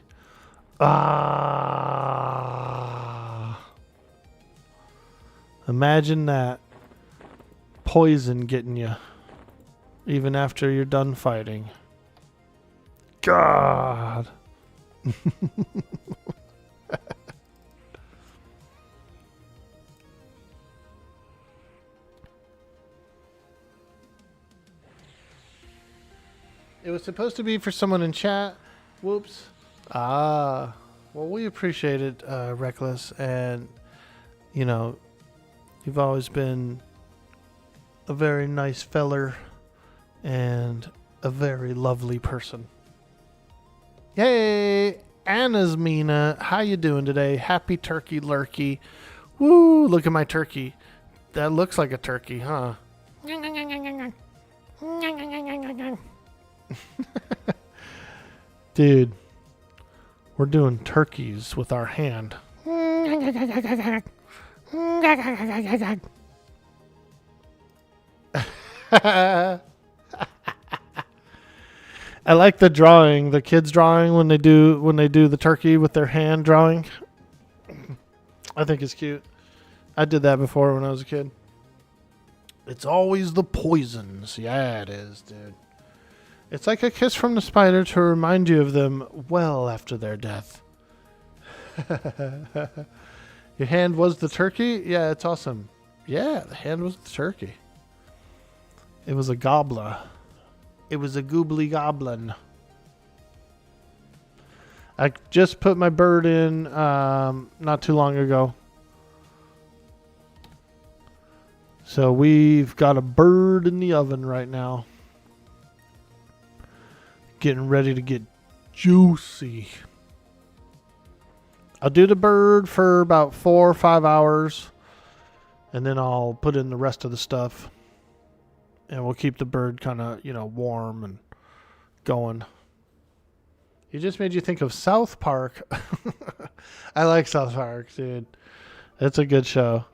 Imagine that. Poison getting you. Even after you're done fighting. God. It was supposed to be for someone in chat. Whoops. Well, we appreciate it, Reckless. And, you know, you've always been a very nice feller and a very lovely person. Hey, Anna's Mina. How you doing today? Happy turkey lurkey. Woo, look at my turkey. That looks like a turkey, huh? Dude, we're doing turkeys with our hand. I like the drawing, the kids drawing when they do the turkey with their hand drawing. I think it's cute. I did that before when I was a kid. It's always the poisons. Yeah, it is, dude. It's like a kiss from the spider to remind you of them well after their death. Your hand was the turkey? Yeah, it's awesome. Yeah, the hand was the turkey. It was a gobbler. It was a goobly goblin. I just put my bird in not too long ago. So we've got a bird in the oven right now. Getting ready to get juicy. I'll do the bird for about 4 or 5 hours. And then I'll put in the rest of the stuff. And we'll keep the bird kind of, warm and going. It just made you think of South Park. I like South Park, dude. It's a good show.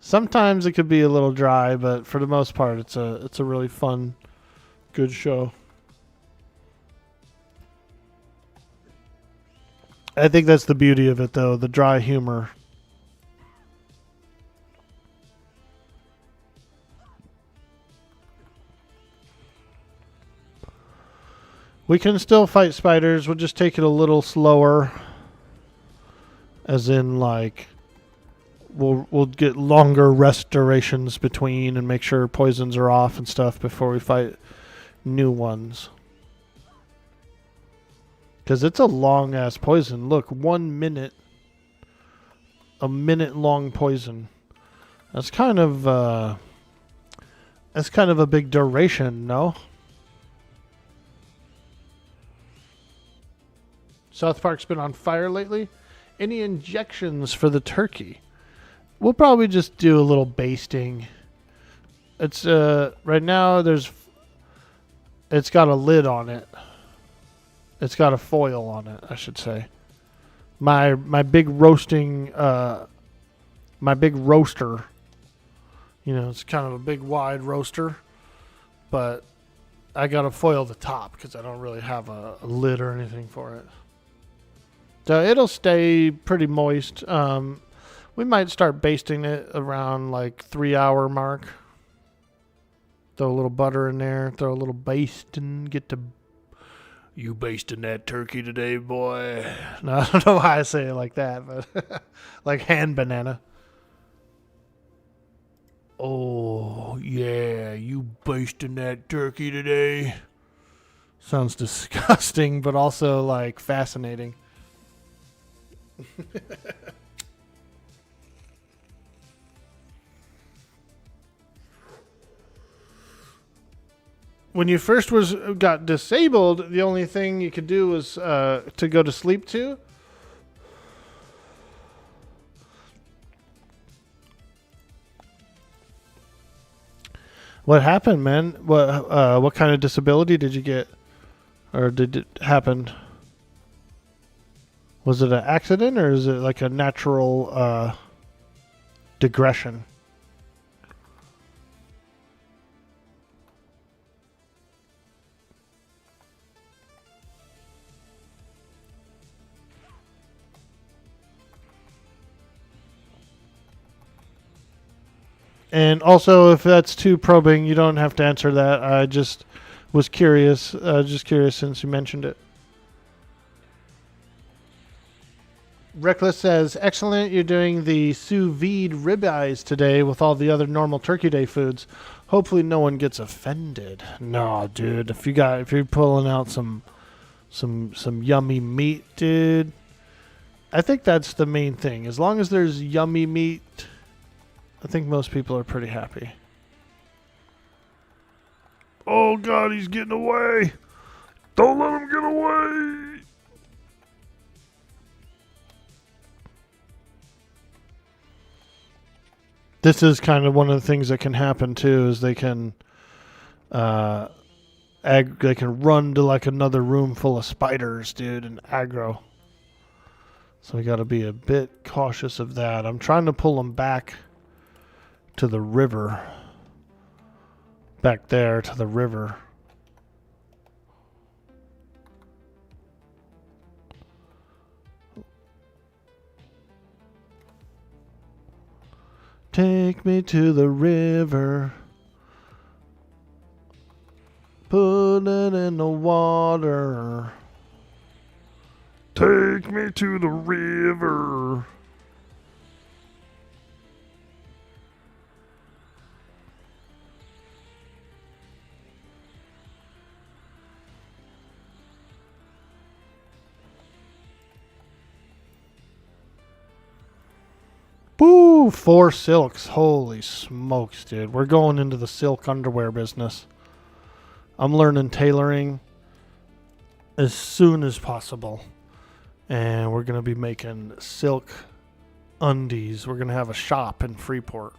Sometimes it could be a little dry, but for the most part, it's a really fun, good show. I think that's the beauty of it, though, the dry humor. We can still fight spiders. We'll just take it a little slower. As in, like, we'll get longer rest durations between and make sure poisons are off and stuff before we fight new ones. Because it's a long-ass poison. Look, 1 minute. A minute-long poison. That's kind of a big duration, no? South Park's been on fire lately. Any injections for the turkey? We'll probably just do a little basting. It's right now it's got a lid on it. It's got a foil on it, I should say. My big roasting my big roaster. It's kind of a big wide roaster, but I got to foil the top because I don't really have a lid or anything for it. So it'll stay pretty moist. We might start basting it around like 3-hour mark. Throw a little butter in there. Throw a little basting. You basting that turkey today, boy? No, I don't know why I say it like that, but like hand banana. Oh, yeah, you basting that turkey today? Sounds disgusting, but also like fascinating. When you first got disabled, the only thing you could do was to go to sleep to. What happened, man? What kind of disability did you get, or did it happen? Was it an accident, or is it like a natural digression? And also, if that's too probing, you don't have to answer that. I just was curious. Just curious since you mentioned it. Reckless says, excellent, you're doing the sous vide ribeyes today with all the other normal Turkey Day foods. Hopefully no one gets offended. No, dude, if you're pulling out some yummy meat, dude, I think that's the main thing. As long as there's yummy meat, I think most people are pretty happy. Oh God, he's getting away! Don't let him get away! This is kind of one of the things that can happen too, is they can they can run to like another room full of spiders, dude, and aggro. So we got to be a bit cautious of that. I'm trying to pull them back to the river. Back there to the river. Take me to the river. Put it in the water. Take me to the river. Woo! 4 silks. Holy smokes, dude. We're going into the silk underwear business. I'm learning tailoring as soon as possible. And we're going to be making silk undies. We're going to have a shop in Freeport.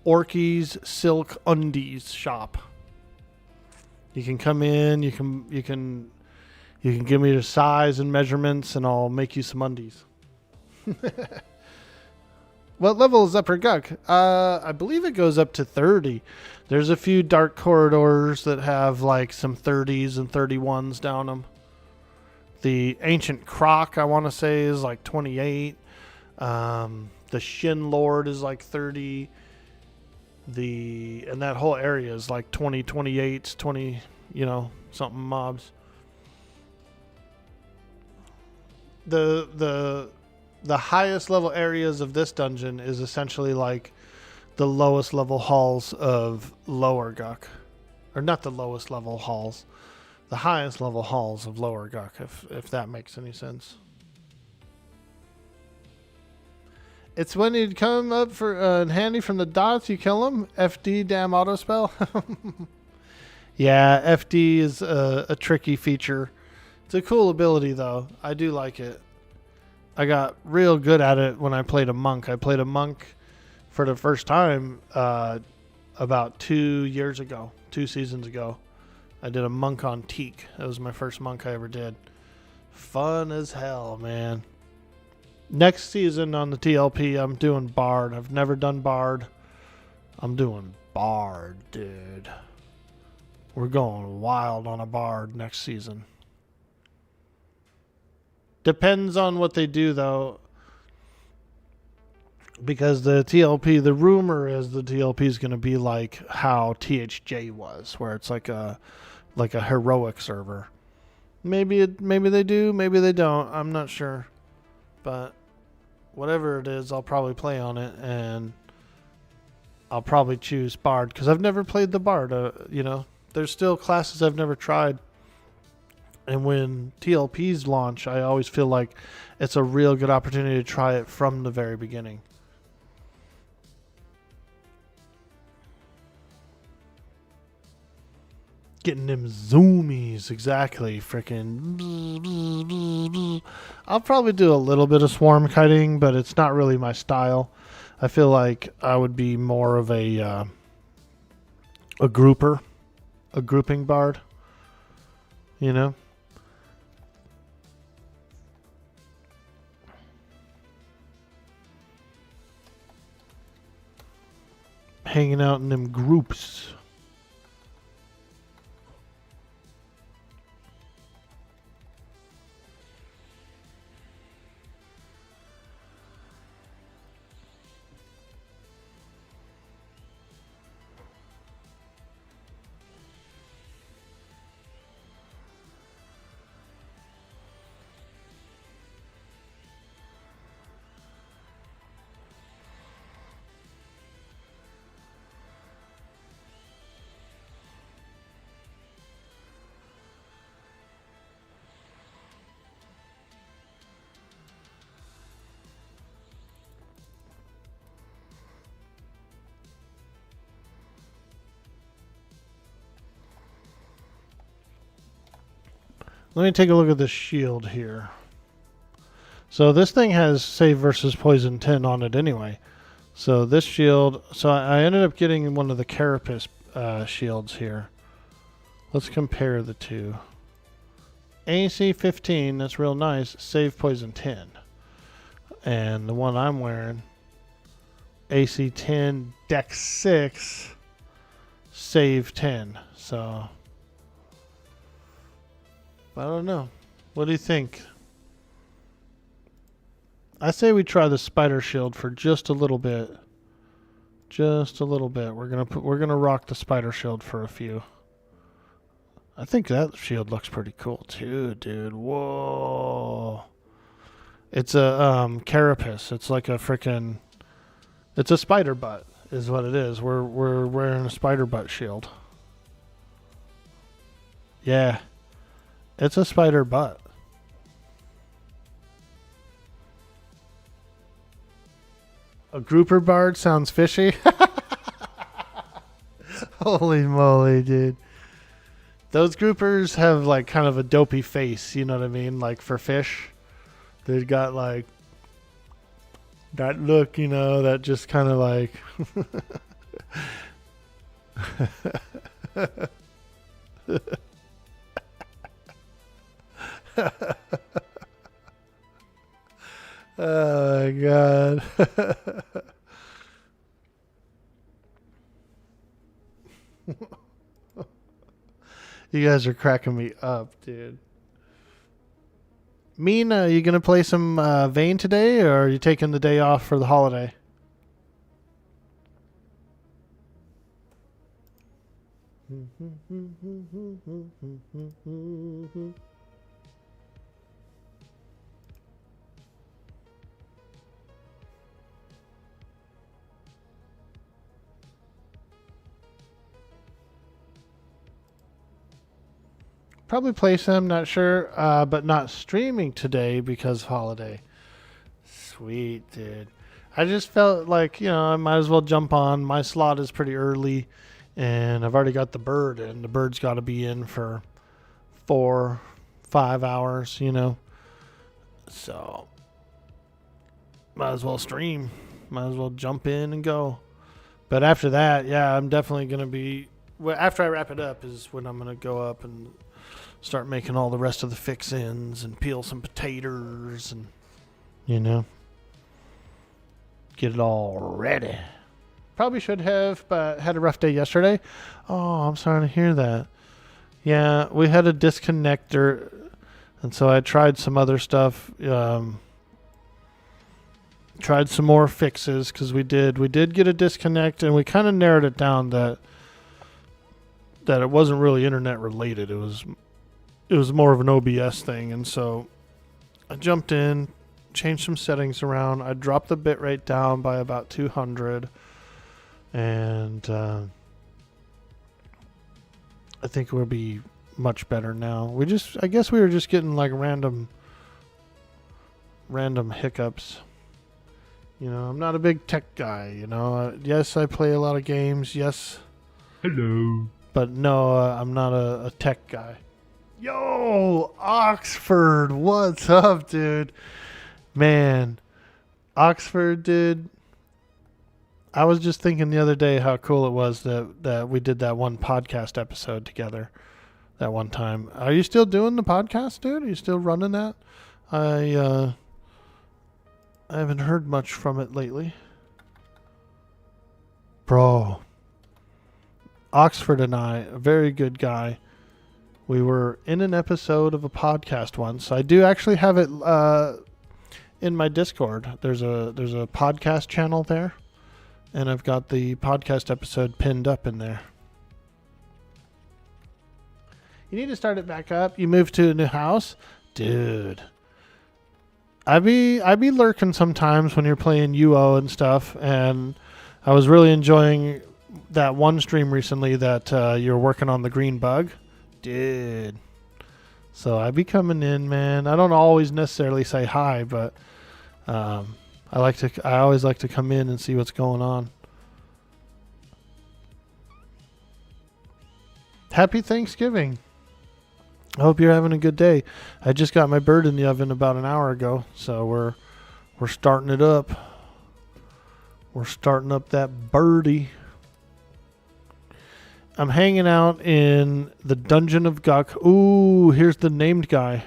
Orkie's Silk Undies shop. You can come in, you can give me your size and measurements, and I'll make you some undies. What level is Upper Guk? I believe it goes up to 30. There's a few dark corridors that have like some 30s and 31s down them. The Ancient Croc, I want to say, is like 28. The Shin Lord is like 30. And that whole area is like 20, 28s, 20, something mobs. The highest level areas of this dungeon is essentially like the lowest level halls of Lower Guk. Or not the lowest level halls. The highest level halls of Lower Guk, if that makes any sense. It's when you come up for handy from the dots, you kill them. FD, damn auto spell. Yeah, FD is a tricky feature. It's a cool ability, though. I do like it. I got real good at it when I played a monk. I played a monk for the first time about 2 years ago, 2 seasons ago. I did a monk on Teak. That was my first monk I ever did. Fun as hell, man. Next season on the TLP, I'm doing Bard. I've never done Bard. I'm doing Bard, dude. We're going wild on a Bard next season. Depends on what they do, though. Because the TLP, the rumor is the TLP is going to be like how THJ was, where it's like a heroic server. Maybe they do, maybe they don't. I'm not sure. But whatever it is, I'll probably play on it, and I'll probably choose Bard because I've never played the Bard. There's still classes I've never tried. And when TLPs launch, I always feel like it's a real good opportunity to try it from the very beginning. Getting them zoomies, exactly. Freaking. I'll probably do a little bit of swarm kiting, but it's not really my style. I feel like I would be more of a grouper, a grouping bard. Hanging out in them groups. Let me take a look at this shield here. So this thing has save versus poison 10 on it anyway. So this shield, so I ended up getting one of the carapace shields here. Let's compare the two. AC 15, that's real nice. Save poison 10. And the one I'm wearing, AC 10, Dex 6, save 10. So, I don't know. What do you think? I say we try the spider shield for just a little bit. Just a little bit. We're gonna rock the spider shield for a few. I think that shield looks pretty cool too, dude. Whoa. It's a carapace. It's like a freaking. It's a spider butt, is what it is. We're wearing a spider butt shield. Yeah, it's a spider butt. A grouper bard sounds fishy. Holy moly, dude. Those groupers have like kind of a dopey face, you know what I mean? Like for fish. They've got like that look, you know, that just kind of like oh my god. You guys are cracking me up, dude. Mina, you gonna play some Vayne today, or are you taking the day off for the holiday? Probably play some, not sure, but not streaming today because holiday. Sweet, dude. I just felt like, you know, I might as well jump on. My slot is pretty early, and I've already got the bird in. The bird's got to be in for 4-5 hours, you know. So, might as well stream. Might as well jump in and go. But after that, yeah, I'm definitely going to be... Well, after I wrap it up is when I'm going to go up and start making all the rest of the fix-ins and peel some potatoes and, you know, get it all ready. Probably should have, but had a rough day yesterday. Oh, I'm sorry to hear that. Yeah, we had a disconnector, and so I tried some other stuff. Tried some more fixes because we did get a disconnect, and we kind of narrowed it down that it wasn't really internet related. It was more of an OBS thing, and so I jumped in, changed some settings around. I dropped the bitrate down by about 200, and I think we'll be much better now. I guess we were just getting like random hiccups. You know, I'm not a big tech guy, you know. Yes, I play a lot of games. Yes. Hello. But no, I'm not a tech guy. Yo, Oxford, what's up, dude? Man, Oxford, dude. I was just thinking the other day how cool it was that we did that one podcast episode together that one time. Are you still doing the podcast, dude? Are you still running that? I haven't heard much from it lately. Bro, Oxford and I, a very good guy. We were in an episode of a podcast once. I do actually have it in my Discord. There's a podcast channel there, and I've got the podcast episode pinned up in there. You need to start it back up. You moved to a new house, dude. I be lurking sometimes when you're playing UO and stuff, and I was really enjoying that one stream recently that you're working on the green bug. Dude. So I be coming in, man. I don't always necessarily say hi, but I always like to come in and see what's going on. Happy Thanksgiving. I hope you're having a good day. I just got my bird in the oven about an hour ago, so we're starting it up. We're starting up that birdie. I'm hanging out in the Dungeon of Guk. Ooh, here's the named guy.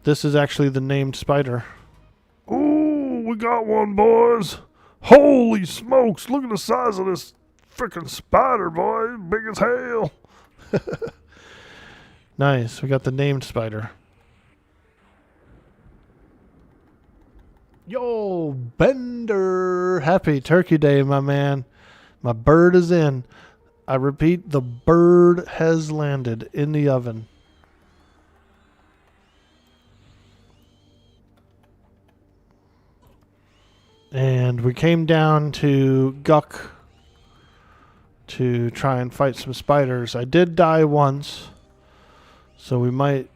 This is actually the named spider. Ooh, we got one, boys. Holy smokes, look at the size of this freaking spider, boy. Big as hell. Nice. We got the named spider. Yo, Bender. Happy Turkey Day, my man. My bird is in. I repeat, the bird has landed in the oven. And we came down to Guk to try and fight some spiders. I did die once, so we might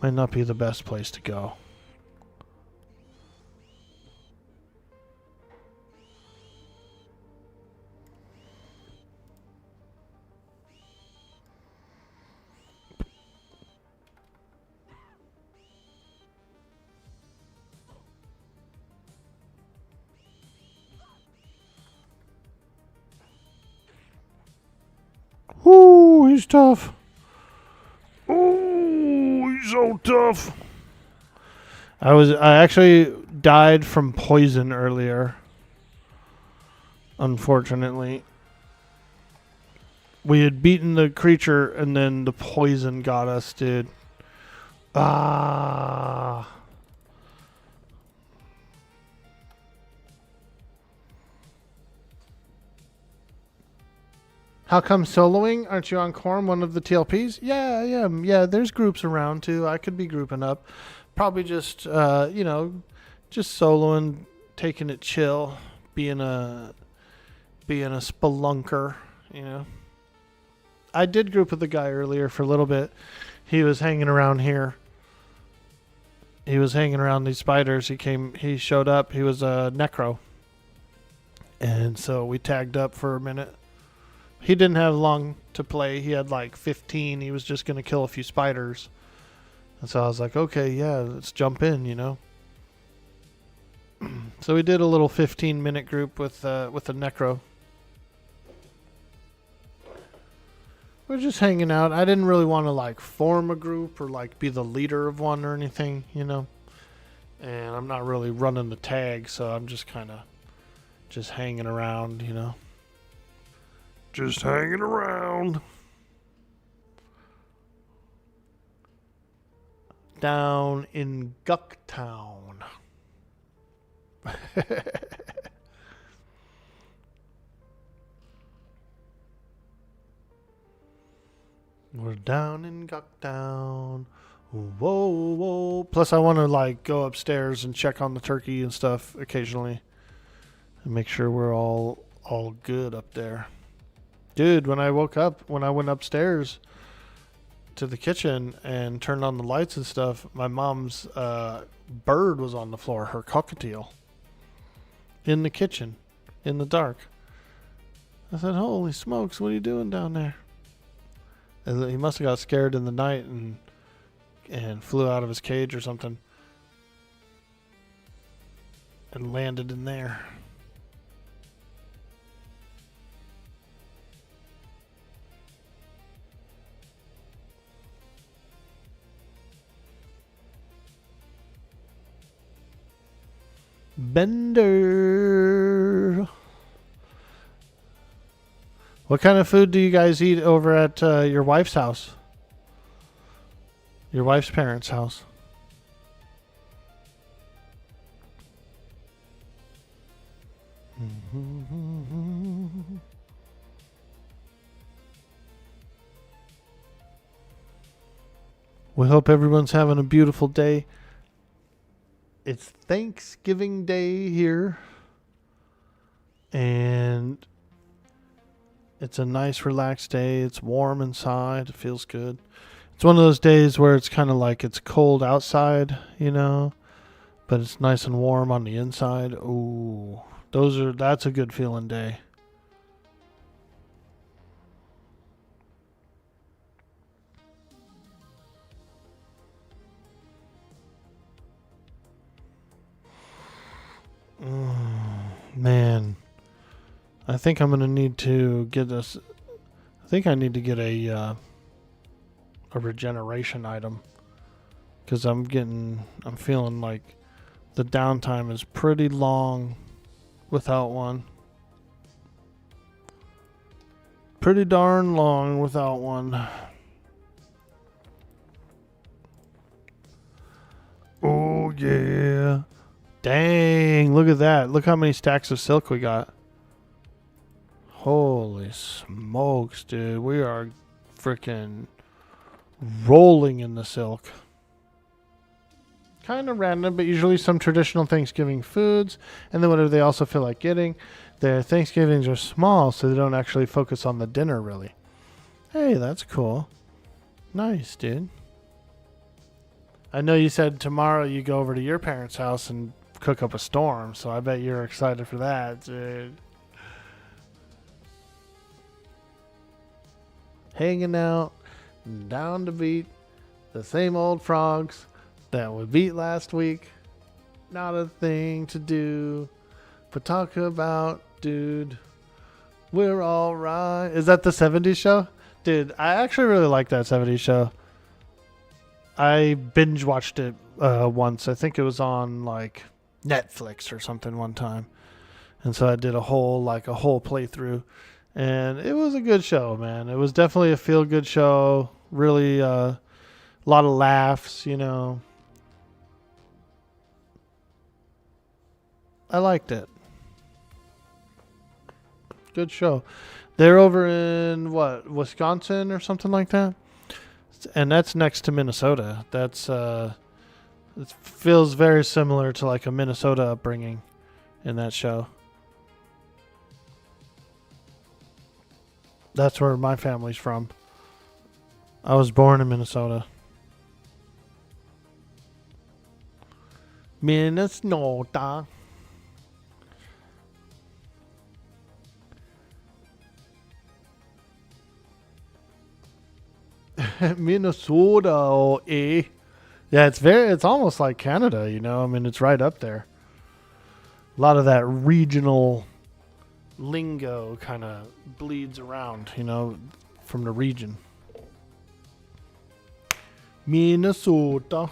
not be the best place to go. Ooh, he's tough. Ooh, he's so tough. I actually died from poison earlier. Unfortunately. We had beaten the creature and then the poison got us, dude. Ah. How come soloing? Aren't you on Quorum, one of the TLPs? Yeah, I am. Yeah, there's groups around too. I could be grouping up. Probably just, just soloing, taking it chill, being a spelunker, you know. I did group with the guy earlier for a little bit. He was hanging around here. He was hanging around these spiders. He showed up. He was a necro. And so we tagged up for a minute. He didn't have long to play. He had like 15. He was just going to kill a few spiders. And so I was like, okay, yeah, let's jump in, you know. So we did a little 15-minute group with the necro. We're just hanging out. I didn't really want to like form a group or like be the leader of one or anything, you know. And I'm not really running the tag, so I'm just kind of just hanging around, you know. Just hanging around. Down in Guktown. We're down in Guktown. Whoa, whoa. Plus, I want to like go upstairs and check on the turkey and stuff occasionally, and make sure we're all good up there. Dude, when I went upstairs to the kitchen and turned on the lights and stuff, my mom's bird was on the floor, her cockatiel, in the kitchen, in the dark. I said, holy smokes, what are you doing down there? And he must have got scared in the night and flew out of his cage or something and landed in there. Bender. What kind of food do you guys eat over at your wife's house? Your wife's parents' house? We hope everyone's having a beautiful day. It's Thanksgiving Day here. And it's a nice, relaxed day. It's warm inside. It feels good. It's one of those days where it's kind of like it's cold outside, you know, but it's nice and warm on the inside. Ooh, that's a good feeling day. Man, I think I'm gonna need to get this. I think I need to get a regeneration item because I'm feeling like the downtime is pretty long without one. Pretty darn long without one. Oh yeah. Dang, look at that. Look how many stacks of silk we got. Holy smokes, dude. We are freaking rolling in the silk. Kind of random, but usually some traditional Thanksgiving foods. And then whatever they also feel like getting. Their Thanksgivings are small, so they don't actually focus on the dinner, really. Hey, that's cool. Nice, dude. I know you said tomorrow you go over to your parents' house and cook up a storm, so I bet you're excited for that, dude. Hanging out, down to beat the same old frogs that we beat last week. Not a thing to do, but talk about, dude. We're all right. Is that the 70s show? Dude, I actually really like that 70s show. I binge watched it once. I think it was on like Netflix or something one time. And so I did a whole playthrough. And it was a good show, man. It was definitely a feel-good show. Really a lot of laughs, you know. I liked it. Good show. They're over in, Wisconsin or something like that? And that's next to Minnesota. That's it feels very similar to like a Minnesota upbringing in that show. That's where my family's from. I was born in Minnesota. Minnesota. Minnesota, oh, eh? Yeah, it's almost like Canada, you know. I mean, it's right up there. A lot of that regional lingo kind of bleeds around, you know, from the region. Minnesota.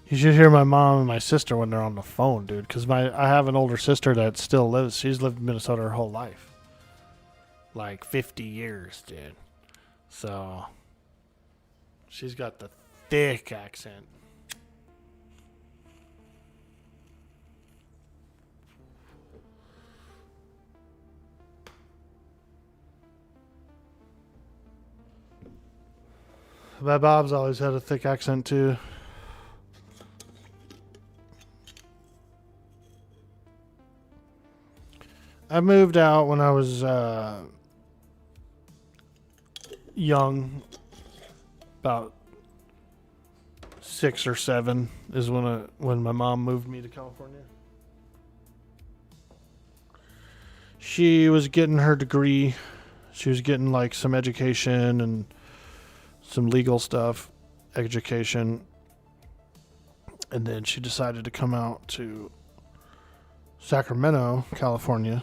You should hear my mom and my sister when they're on the phone, dude. Because I have an older sister that still lives. She's lived in Minnesota her whole life. Like 50 years, dude. So, she's got the thick accent. My Bob's always had a thick accent, too. I moved out when I was young, about 6 or 7 is when my mom moved me to California. She was getting her degree. She was getting like some education and some legal stuff, education. And then she decided to come out to Sacramento, California.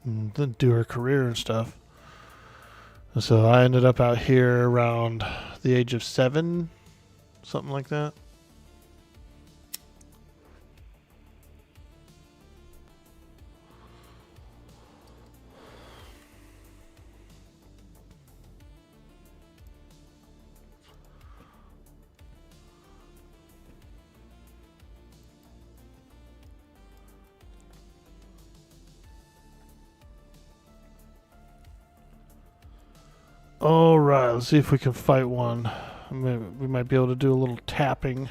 And then do her career and stuff. And so I ended up out here around the age of 7, something like that. All right, let's see if we can fight one. We might be able to do a little tapping.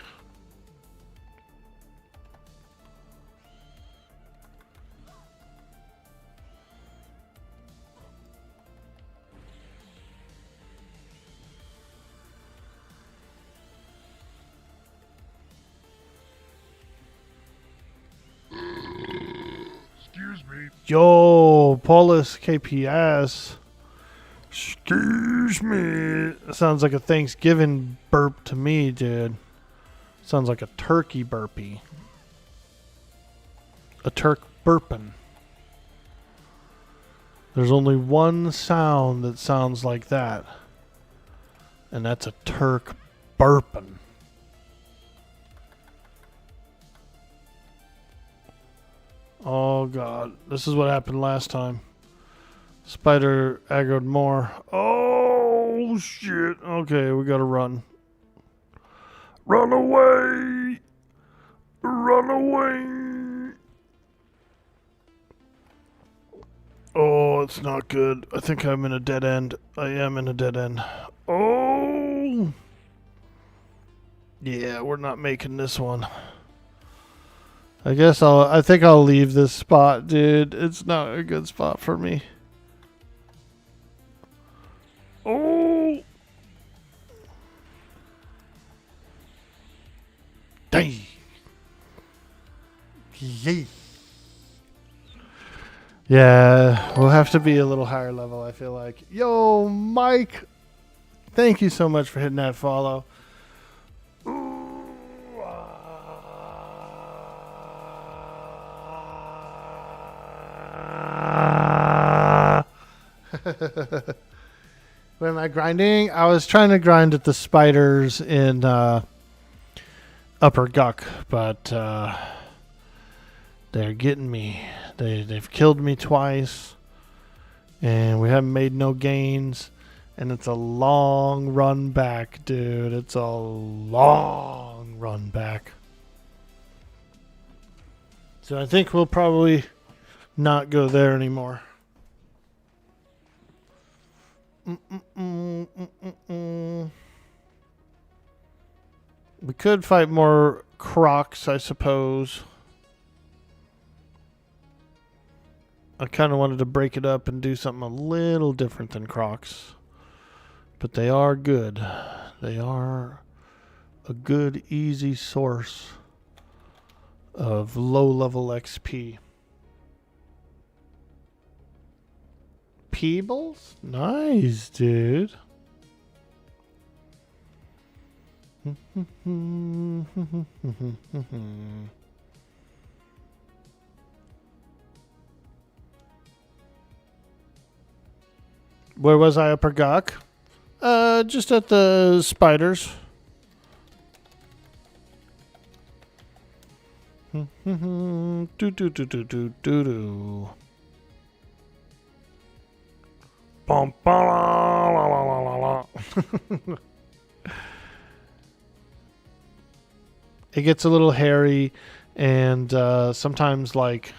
Excuse me. Yo, Paulus KPS. Excuse me. Sounds like a Thanksgiving burp to me, dude. Sounds like a turkey burpee. A Turk burping. There's only one sound that sounds like that. And that's a Turk burping. Oh god, this is what happened last time. Spider aggroed more. Oh shit. Okay, we gotta run. Run away! Run away! Oh, it's not good. I think I'm in a dead end. I am in a dead end. Oh! Yeah, we're not making this one. I think I'll leave this spot, dude. It's not a good spot for me. Oh! Dang! Yay! Yeah, we'll have to be a little higher level, I feel like. Yo, Mike! Thank you so much for hitting that follow. When am I grinding? I was trying to grind at the spiders in Upper Guck, but they're getting me. They've killed me twice, and we haven't made no gains, and it's a long run back, dude. It's a long run back. So I think we'll probably not go there anymore. We could fight more crocs, I suppose. I kind of wanted to break it up and do something a little different than crocs. But they are good. They are a good, easy source of low-level XP. Peebles? Nice, dude. Where was I, Upper Gok? Just at the spiders. Do do do do do do do. Bum, ba, la, la, la, la, la. It gets a little hairy, and sometimes, like,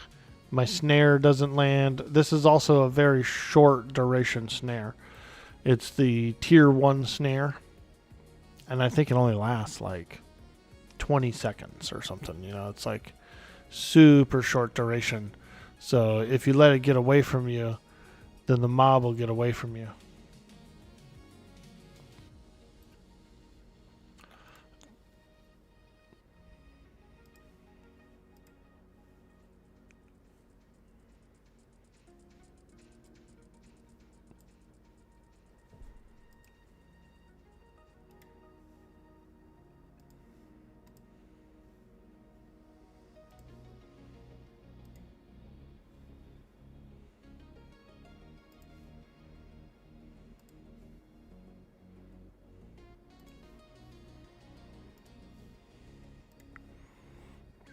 my snare doesn't land. This is also a very short duration snare. It's the tier 1 snare, and I think it only lasts like 20 seconds or something. You know, it's like super short duration. So if you let it get away from you, then the mob will get away from you.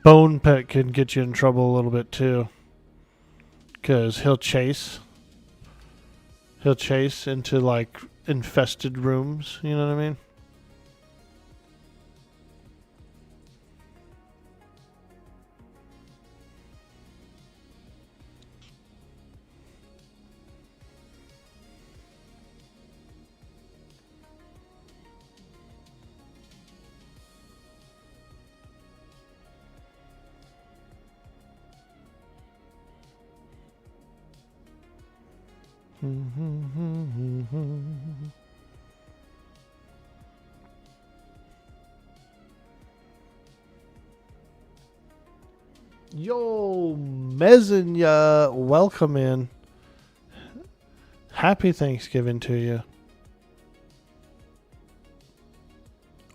Bone Pet can get you in trouble a little bit too, because he'll chase into like infested rooms. You know what I mean? Yo, Mezinya, welcome in. Happy Thanksgiving to you.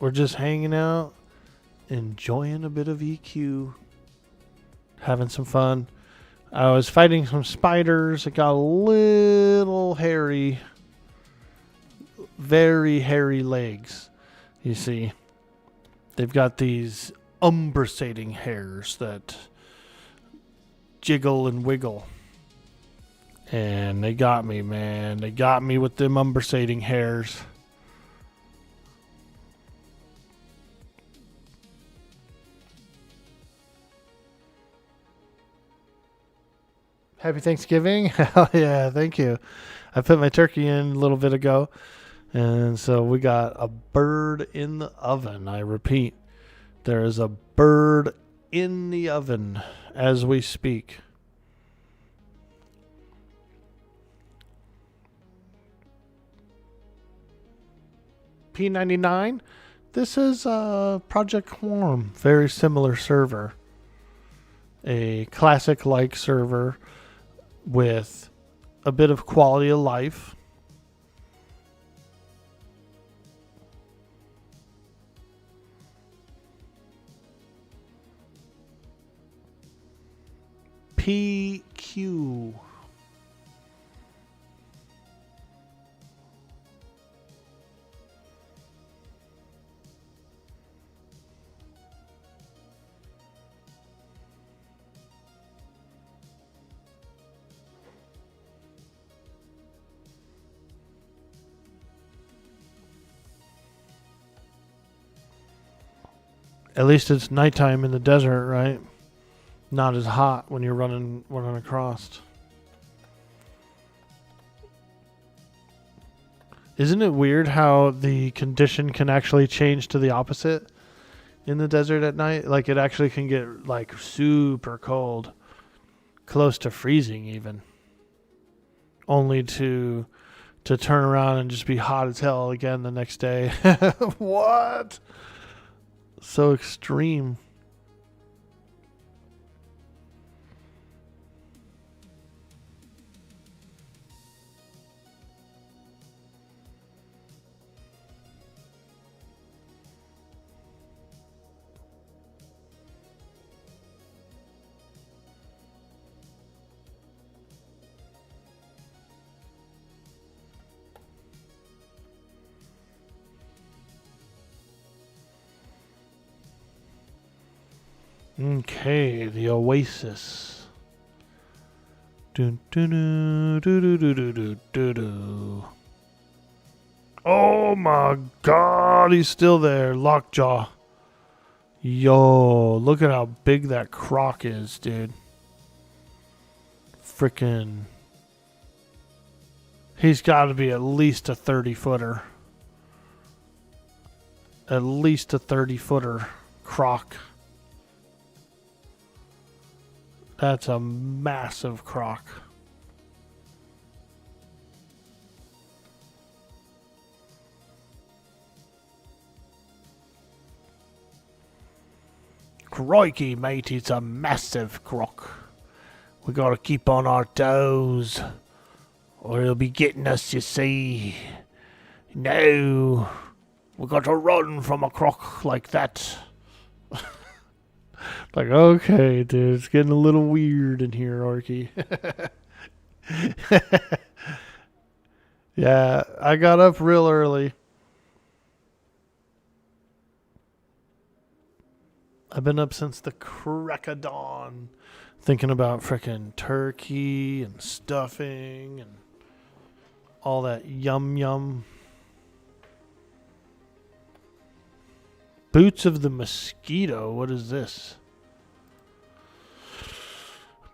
We're just hanging out enjoying a bit of EQ, having some fun. I was fighting some spiders. It got a little hairy, very hairy legs. You see, they've got these umbrasating hairs that jiggle and wiggle. And they got me, man. They got me with them umbrasating hairs. Happy Thanksgiving. Hell yeah, thank you. I put my turkey in a little bit ago. And so we got a bird in the oven. I repeat, there is a bird in the oven as we speak. P99. This is Project Quorum. Very similar server. A classic-like server with a bit of quality of life. PQ. At least it's nighttime in the desert, right? Not as hot when you're running across. Isn't it weird how the condition can actually change to the opposite in the desert at night? Like it actually can get like super cold, close to freezing even. Only to turn around and just be hot as hell again the next day. What? So extreme. Okay, the Oasis. Dun, dun, dun, dun, dun, dun, dun, dun, dun, dun. Oh my god, he's still there. Lockjaw. Yo, look at how big that croc is, dude. Frickin'. He's got to be at least a 30-footer. At least a 30-footer croc. That's a massive croc. Crikey, mate, it's a massive croc. We gotta keep on our toes, or he'll be getting us, you see. No, we gotta run from a croc like that. Like, okay, dude, it's getting a little weird in here, Orkie. Yeah, I got up real early. I've been up since the crack of dawn, thinking about frickin' turkey and stuffing and all that yum yum. Boots of the Mosquito, what is this?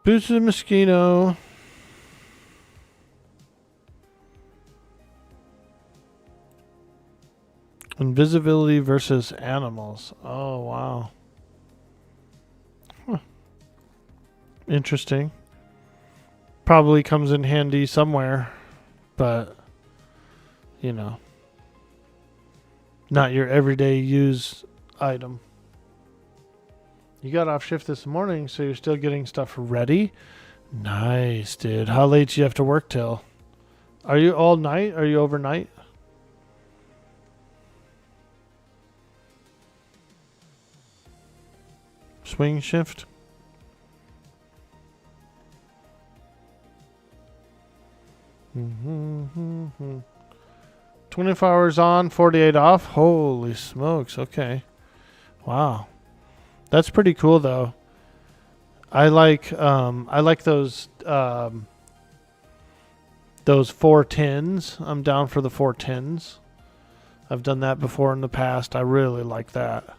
Boots of the Mosquito. Invisibility versus animals. Oh, wow. Huh. Interesting. Probably comes in handy somewhere, but, you know, not your everyday use item. You got off shift this morning, so you're still getting stuff ready? Nice, dude. How late do you have to work till? Are you all night? Are you overnight? Swing shift. Mm-hmm. 24 hours on, 48 off. Holy smokes. Okay. Wow. That's pretty cool though. I like those 410s. I'm down for the 410s. I've done that before in the past. I really like that.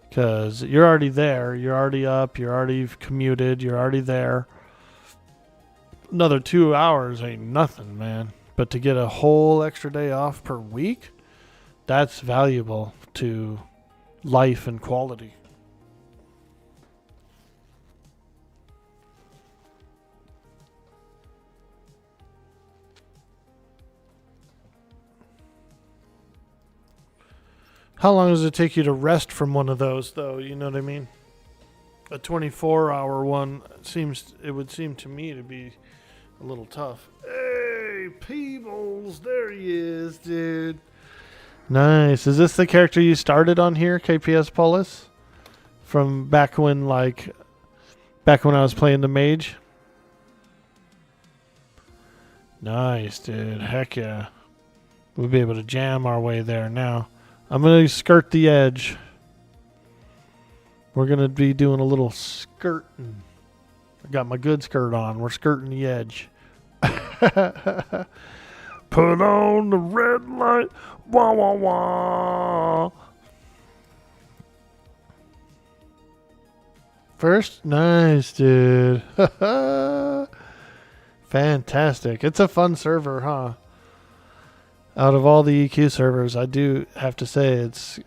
Because you're already there. You're already up. You're already commuted. You're already there. Another 2 hours ain't nothing, man. But to get a whole extra day off per week, that's valuable to life and quality. How long does it take you to rest from one of those, though? You know what I mean? A 24-hour one it would seem to me to be a little tough. Hey, Peebles, there he is, dude. Nice. Is this the character you started on here, KPS Polis? From back when I was playing the mage? Nice, dude. Heck yeah. We'll be able to jam our way there now. I'm going to skirt the edge. We're going to be doing a little skirting. I got my good skirt on. We're skirting the edge. Put on the red light. Wah, wah, wah. First? Nice, dude. Fantastic. It's a fun server, huh? Out of all the EQ servers, I do have to say it's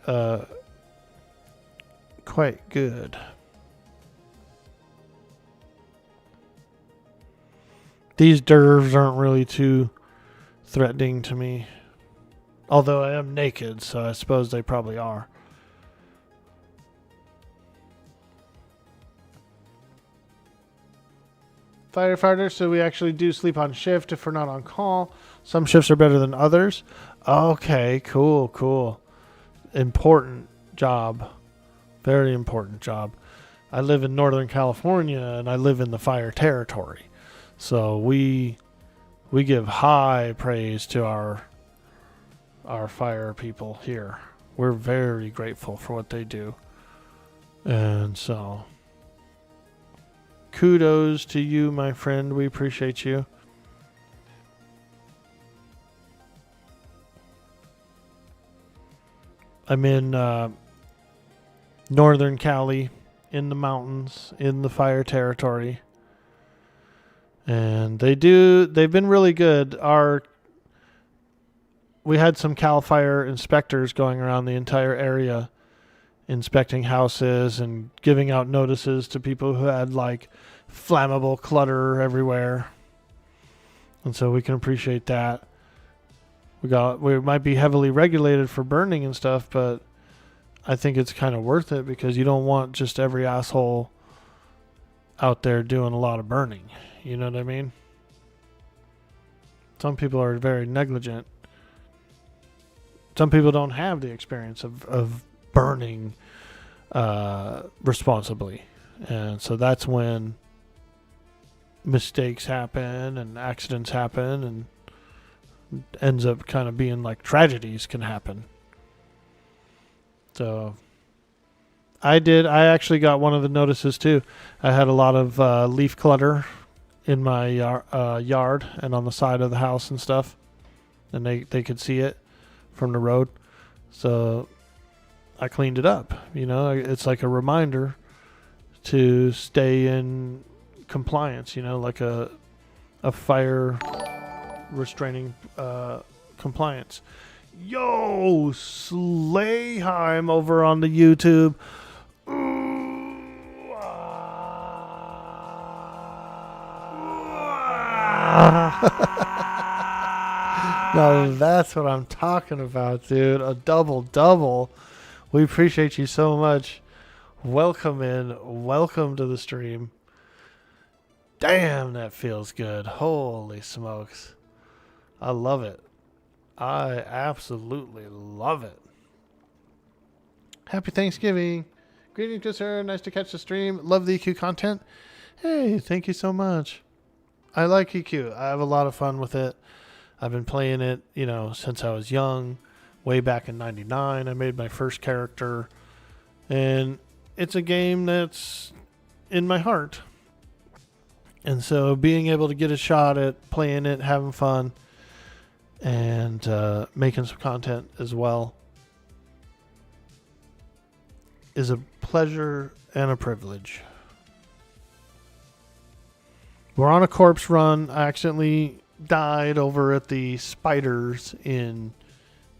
quite good. These dervs aren't really too threatening to me. Although I am naked, so I suppose they probably are. Firefighters, so we actually do sleep on shift if we're not on call. Some shifts are better than others. Okay, cool. Important job. Very important job. I live in Northern California and I live in the fire territory. So we give high praise to our fire people here. We're very grateful for what they do. And so kudos to you, my friend. We appreciate you. I'm in Northern Cali, in the mountains, in the fire territory. And they've been really good. We had some CAL FIRE inspectors going around the entire area, inspecting houses and giving out notices to people who had like flammable clutter everywhere. And so we can appreciate that. We might be heavily regulated for burning and stuff, but I think it's kind of worth it because you don't want just every asshole out there doing a lot of burning. You know what I mean? Some people are very negligent. Some people don't have the experience of burning responsibly. And so that's when mistakes happen and accidents happen and ends up kind of being like tragedies can happen. So I actually got one of the notices too. I had a lot of leaf clutter in my yard and on the side of the house and stuff, and they could see it from the road. So I cleaned it up. You know, it's like a reminder to stay in compliance, you know, like a fire restraining compliance. Yo, Slayheim over on the YouTube. Ooh, No, that's what I'm talking about, dude. A double. We appreciate you so much. Welcome in. Welcome to the stream. Damn, that feels good. Holy smokes. I love it. I absolutely love it. Happy Thanksgiving. Greetings, sir. Nice to catch the stream. Love the EQ content. Hey, thank you so much. I like EQ. I have a lot of fun with it. I've been playing it, since I was young. Way back in 99, I made my first character. And it's a game that's in my heart. And so being able to get a shot at playing it, having fun, and making some content as well is a pleasure and a privilege. We're on a corpse run. I accidentally died over at the spiders in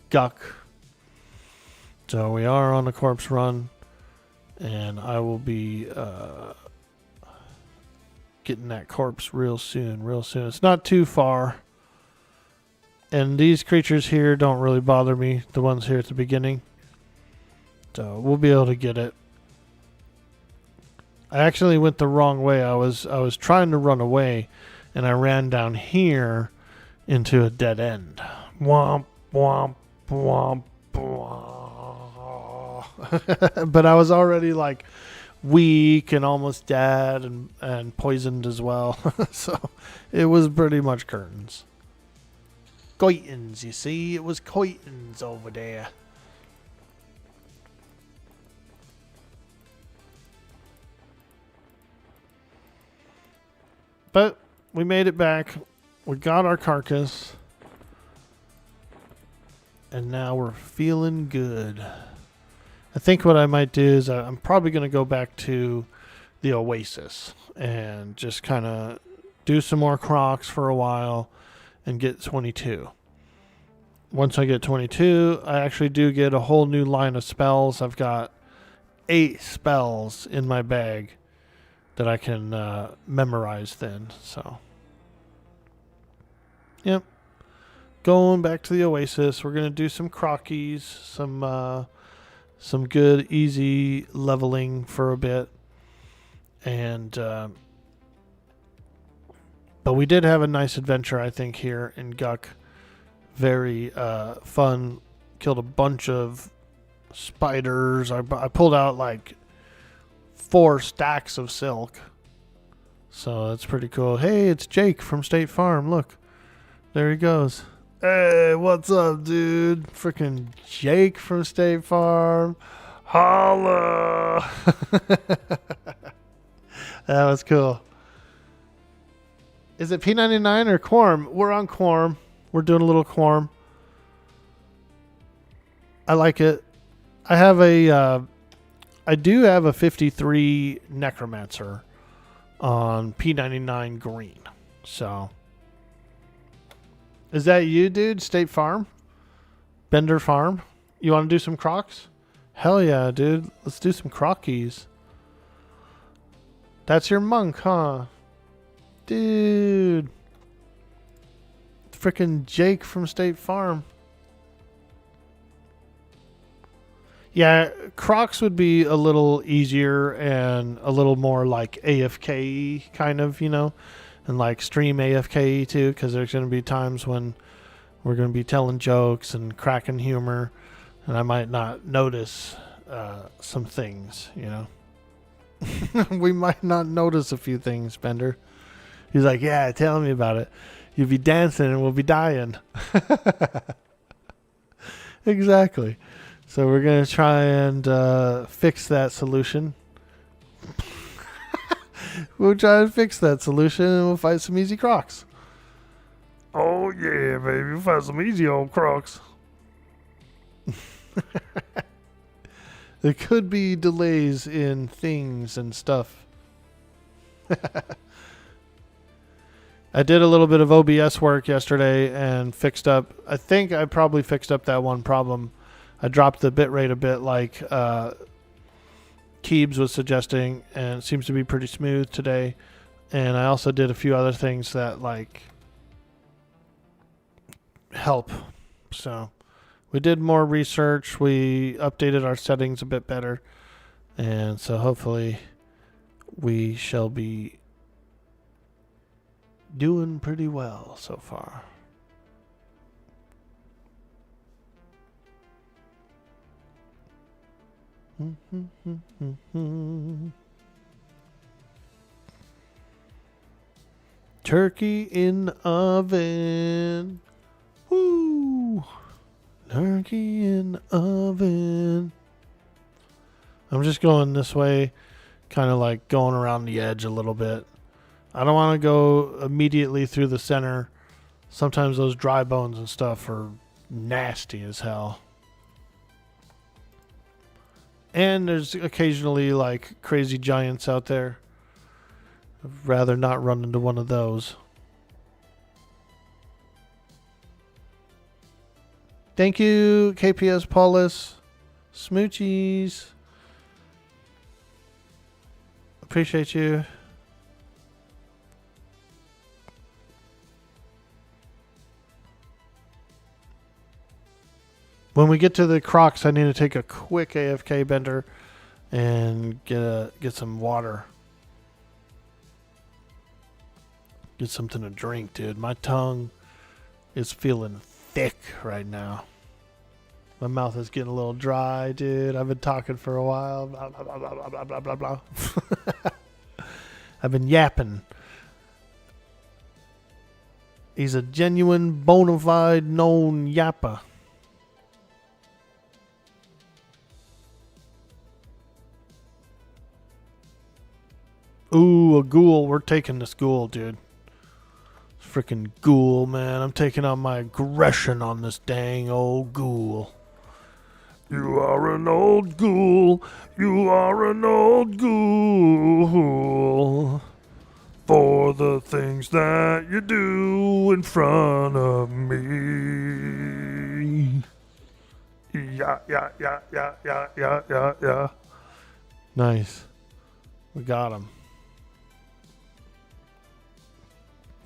Guck. So we are on a corpse run, and I will be getting that corpse real soon. It's not too far. And these creatures here don't really bother me, the ones here at the beginning. So we'll be able to get it. I actually went the wrong way. I was trying to run away, and I ran down here into a dead end. Womp, womp, womp, womp. But I was already like weak and almost dead and poisoned as well. So it was pretty much curtains. Coitins, you see? It was coitins over there. But we made it back. We got our carcass. And now we're feeling good. I think what I might do is I'm probably going to go back to the Oasis and just kind of do some more crocs for a while and get 22. Once I get 22, I actually do get a whole new line of spells. I've got 8 spells in my bag that I can memorize then. So, yep. Going back to the Oasis. We're going to do some crockies, some good, easy leveling for a bit. And, but we did have a nice adventure, I think, here in Guck. Very fun. Killed a bunch of spiders. I pulled out like 4 stacks of silk. So that's pretty cool. Hey, it's Jake from State Farm. Look. There he goes. Hey, what's up, dude? Freaking Jake from State Farm. Holla! That was cool. Is it P99 or Quorum? We're on Quorum. We're doing a little Quorum. I like it. I do have a 53 Necromancer on P99 green. So, is that you, dude? State Farm? Bender Farm? You want to do some crocs? Hell yeah, dude. Let's do some crockies. That's your monk, huh? Dude. Freaking Jake from State Farm. Yeah, Crocs would be a little easier and a little more like AFK kind of, and like stream AFK too, because there's going to be times when we're going to be telling jokes and cracking humor, and I might not notice some things, We might not notice a few things, Bender. He's like, yeah, tell me about it. You'll be dancing and we'll be dying. Exactly. So we're going to try and fix that solution. We'll try and fix that solution and we'll fight some easy crocs. Oh yeah, baby, we'll find some easy old crocs. There could be delays in things and stuff. I did a little bit of OBS work yesterday and fixed up. I think I probably fixed up that one problem. I dropped the bitrate a bit like Keebs was suggesting, and it seems to be pretty smooth today. And I also did a few other things that like help. So we did more research. We updated our settings a bit better. And so hopefully we shall be doing pretty well so far. Turkey in the oven. Woo! Turkey in the oven. I'm just going this way, kind of like going around the edge a little bit. I don't want to go immediately through the center. Sometimes those dry bones and stuff are nasty as hell. And there's occasionally like crazy giants out there. I'd rather not run into one of those. Thank you, KPS Paulus. Smoochies. Appreciate you. When we get to the Crocs, I need to take a quick AFK bender and get some water. Get something to drink, dude. My tongue is feeling thick right now. My mouth is getting a little dry, dude. I've been talking for a while. Blah, blah, blah, blah, blah, blah, blah, blah. I've been yapping. He's a genuine, bona fide, known yapper. Ooh, a ghoul. We're taking this ghoul, dude. Freaking ghoul, man. I'm taking on my aggression on this dang old ghoul. You are an old ghoul. You are an old ghoul. For the things that you do in front of me. Yeah, yeah, yeah, yeah, yeah, yeah, yeah, yeah. Nice. We got him.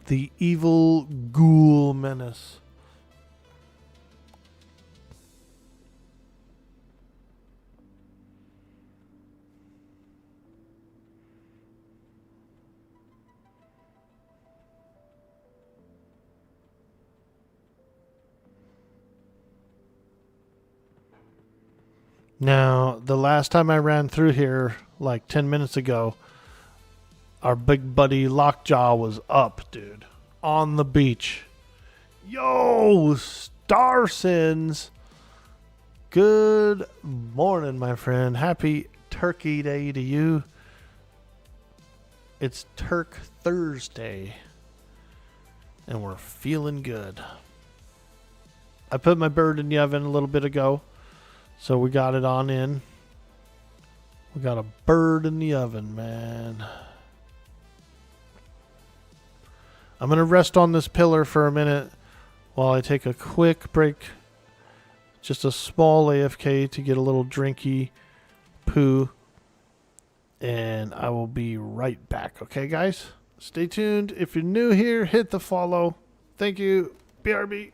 The evil ghoul menace. Now, the last time I ran through here, like 10 minutes ago, our big buddy Lockjaw was up, dude. On the beach. Yo, Starsins. Good morning, my friend. Happy Turkey Day to you. It's Turk Thursday. And we're feeling good. I put my bird in the oven a little bit ago. So we got it on in. We got a bird in the oven, man. I'm going to rest on this pillar for a minute while I take a quick break. Just a small AFK to get a little drinky poo. And I will be right back. Okay, guys? Stay tuned. If you're new here, hit the follow. Thank you. BRB.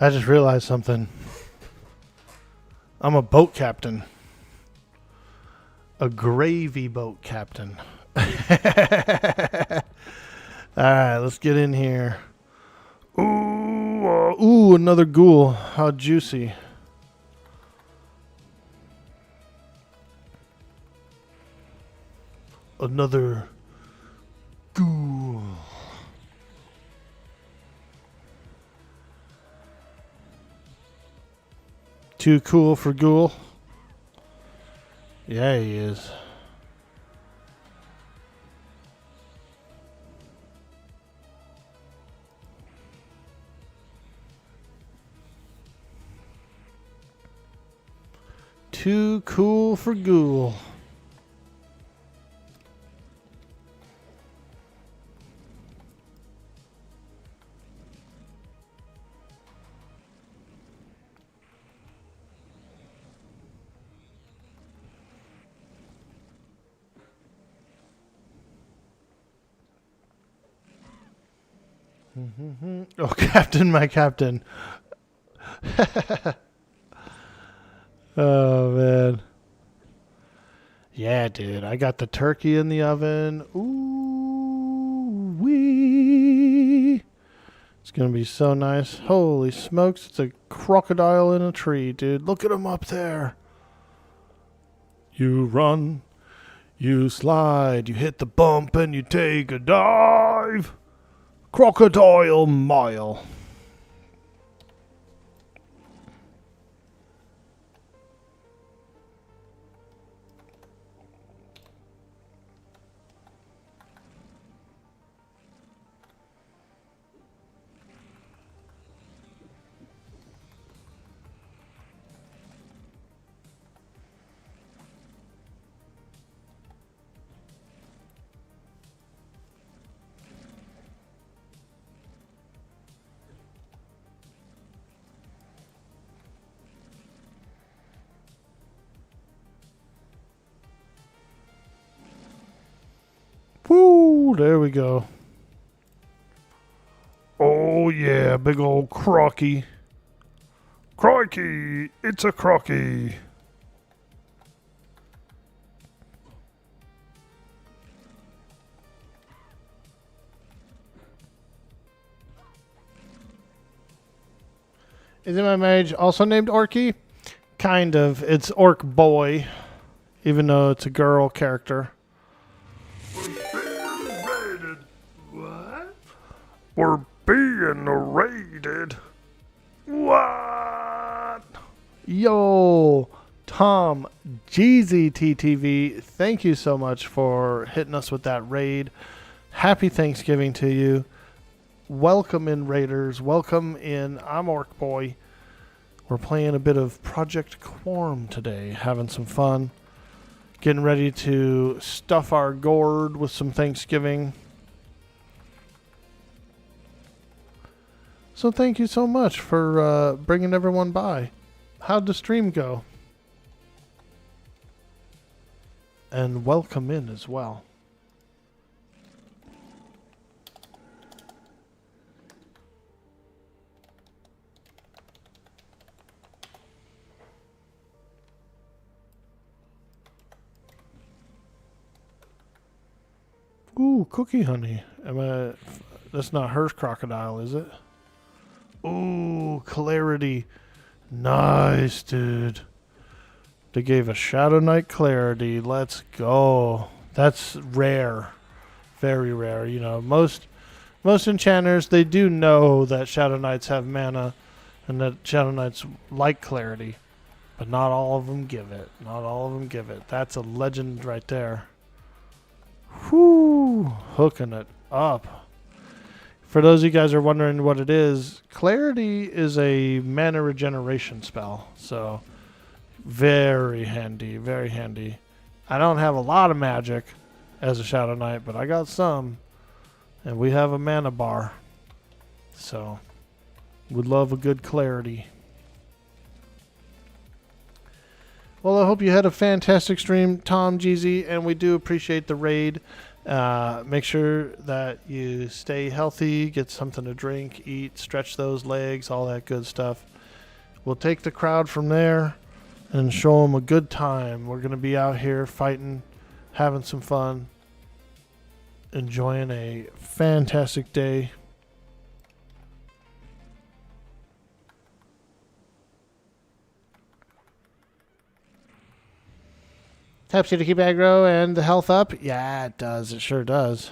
I just realized something. I'm a boat captain. A gravy boat captain. Alright, let's get in here. Ooh, another ghoul. How juicy. Another ghoul. Too cool for ghoul? Yeah, he is. Too cool for ghoul. Oh, Captain, my Captain. Oh, man. Yeah, dude. I got the turkey in the oven. Ooh, wee. It's going to be so nice. Holy smokes. It's a crocodile in a tree, dude. Look at him up there. You run. You slide. You hit the bump and you take a dive. Crocodile Mile. Woo, there we go. Oh yeah, big old crocky. Crikey, it's a crocky. Isn't my mage also named Orkie? Kind of. It's Orc Boy, even though it's a girl character. What? We're being raided. What? Yo, Tom GZTTV, thank you so much for hitting us with that raid. Happy Thanksgiving to you. Welcome in, Raiders. Welcome in. I'm Orc Boy. We're playing a bit of Project Quorum today, having some fun. Getting ready to stuff our gourd with some Thanksgiving. So thank you so much for bringing everyone by. How'd the stream go? And welcome in as well. Ooh, cookie honey. That's not her crocodile, is it? Ooh, clarity. Nice, dude. They gave a Shadowknight clarity. Let's go. That's rare. Very rare. You know, most enchanters, they do know that Shadowknights have mana and that Shadowknights like clarity. But not all of them give it. Not all of them give it. That's a legend right there. Whoo, hooking it up. For those of you guys who are wondering what it is, Clarity is a mana regeneration spell. So, very handy, very handy. I don't have a lot of magic as a Shadow Knight, but I got some. And we have a mana bar. So, would love a good Clarity. Well, I hope you had a fantastic stream, Tom, GZ, and we do appreciate the raid. Make sure that you stay healthy, get something to drink, eat, stretch those legs, all that good stuff. We'll take the crowd from there and show them a good time. We're going to be out here fighting, having some fun, enjoying a fantastic day. Helps you to keep aggro and the health up? Yeah, it does. It sure does.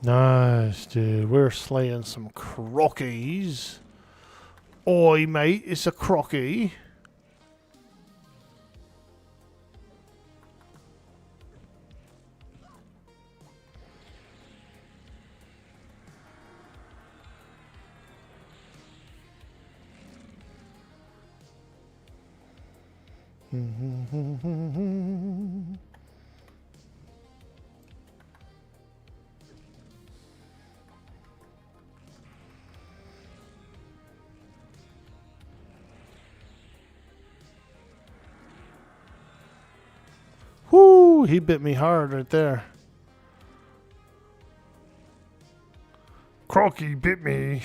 Nice, dude. We're slaying some crockies. Oi, mate, it's a crocky. Whoo, he bit me hard right there. Crocky bit me.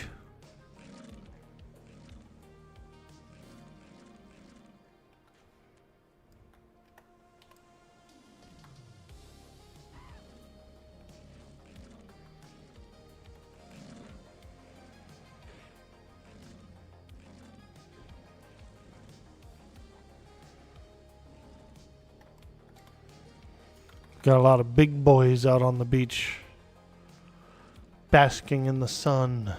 Got a lot of big boys out on the beach, basking in the sun.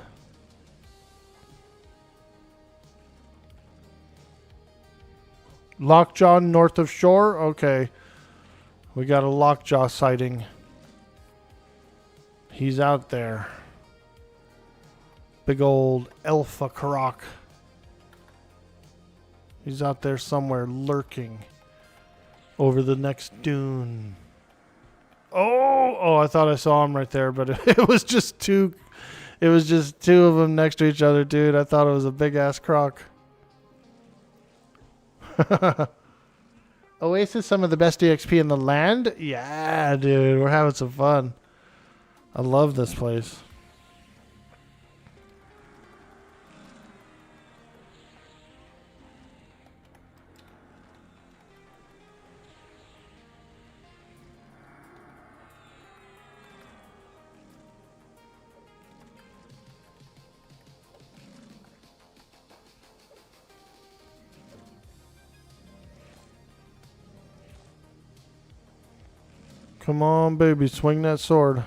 Lockjaw north of shore? Okay. We got a lockjaw sighting. He's out there. Big old alpha croc. He's out there somewhere lurking over the next dune. Oh, I thought I saw him right there, but it was just two. It was just two of them next to each other, dude. I thought it was a big ass croc. Oasis, some of the best EXP in the land? Yeah, dude. We're having some fun. I love this place. Come on, baby. Swing that sword.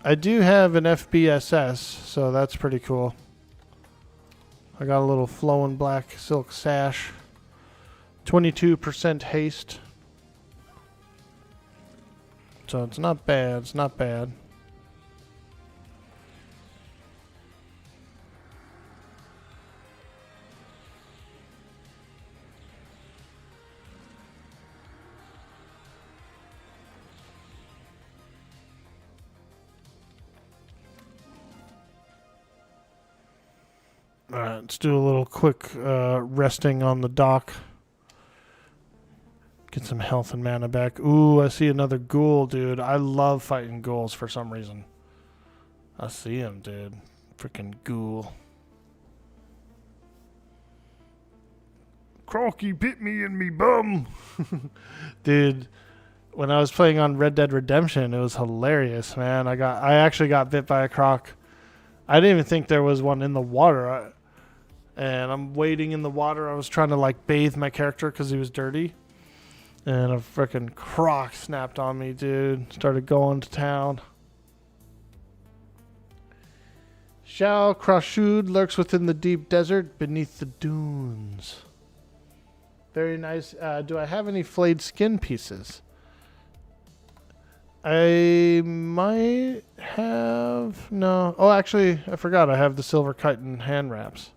I do have an FBSS, so that's pretty cool. I got a little flowing black silk sash. 22% haste. So it's not bad. It's not bad. Alright, let's do a little quick resting on the dock. Get some health and mana back. Ooh, I see another ghoul, dude. I love fighting ghouls for some reason. I see him, dude. Freaking ghoul. Crocky bit me in me bum. Dude, when I was playing on Red Dead Redemption, it was hilarious, man. I actually got bit by a croc. I didn't even think there was one in the water. And I'm wading in the water. I was trying to like bathe my character because he was dirty. And a freaking croc snapped on me, dude. Started going to town. Shao Krashud lurks within the deep desert beneath the dunes. Very nice. Do I have any flayed skin pieces? I might have... No. Oh, actually, I forgot. I have the silver chitin hand wraps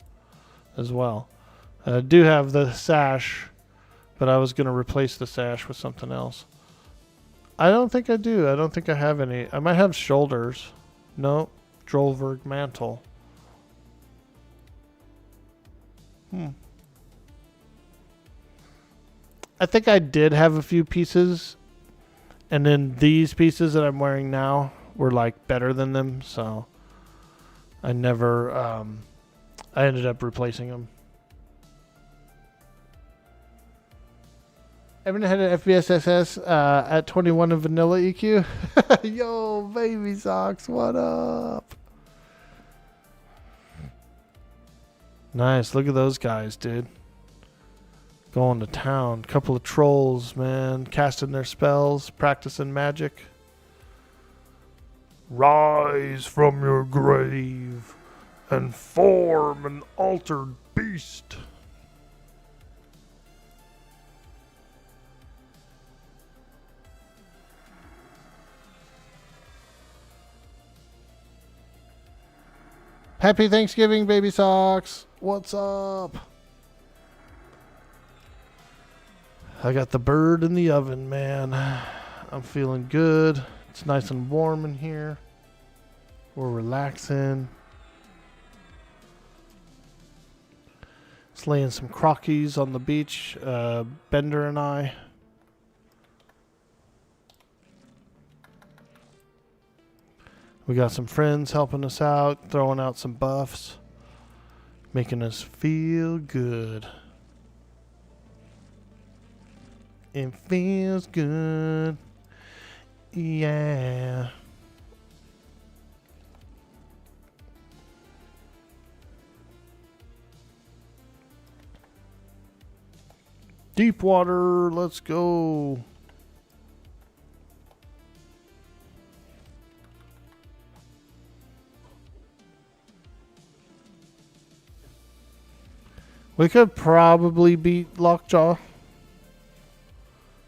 as well. I do have the sash, but I was going to replace the sash with something else. I don't think I do. I don't think I have any. I might have shoulders. No. Drolberg mantle. I think I did have a few pieces, and then these pieces that I'm wearing now were like better than them, so I never, I ended up replacing them. Haven't had an FBSSS at 21 in vanilla EQ. Yo, baby socks, what up? Nice, look at those guys, dude. Going to town. Couple of trolls, man. Casting their spells, practicing magic. Rise from your grave and form an altered beast. Happy Thanksgiving, baby socks. What's up? I got the bird in the oven, man. I'm feeling good. It's nice and warm in here. We're relaxing. Slaying some crockies on the beach. Bender and I. We got some friends helping us out, throwing out some buffs, making us feel good. It feels good. Yeah. Deep water, let's go. We could probably beat Lockjaw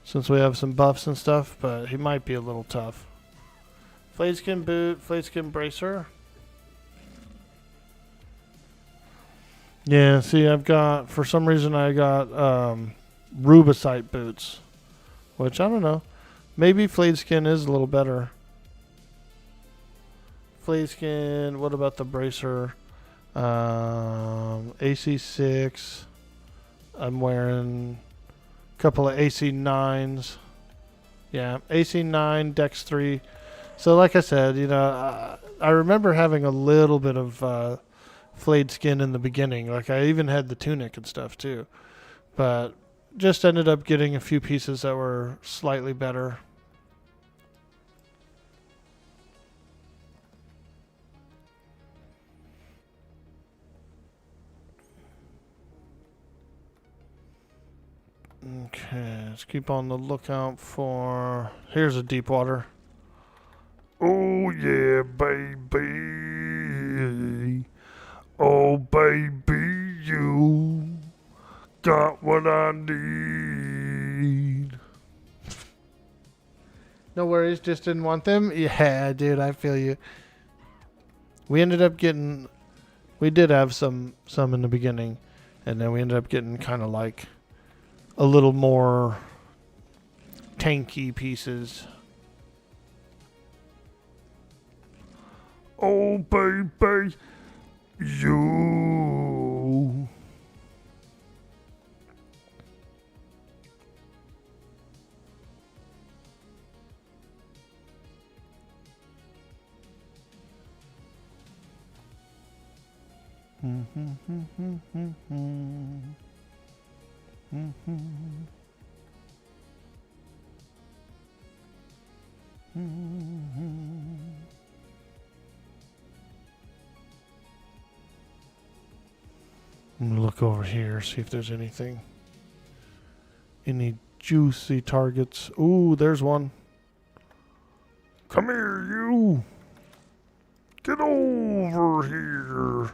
since we have some buffs and stuff, but he might be a little tough. Fladeskin boot, Fladeskin bracer. Yeah, see, I've got, for some reason, I got Rubicite boots, which I don't know. Maybe Fladeskin is a little better. Fladeskin, what about the bracer? AC6. I'm wearing a couple of AC9s. Yeah, AC9, Dex 3. So like I said, you know, I remember having a little bit of flayed skin in the beginning. Like I even had the tunic and stuff too. But just ended up getting a few pieces that were slightly better. Okay, let's keep on the lookout for... Here's a deep water. Oh yeah, baby. Oh baby, you got what I need. No worries, just didn't want them. Yeah, dude, I feel you. We ended up getting... We did have some in the beginning. And then we ended up getting kind of like a little more tanky pieces. Oh baby, you. I'm gonna look over here, see if there's anything. Any juicy targets. Ooh, there's one. Come here, you. Get over here.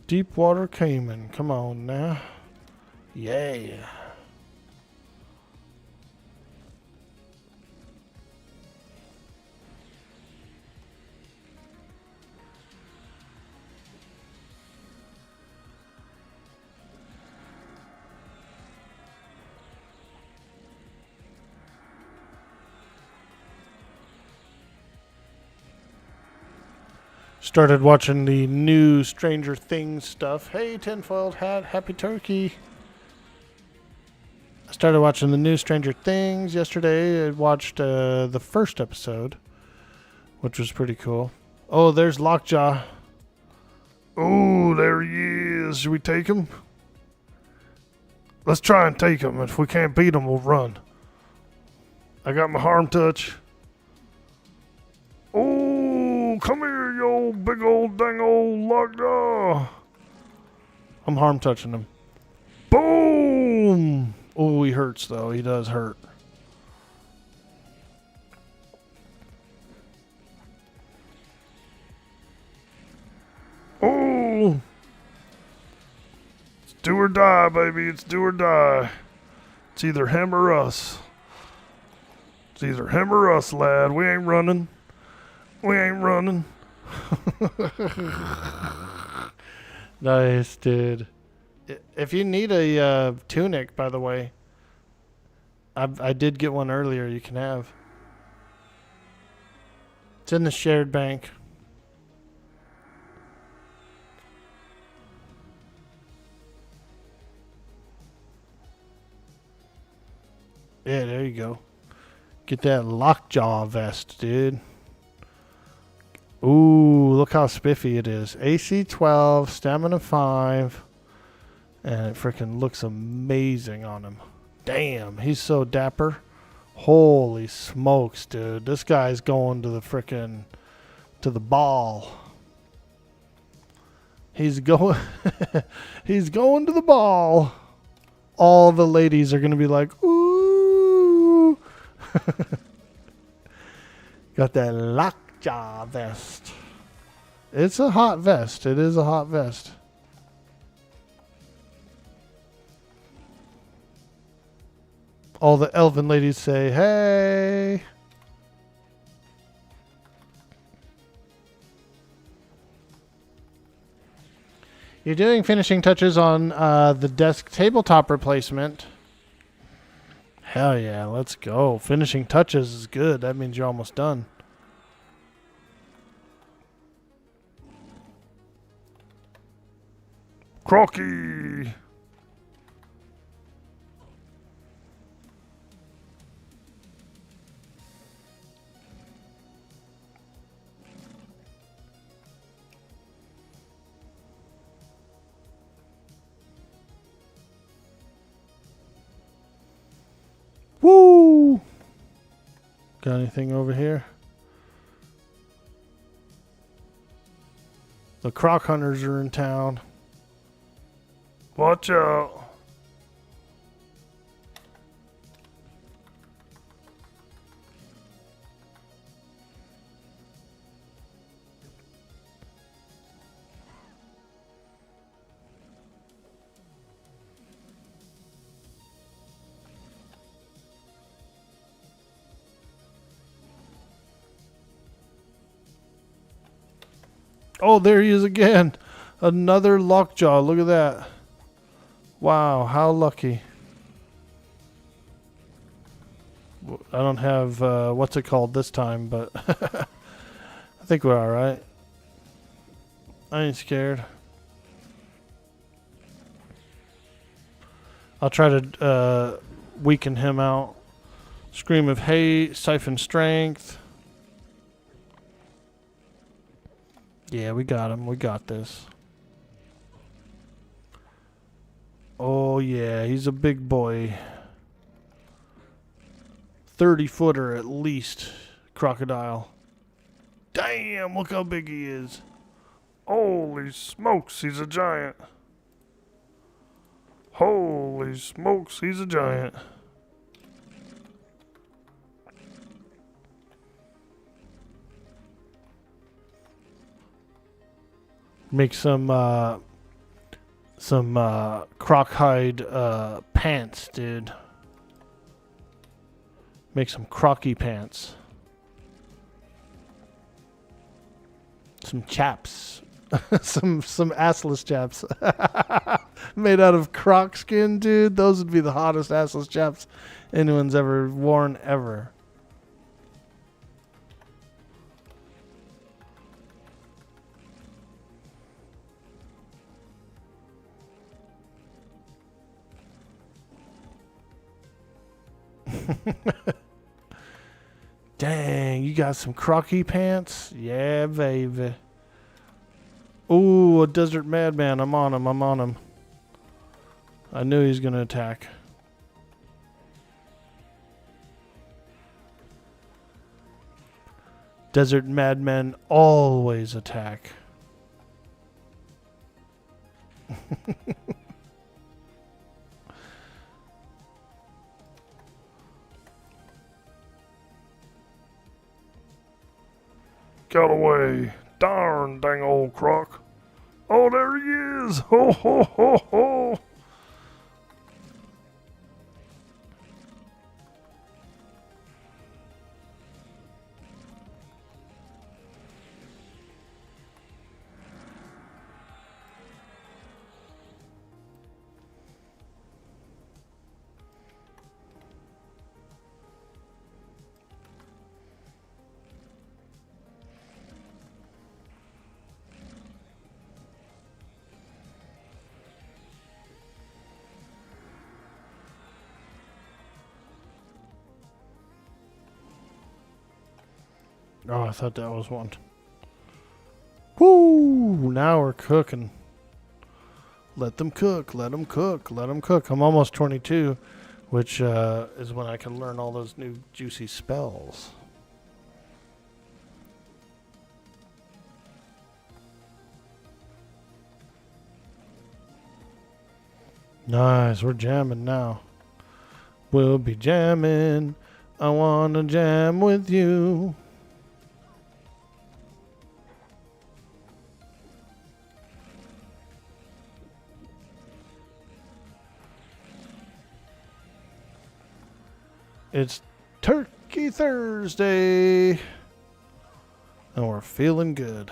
Deepwater Cayman. Come on now. Yeah. Started watching the new Stranger Things stuff. Hey, tinfoiled hat, happy turkey. I started watching the new Stranger Things yesterday. I watched the first episode, which was pretty cool. Oh, there's Lockjaw. Oh, there he is. Should we take him? Let's try and take him. If we can't beat him, we'll run. I got my harm touch. Oh, come here, you old big old dang old lockjaw. I'm harm touching him. Boom! Oh, he hurts though. He does hurt. Oh! It's do or die, baby. It's do or die. It's either him or us. It's either him or us, lad. We ain't running. We ain't running. Nice, dude. If you need a tunic, by the way, I did get one earlier. You can have. It's in the shared bank. Yeah, there you go. Get that lockjaw vest, dude. Ooh, look how spiffy it is. AC 12, stamina 5. And it freaking looks amazing on him. Damn, he's so dapper. Holy smokes, dude. This guy's going to the freaking to the ball. He's going he's going to the ball. All the ladies are going to be like, "Ooh." Got that lockjaw vest. It's a hot vest. It is a hot vest. All the elven ladies say, "Hey." You're doing finishing touches on the desk tabletop replacement. Hell yeah, let's go. Finishing touches is good. That means you're almost done. Crocky! Woo! Got anything over here? The croc hunters are in town. Watch out. Oh, there he is again. Another lockjaw. Look at that. Wow, how lucky. I don't have, what's it called this time, but I think we're alright. I ain't scared. I'll try to weaken him out. Scream of Hate, Siphon Strength. Yeah, we got him. We got this. Oh, yeah. He's a big boy. 30-footer at least. Crocodile. Damn, look how big he is. Holy smokes, he's a giant. Holy smokes, he's a giant. Make some croc hide pants, dude. Make some crocky pants. Some chaps. some assless chaps. Made out of croc skin, dude. Those would be the hottest assless chaps anyone's ever worn ever. Dang, you got some crocky pants? Yeah, baby. Ooh, a desert madman. I'm on him. I'm on him. I knew he was going to attack. Desert madmen always attack. Got away. Darn dang old croc. Oh, there he is. Ho, ho, ho, ho. Oh, I thought that was one. Woo! Now we're cooking. Let them cook. Let them cook. Let them cook. I'm almost 22, which is when I can learn all those new juicy spells. Nice. We're jamming now. We'll be jamming. I want to jam with you. It's Turkey Thursday, and we're feeling good.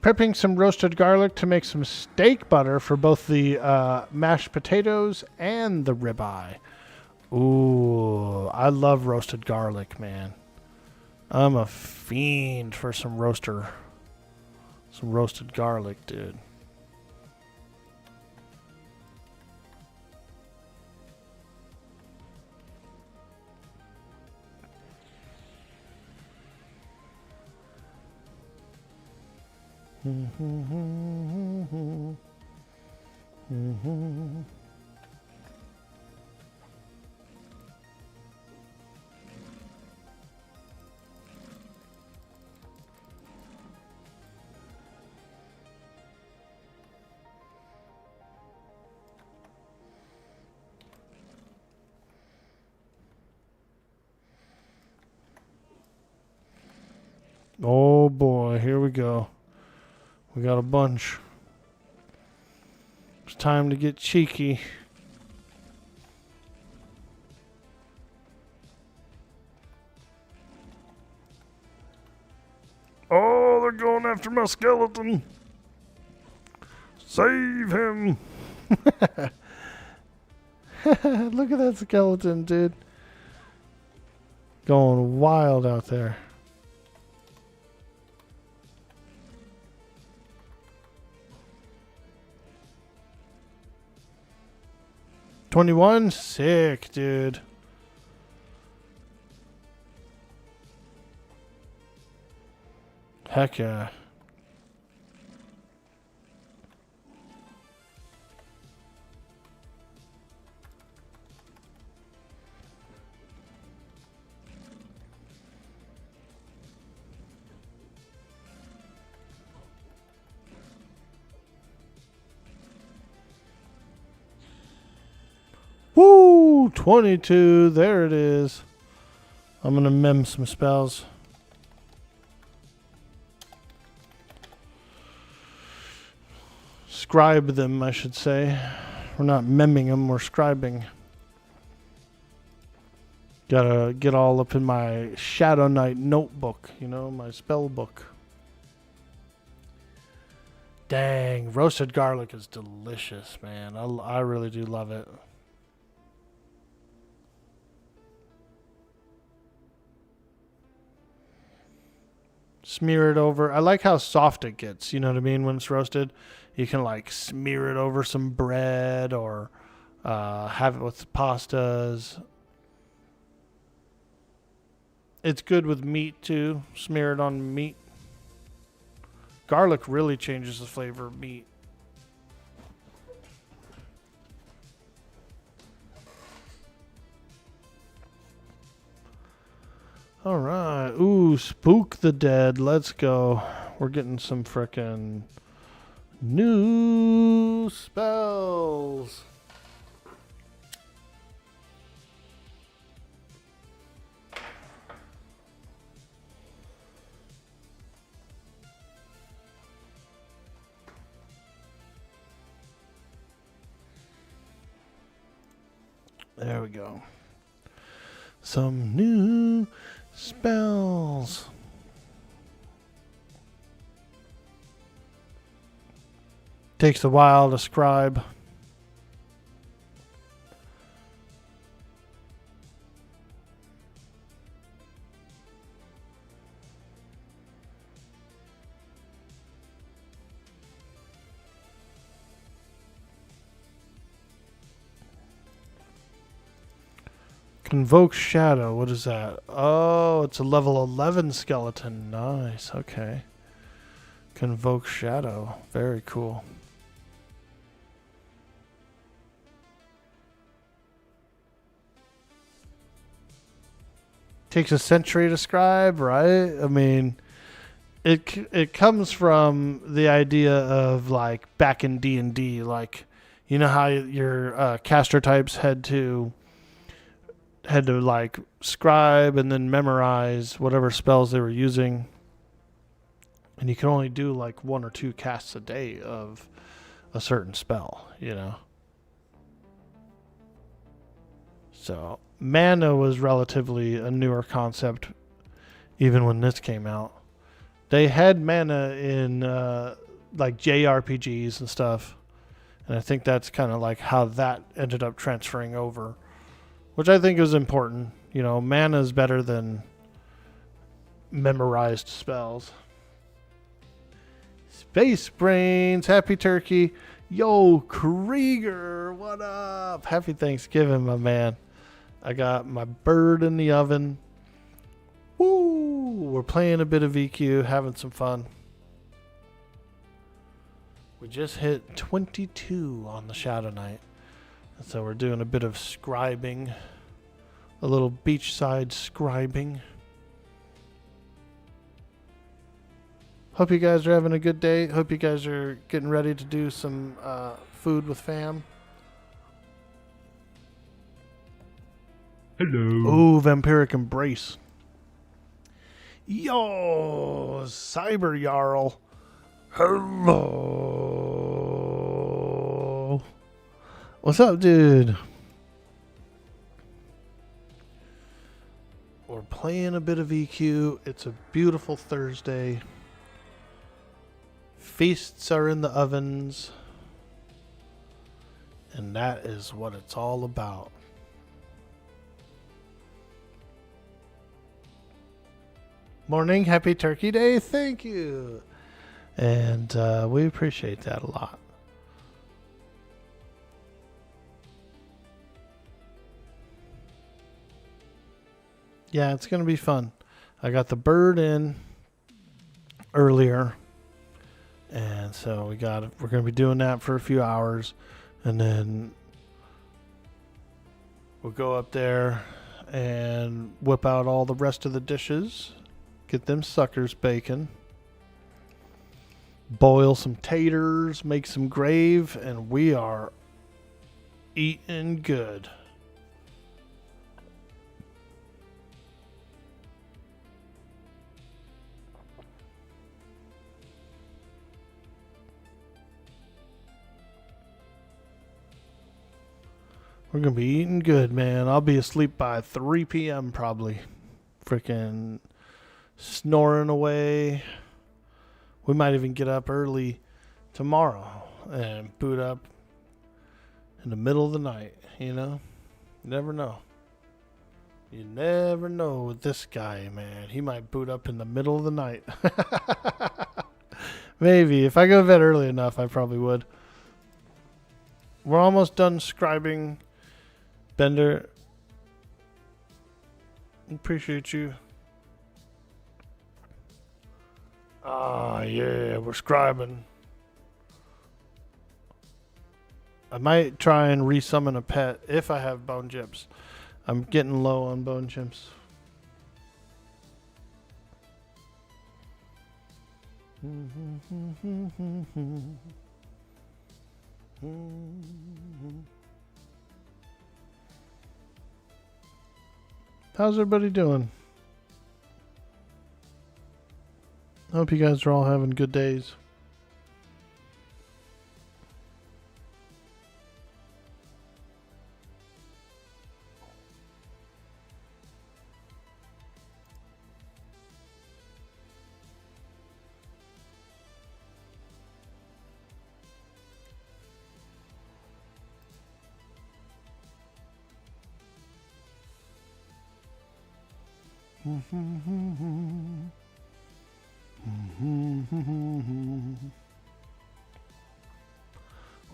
Prepping some roasted garlic to make some steak butter for both the mashed potatoes and the ribeye. Ooh, I love roasted garlic, man. I'm a fiend for some roasted garlic, dude. Oh boy, here we go. We got a bunch. It's time to get cheeky. Oh, they're going after my skeleton. Save him. Look at that skeleton, dude. Going wild out there. $21? Sick, dude. Heck yeah. 22. There it is. I'm going to mem some spells. Scribe them, I should say. We're not memming them, we're scribing. Gotta get all up in my Shadowknight notebook, you know, my spell book. Dang, roasted garlic is delicious, man. I really do love it. Smear it over. I like how soft it gets, you know what I mean, when it's roasted. You can like smear it over some bread or have it with pastas. It's good with meat too. Smear it on meat. Garlic really changes the flavor of meat. All right. Ooh, spook the dead. Let's go. We're getting some frickin' new spells. There we go. Some new spells. Takes a while to scribe. Convoke Shadow. What is that? Oh, it's a level 11 skeleton. Nice. Okay. Convoke Shadow. Very cool. Takes a century to scribe, right? I mean, it comes from the idea of like back in D&D, like you know how your caster types had to like scribe and then memorize whatever spells they were using, and you can only do like 1 or 2 casts a day of a certain spell, you know. So mana was relatively a newer concept even when this came out. They had mana in like JRPGs and stuff, and I think that's kind of like how that ended up transferring over, which I think is important. You know, mana is better than memorized spells. Space Brains, happy turkey. Yo, Krieger, what up? Happy Thanksgiving, my man. I got my bird in the oven. Woo! We're playing a bit of EQ, having some fun. We just hit 22 on the Shadowknight. So we're doing a bit of scribing. A little beachside scribing. Hope you guys are having a good day. Hope you guys are getting ready to do some food with fam. Hello. Ooh, Vampiric Embrace. Yo, Cyber Jarl. Hello. What's up, dude? We're playing a bit of EQ. It's a beautiful Thursday. Feasts are in the ovens. And that is what it's all about. Morning, happy Turkey Day. Thank you. And we appreciate that a lot. Yeah, it's going to be fun. I got the bird in earlier. And so we're going to be doing that for a few hours. And then we'll go up there and whip out all the rest of the dishes. Get them suckers baking. Boil some taters, make some gravy, and we are eating good. We're gonna be eating good, man. I'll be asleep by 3 p.m. probably. Freaking snoring away. We might even get up early tomorrow and boot up in the middle of the night, you know? You never know. You never know with this guy, man. He might boot up in the middle of the night. Maybe. If I go to bed early enough, I probably would. We're almost done scribing. Bender, appreciate you. Ah, yeah, we're scribing. I might try and resummon a pet if I have bone chips. I'm getting low on bone chips. How's everybody doing? Hope you guys are all having good days.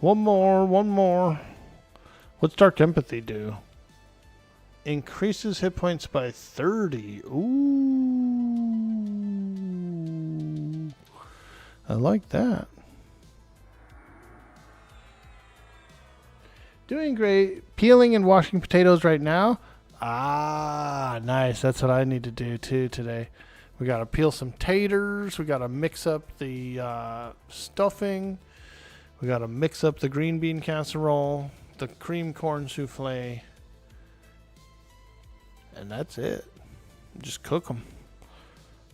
One more. What's Dark Empathy do? Increases hit points by 30. Ooh. I like that. Doing great. Peeling and washing potatoes right now. Ah, nice. That's what I need to do too today. We got to peel some taters. We got to mix up the stuffing. We got to mix up the green bean casserole, the cream corn souffle. And that's it. Just cook them.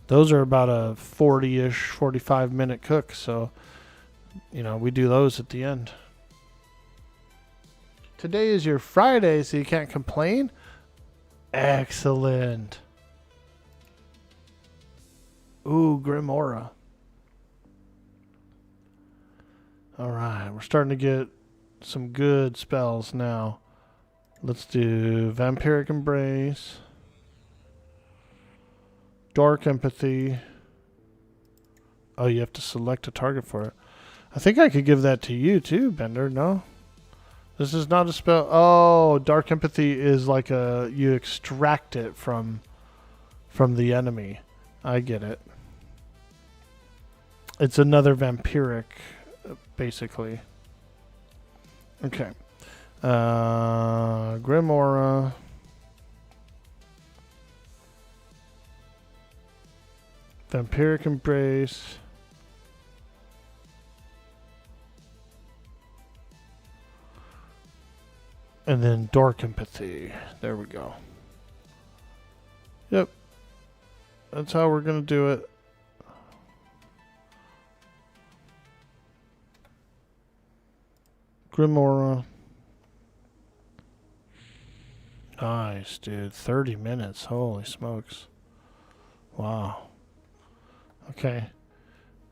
Those are about a 40-ish, 45-minute cook. So, you know, we do those at the end. Today is your Friday, so you can't complain. Excellent. Ooh, Grim Aura. Alright, we're starting to get some good spells now. Let's do Vampiric Embrace. Dark Empathy. Oh, you have to select a target for it. I think I could give that to you too, Bender, no? This is not a spell. Oh, Dark Empathy is like you extract it from the enemy. I get it. It's another vampiric, basically. Okay. Grim Aura. Vampiric Embrace. And then Dark Empathy. There we go. Yep. That's how we're going to do it. Grim Aura. Nice, dude. 30 minutes. Holy smokes. Wow. Okay.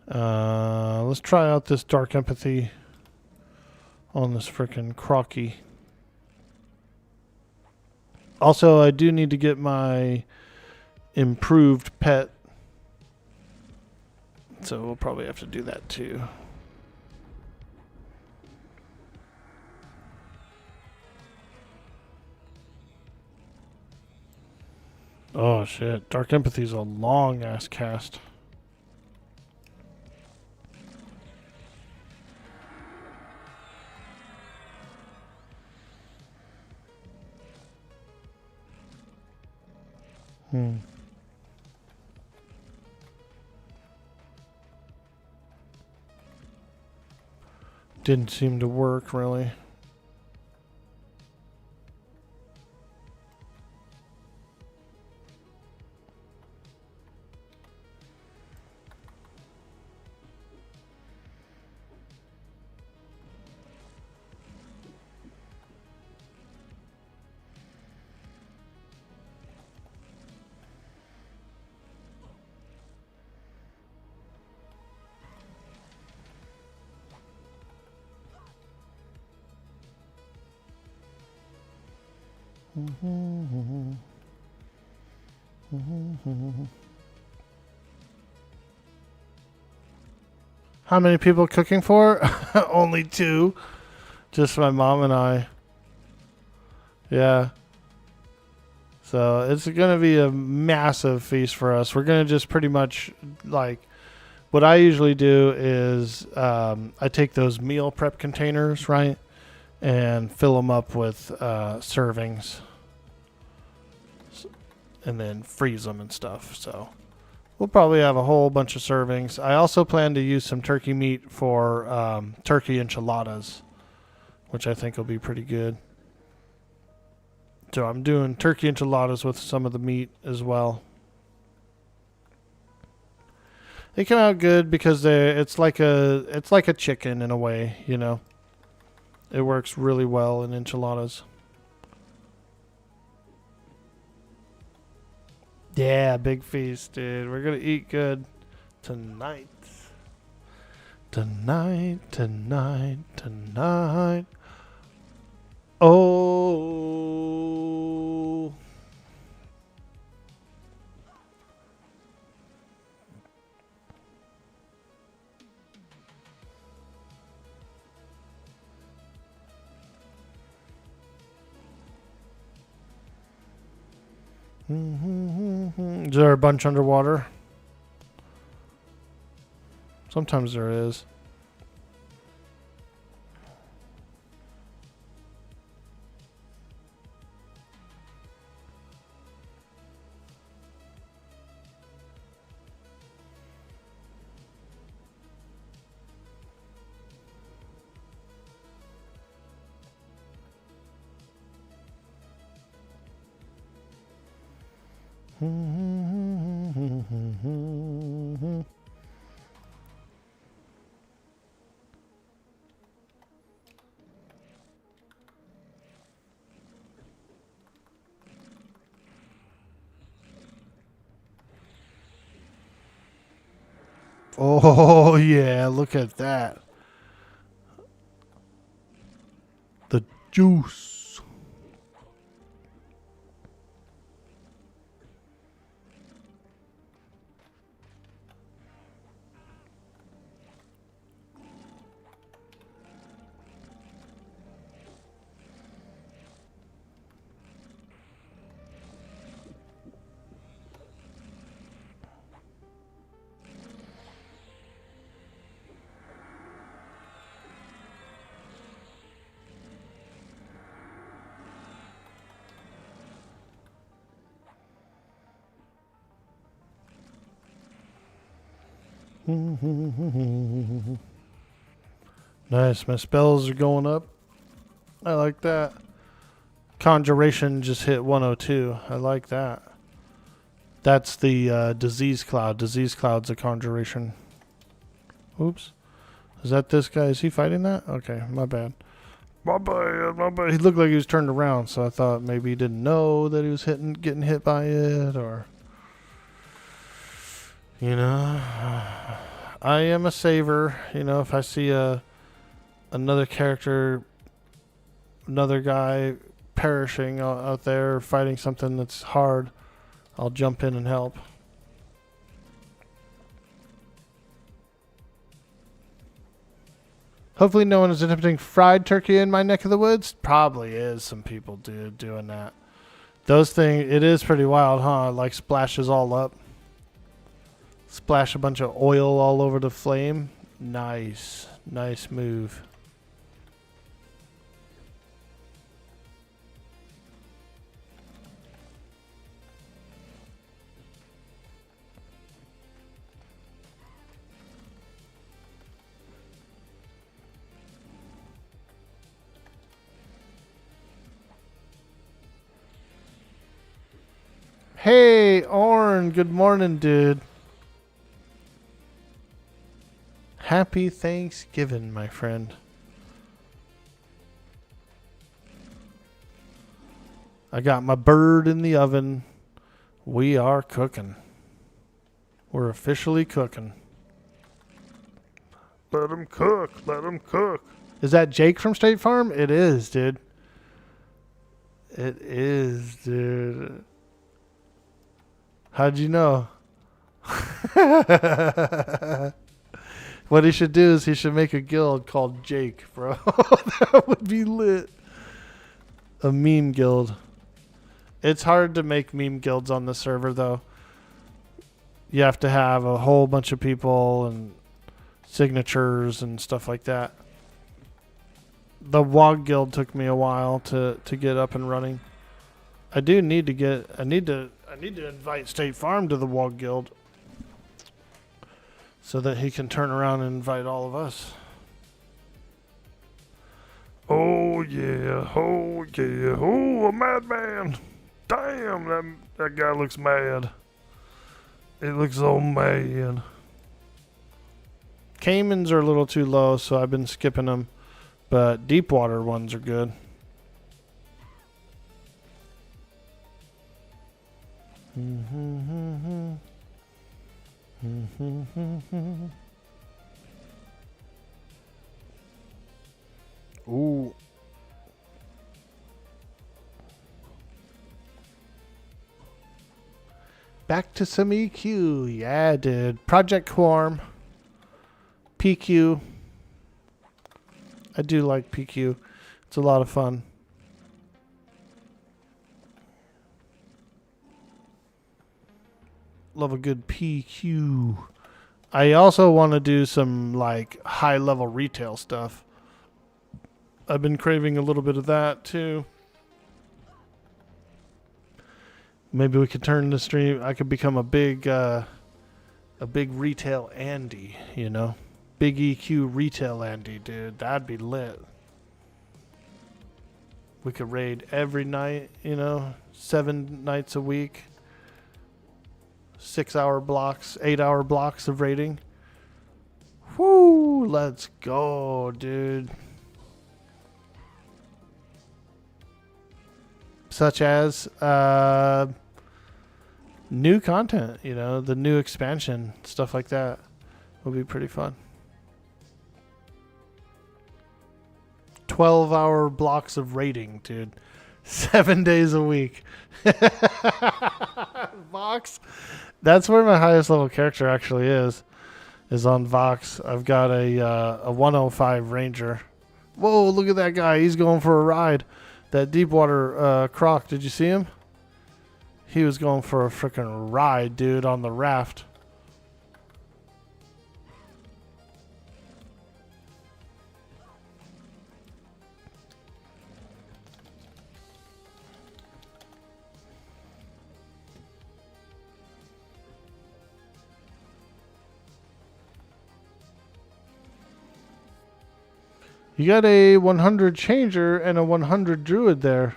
Let's try out this Dark Empathy on this frickin' Crocky. Also, I do need to get my improved pet. So we'll probably have to do that too. Oh shit. Dark Empathy is a long ass cast. Didn't seem to work really. How many people cooking for? Only 2. Just my mom and I. Yeah. So it's going to be a massive feast for us. We're going to just pretty much, like, what I usually do is I take those meal prep containers, right? And fill them up with servings. And then freeze them and stuff. So we'll probably have a whole bunch of servings. I also plan to use some turkey meat for turkey enchiladas, which I think will be pretty good. So I'm doing turkey enchiladas with some of the meat as well. They come out good because it's like a chicken in a way, you know. It works really well in enchiladas. Yeah, big feast, dude. We're going to eat good tonight. Tonight, tonight, tonight. Oh. Is there a bunch underwater? Sometimes there is. Oh, yeah, look at that. The juice. Nice, my spells are going up. I like that. Conjuration just hit 102. I like that. That's the disease cloud. Disease cloud's a conjuration. Oops. Is that this guy? Is he fighting that? Okay, my bad. My bad, my bad. He looked like he was turned around, so I thought maybe he didn't know that he was getting hit by it, or... You know... I am a saver. You know, if I see another character, another guy perishing out there fighting something that's hard, I'll jump in and help. Hopefully no one is attempting fried turkey in my neck of the woods. Probably is some people doing that. Those things, it is pretty wild, huh? It like splashes all up. Splash a bunch of oil all over the flame. Nice. Nice move. Hey, Orn. Good morning, dude. Happy Thanksgiving, my friend. I got my bird in the oven. We are cooking. We're officially cooking. Let him cook. Let him cook. Is that Jake from State Farm? It is, dude. It is, dude. How'd you know? What he should do is he should make a guild called Jake, bro. That would be lit. A meme guild. It's hard to make meme guilds on the server, though. You have to have a whole bunch of people and signatures and stuff like that. The WOG guild took me a while to get up and running. I need to invite State Farm to the WOG guild so that he can turn around and invite all of us. Oh yeah, oh yeah, oh a madman! Damn, that guy looks mad. It looks so mad. Caimans are a little too low, so I've been skipping them. But deep water ones are good. Ooh. Back to some EQ. Yeah, dude. Project Quorum. PQ. I do like PQ. It's a lot of fun. Love a good PQ. I also want to do some like high level retail stuff. I've been craving a little bit of that too. Maybe we could turn the stream. I could become a big retail Andy, you know? Big EQ retail Andy, dude. That'd be lit. We could raid every night, you know? 7 nights a week. 6-hour blocks, 8-hour blocks of raiding. Whoo, let's go, dude. Such as new content, you know, the new expansion, stuff like that will be pretty fun. 12-hour blocks of raiding, dude. 7 days a week. Vox. That's where my highest level character actually is on Vox. I've got a 105 Ranger. Whoa, look at that guy. He's going for a ride. That Deepwater Croc, did you see him? He was going for a freaking ride, dude, on the raft. You got a 100 changer and a 100 druid there.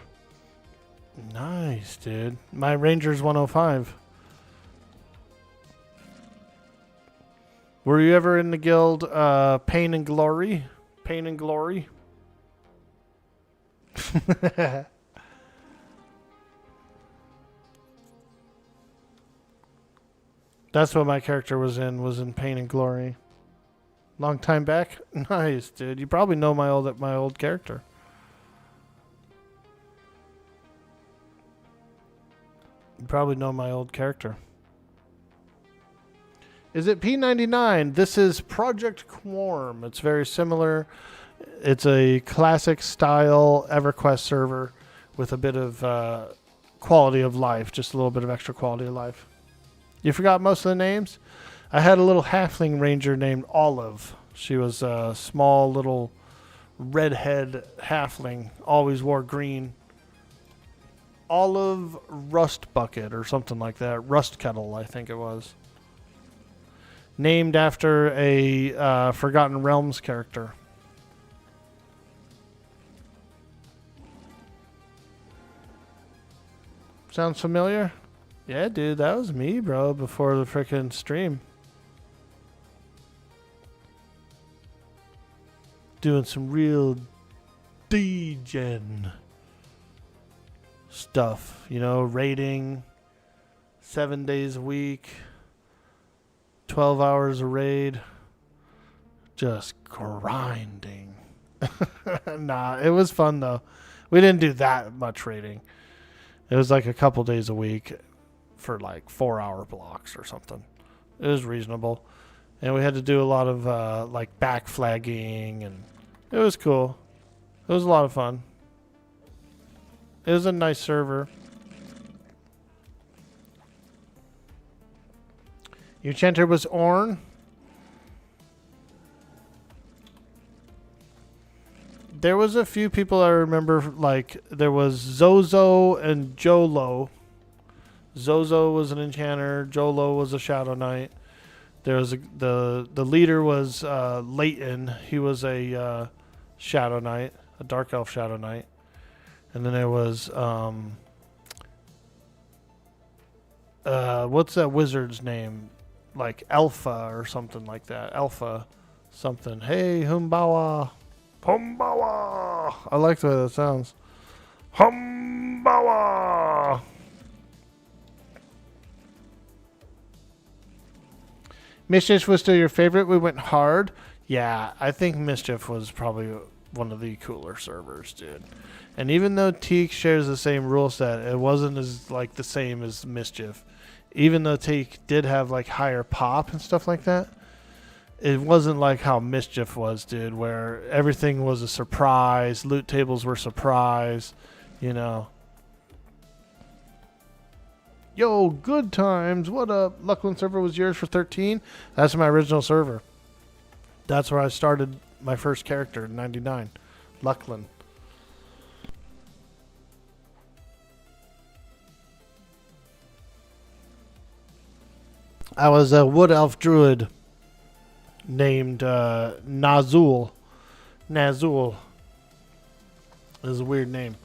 Nice, dude. My ranger's 105. Were you ever in the guild Pain and Glory? Pain and Glory? That's what my character was in Pain and Glory. Long time back? Nice, dude. You probably know my old character. You probably know my old character. Is it P99? This is Project Quorum. It's very similar. It's a classic style EverQuest server with a bit of quality of life. Just a little bit of extra quality of life. You forgot most of the names? I had a little halfling ranger named Olive. She was a small little redhead halfling. Always wore green. Olive Rust Bucket or something like that. Rust Kettle, I think it was. Named after a Forgotten Realms character. Sounds familiar? Yeah, dude, that was me, bro, before the frickin' stream. Doing some real degen stuff, you know, raiding 7 days a week, 12 hours a raid, just grinding. Nah, it was fun though. We didn't do that much raiding. It was like a couple days a week for like 4-hour blocks or something. It was reasonable. And we had to do a lot of like back flagging, and it was cool. It was a lot of fun. It was a nice server. Your chanter was Orn. There was a few people I remember, like there was Zozo and Jolo. Zozo was an enchanter. Jolo was a Shadow Knight. There was the leader was Leighton. He was a Shadow Knight, a Dark Elf Shadow Knight. And then there was what's that wizard's name? Like Alpha or something like that. Alpha something. Hey, Humbawa. Humbawa! I like the way that sounds. Humbawa! Mischief was still your favorite? We went hard. Yeah, I think Mischief was probably one of the cooler servers, dude. And even though Teak shares the same rule set, it wasn't as like the same as Mischief. Even though Teak did have like higher pop and stuff like that, it wasn't like how Mischief was, dude, where everything was a surprise, loot tables were surprise, you know. Yo, good times. What up? Luckland server was yours for 13? That's my original server. That's where I started my first character in 99. Luckland. I was a wood elf druid named Nazul. Nazul is a weird name.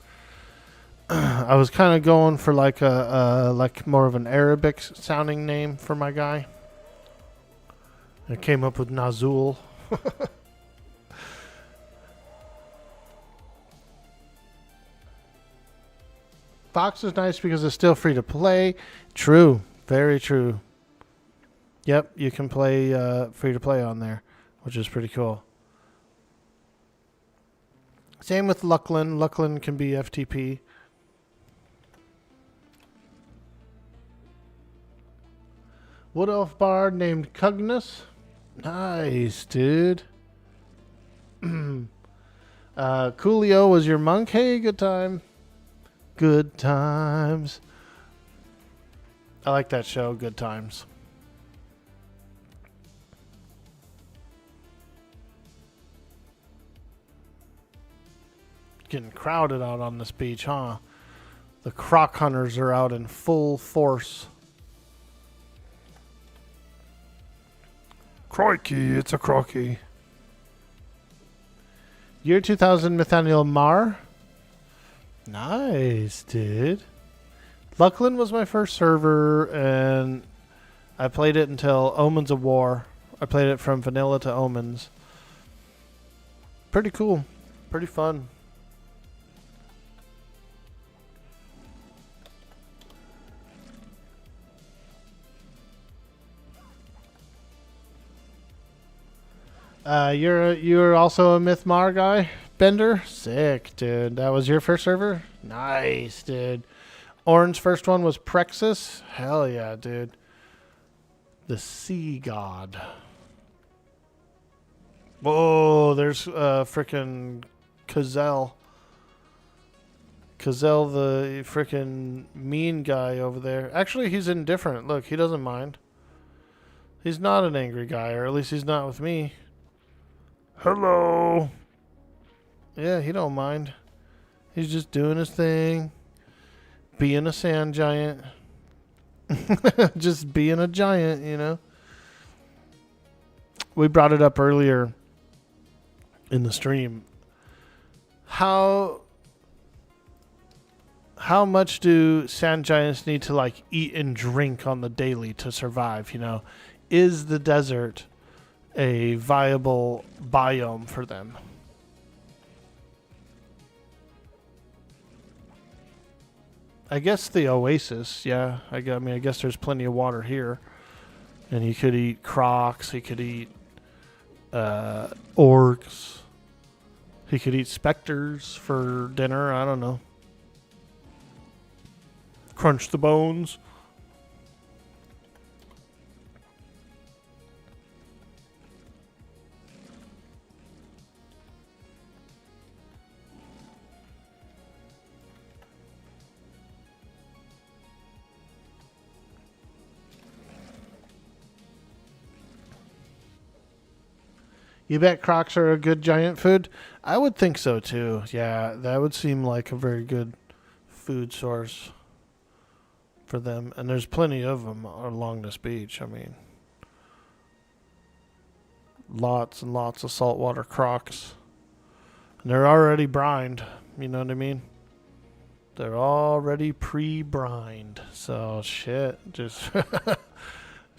I was kind of going for like a like more of an Arabic sounding name for my guy. I came up with Nazul. Fox is nice because it's still free to play. True, very true. Yep, you can play free to play on there, which is pretty cool. Same with Luckland. Luckland can be FTP. Wood Elf Bard named Cugnus. Nice, dude. Coolio was your monk. Hey, good time. Good times. I like that show, Good Times. Getting crowded out on this beach, huh? The croc hunters are out in full force. Crikey, it's a crocky. Year 2000 Nathaniel Marr. Nice, dude. Luckland was my first server, and I played it until Omens of War. I played it from vanilla to Omens. Pretty cool. Pretty fun. You're also a Mythmar guy, Bender? Sick, dude. That was your first server? Nice, dude. Orange's first one was Prexus? Hell yeah, dude. The Sea God. Whoa, there's frickin' Kazel. Kazel, the frickin' mean guy over there. Actually, he's indifferent. Look, he doesn't mind. He's not an angry guy, or at least he's not with me. Hello. Yeah, he don't mind. He's just doing his thing. Being a sand giant. Just being a giant, you know. We brought it up earlier in the stream. How much do sand giants need to like eat and drink on the daily to survive, you know? Is the desert a viable biome for them? I guess the oasis, yeah. I guess there's plenty of water here. And he could eat crocs, he could eat orcs. He could eat specters for dinner. I don't know. Crunch the bones. You bet crocs are a good giant food? I would think so too. Yeah, that would seem like a very good food source for them. And there's plenty of them along this beach. I mean, lots and lots of saltwater crocs. And they're already brined. You know what I mean? They're already pre-brined. So, shit. Just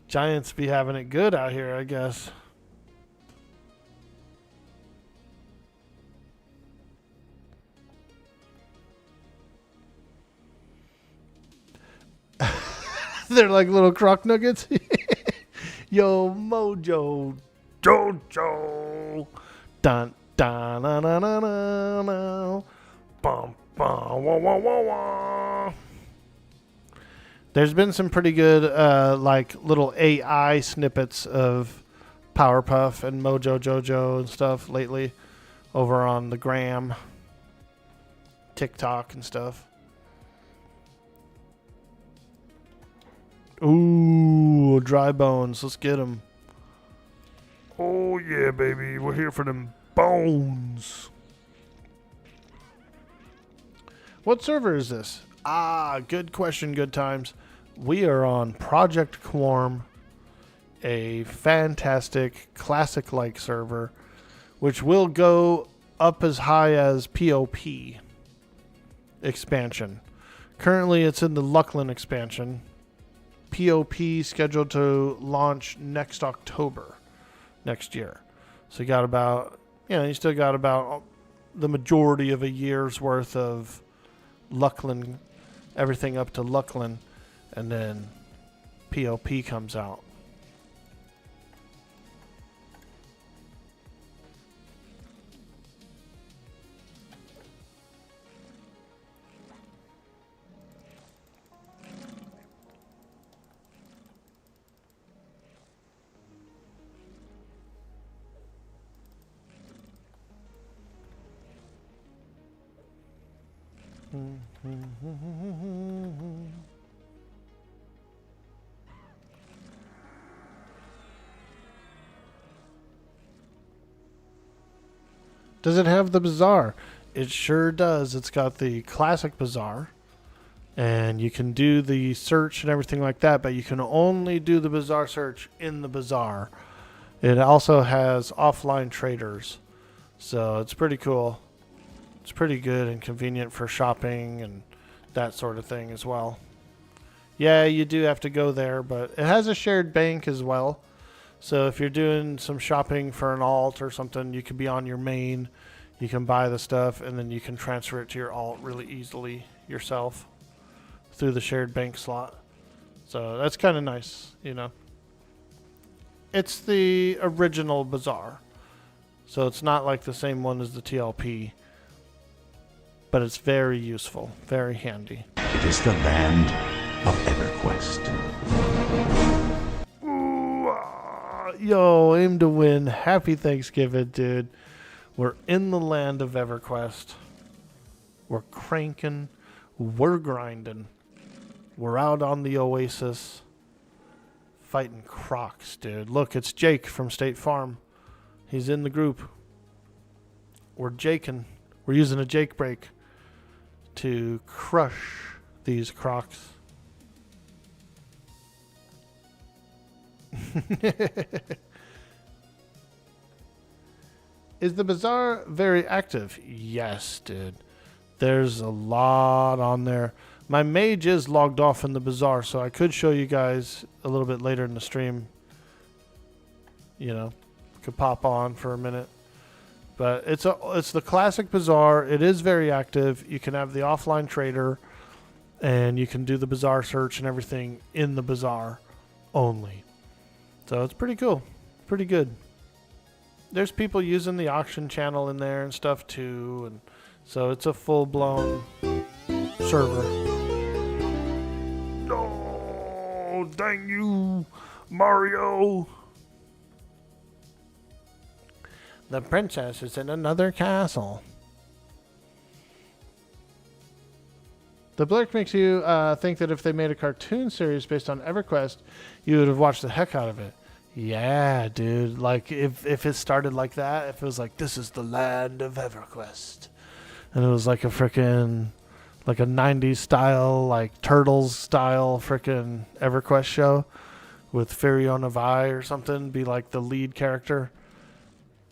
giants be having it good out here, I guess. They're like little croc nuggets. Yo, Mojo. Jojo. Dun, dun, dun, dun, dun, dun, dun. Bum, bum, wah, wah, wah, wah. There's been some pretty good, like, little AI snippets of Powerpuff and Mojo Jojo and stuff lately over on the gram, TikTok and stuff. Ooh, dry bones. Let's get them. Oh yeah, baby. We're here for them bones. What server is this? Ah, good question, good times. We are on Project Quorum, a fantastic classic-like server, which will go up as high as POP expansion. Currently, it's in the Luckland expansion. POP scheduled to launch next October next year. So you still got about the majority of a year's worth of Luckland, everything up to Luckland, and then POP comes out. Does it have the bazaar? It sure does. It's got the classic bazaar, and you can do the search and everything like that, but you can only do the bazaar search in the bazaar. It also has offline traders, so it's pretty cool. It's pretty good and convenient for shopping and that sort of thing as well. Yeah, you do have to go there, but it has a shared bank as well. So if you're doing some shopping for an alt or something, you can be on your main, you can buy the stuff, and then you can transfer it to your alt really easily yourself through the shared bank slot. So that's kind of nice, you know. It's the original bazaar. So it's not like the same one as the TLP, but it's very useful, very handy. It is the land of Everquest. Ooh, ah, yo, aim to win. Happy Thanksgiving, dude. We're in the land of Everquest. We're cranking. We're grinding. We're out on the Oasis fighting crocs, dude. Look, it's Jake from State Farm. He's in the group. We're jaking. We're using a Jake break to crush these crocs. Is the bazaar very active? Yes, dude. There's a lot on there. My mage is logged off in the bazaar, so I could show you guys a little bit later in the stream. You know, could pop on for a minute. But it's the classic bazaar. It is very active. You can have the offline trader, and you can do the bazaar search and everything in the bazaar only. So it's pretty cool. Pretty good. there's people using the auction channel in there and stuff too, and so it's a full-blown server. Oh, dang you, Mario. The princess is in another castle. The blurk makes you think that if they made a cartoon series based on EverQuest, you would have watched the heck out of it. Yeah, dude. Like, if it started like that, if it was like, this is the land of EverQuest, and it was like a frickin', like a 90s style, like Turtles style frickin' EverQuest show with Fiona Vi or something, be like the lead character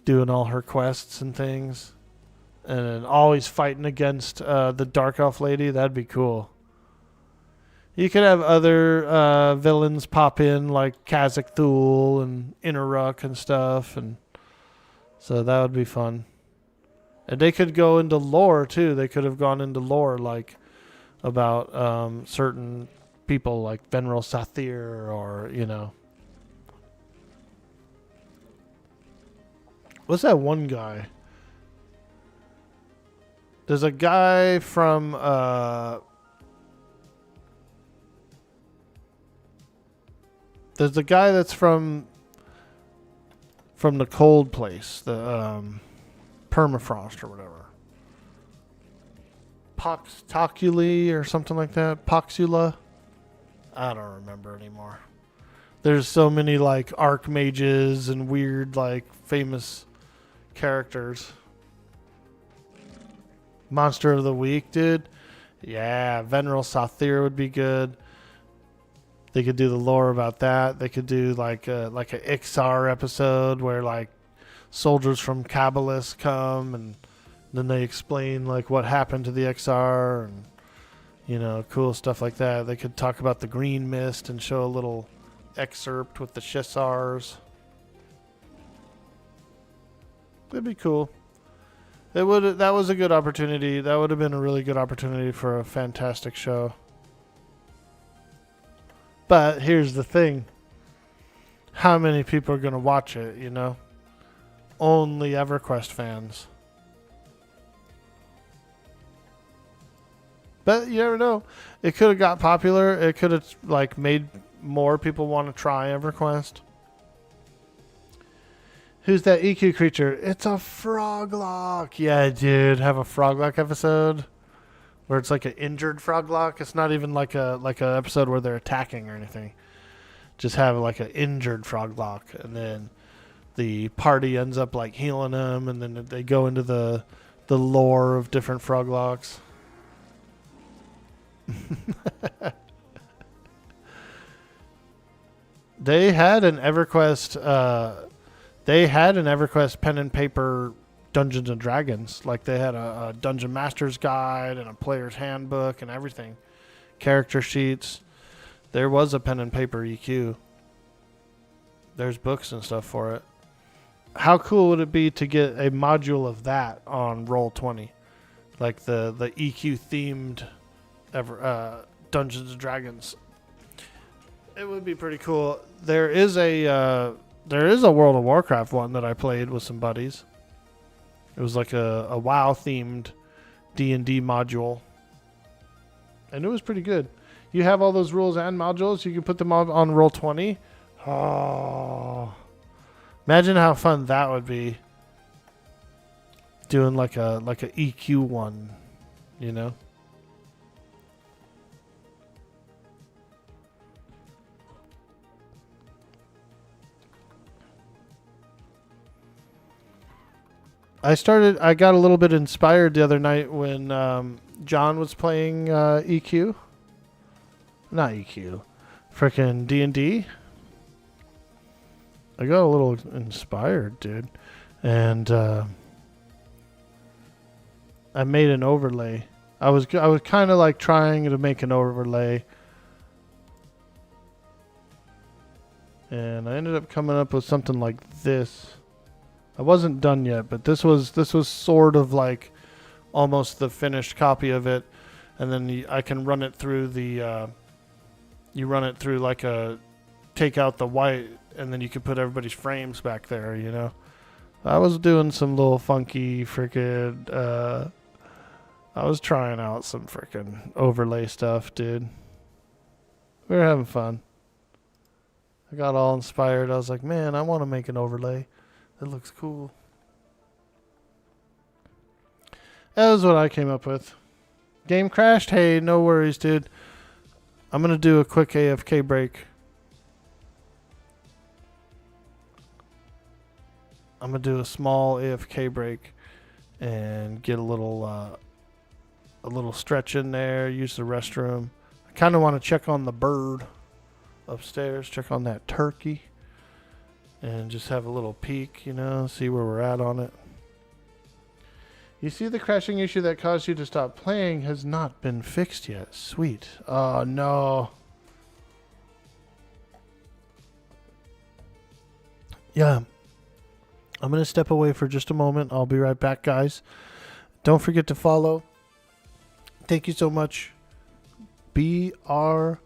doing all her quests and things. And then always fighting against the Dark Elf lady. That'd be cool. You could have other villains pop in, like Kazakh Thul and Inaruk and stuff. And so that would be fun. And they could go into lore, too. They could have gone into lore, like, about certain people, like Venril Sathir or, you know. What's that one guy? There's a guy from there's a guy that's from the cold place, the permafrost or whatever. Poxtoculi or something like that. Poxula. I don't remember anymore. There's so many like archmages and weird like famous characters. Monster of the Week, dude. Yeah, Venril Sathir would be good. They could do the lore about that. They could do like a Ixar episode where like soldiers from Kabbalist come and then they explain like what happened to the Ixar and you know, cool stuff like that. They could talk about the Green Mist and show a little excerpt with the Shissars. That'd be cool. That was a good opportunity. That would have been a really good opportunity for a fantastic show. But here's the thing. How many people are going to watch it, you know? Only EverQuest fans. But you never know. It could have got popular. It could have like made more people want to try EverQuest. Who's that EQ creature? It's a Froglock. Yeah, dude. Have a Froglock episode where it's like an injured Froglock. It's not even like a episode where they're attacking or anything. Just have like an injured Froglock, and then the party ends up like healing them, and then they go into the lore of different Froglocks. They had an EverQuest. They had an EverQuest pen and paper Dungeons and Dragons. Like they had a Dungeon Master's Guide and a player's handbook and everything. Character sheets. There was a pen and paper EQ. There's books and stuff for it. How cool would it be to get a module of that on Roll20? Like the EQ themed Dungeons and Dragons. It would be pretty cool. There is a World of Warcraft one that I played with some buddies. It was like a WoW themed D&D module, and it was pretty good. You have all those rules and modules. You can put them on Roll20. Oh, imagine how fun that would be. Doing like a EQ one, you know. I got a little bit inspired the other night when John was playing EQ. Not EQ. Frickin' D&D. I got a little inspired, dude. And I made an overlay. I was kind of like trying to make an overlay. And I ended up coming up with something like this. I wasn't done yet, but this was sort of like almost the finished copy of it, and then I can run it through the. You run it through like take out the white, and then you can put everybody's frames back there, you know. I was doing some little funky freaking, I was trying out some freaking overlay stuff, dude. We were having fun. I got all inspired. I was like, man, I want to make an overlay. That looks cool. That was what I came up with. Game crashed. Hey, no worries, dude. I'm going to do a quick AFK break. I'm going to do a small AFK break and get a little stretch in there, use the restroom. I kind of want to check on the bird upstairs, check on that turkey, and just have a little peek, you know, see where we're at on it. You see, the crashing issue that caused you to stop playing has not been fixed yet. Sweet. Oh, no. Yeah. I'm going to step away for just a moment. I'll be right back, guys. Don't forget to follow. Thank you so much. BRB.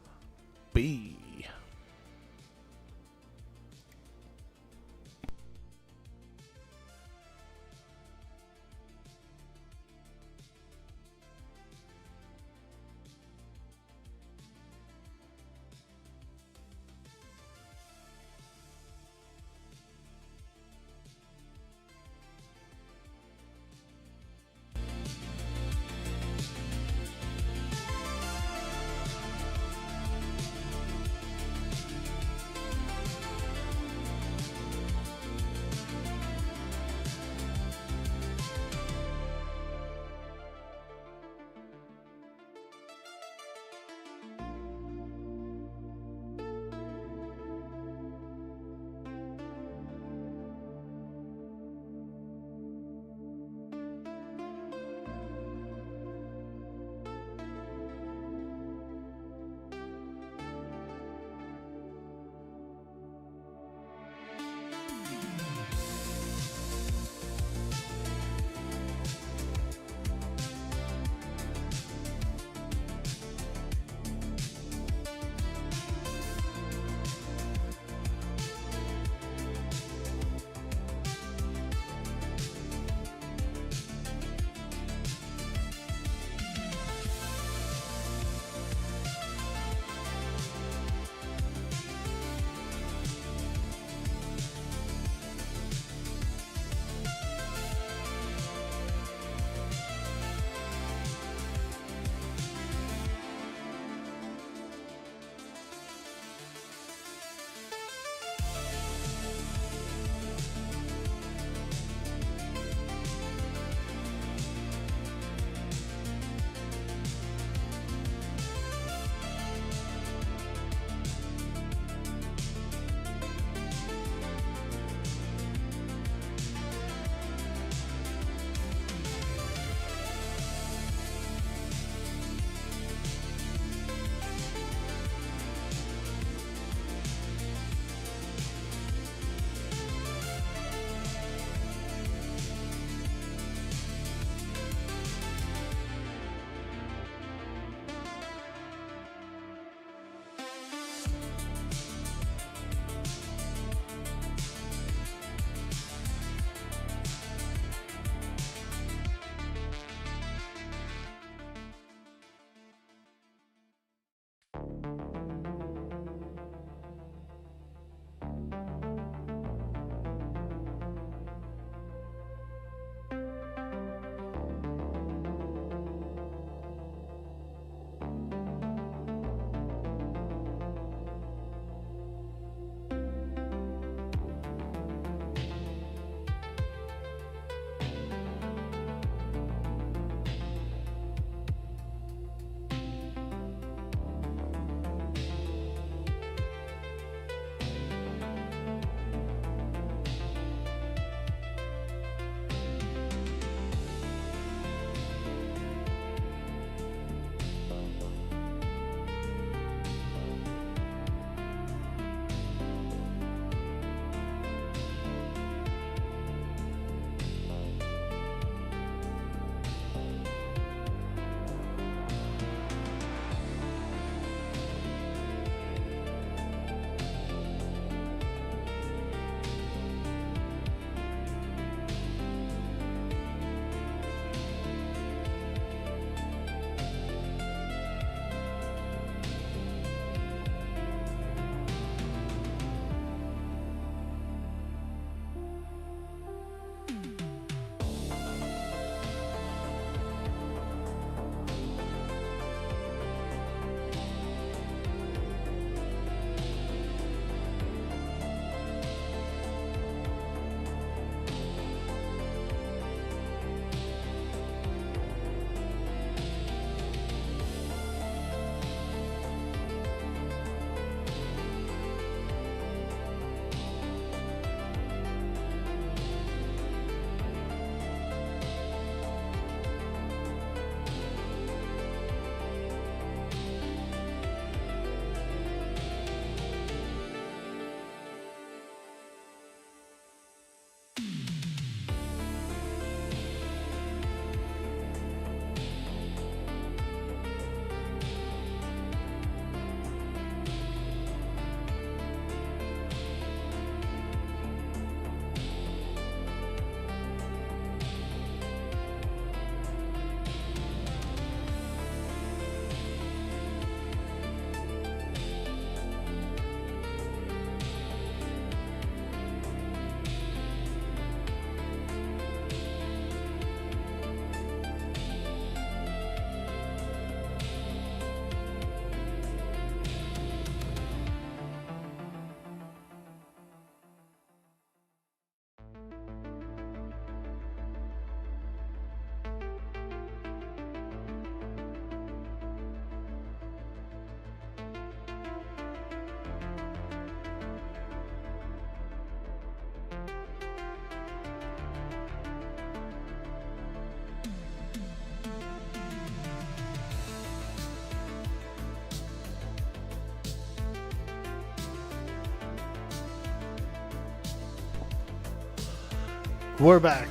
We're back.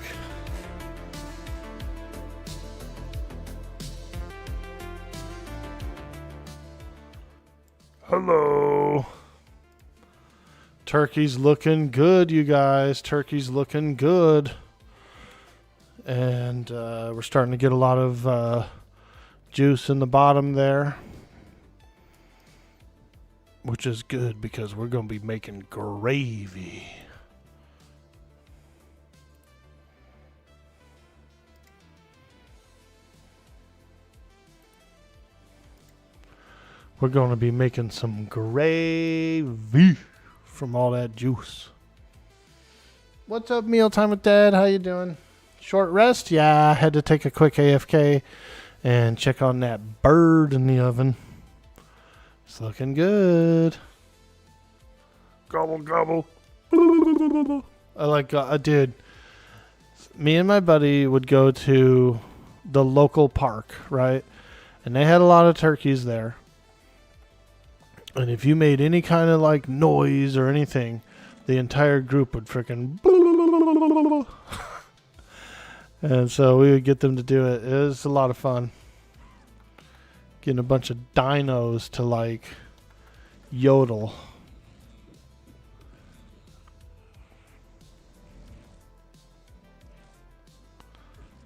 Hello. Turkey's looking good, you guys. Turkey's looking good. And we're starting to get a lot of juice in the bottom there. Which is good because we're going to be making gravy. We're going to be making some gravy from all that juice. What's up, Mealtime with Dad? How you doing? Short rest? Yeah, I had to take a quick AFK and check on that bird in the oven. It's looking good. Gobble, gobble. Dude, me and my buddy would go to the local park, right? And they had a lot of turkeys there. And if you made any kind of like noise or anything, the entire group would freaking. And so we would get them to do it. It was a lot of fun. Getting a bunch of dinos to like yodel.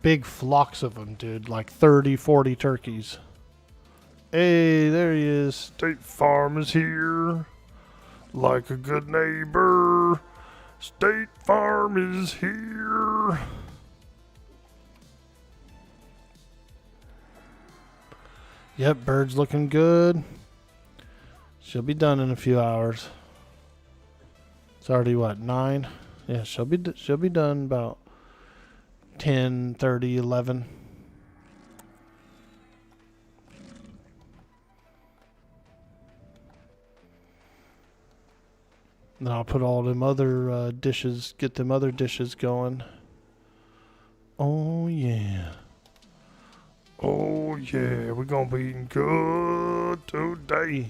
Big flocks of them, dude. Like 30, 40 turkeys. Hey, there he is. State Farm is here. Like a good neighbor. State Farm is here. Yep, bird's looking good. She'll be done in a few hours. It's already what, 9? Yeah, she'll be done about 10:30, 11. Then I'll put all them other dishes, get them other dishes going. Oh yeah. Oh yeah, we're gonna be eating good today.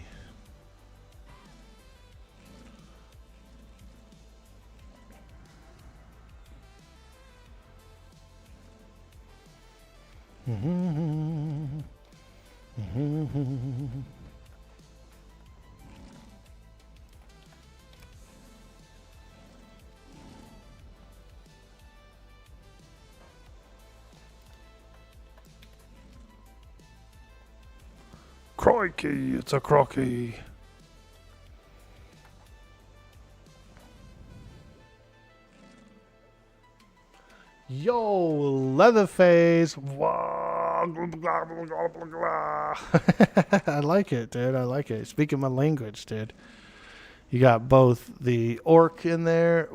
Crikey, it's a crocky. Yo, Leatherface. Wah, blah, blah, blah, blah, blah, blah. I like it, dude. I like it. Speaking my language, dude. You got both the orc in there,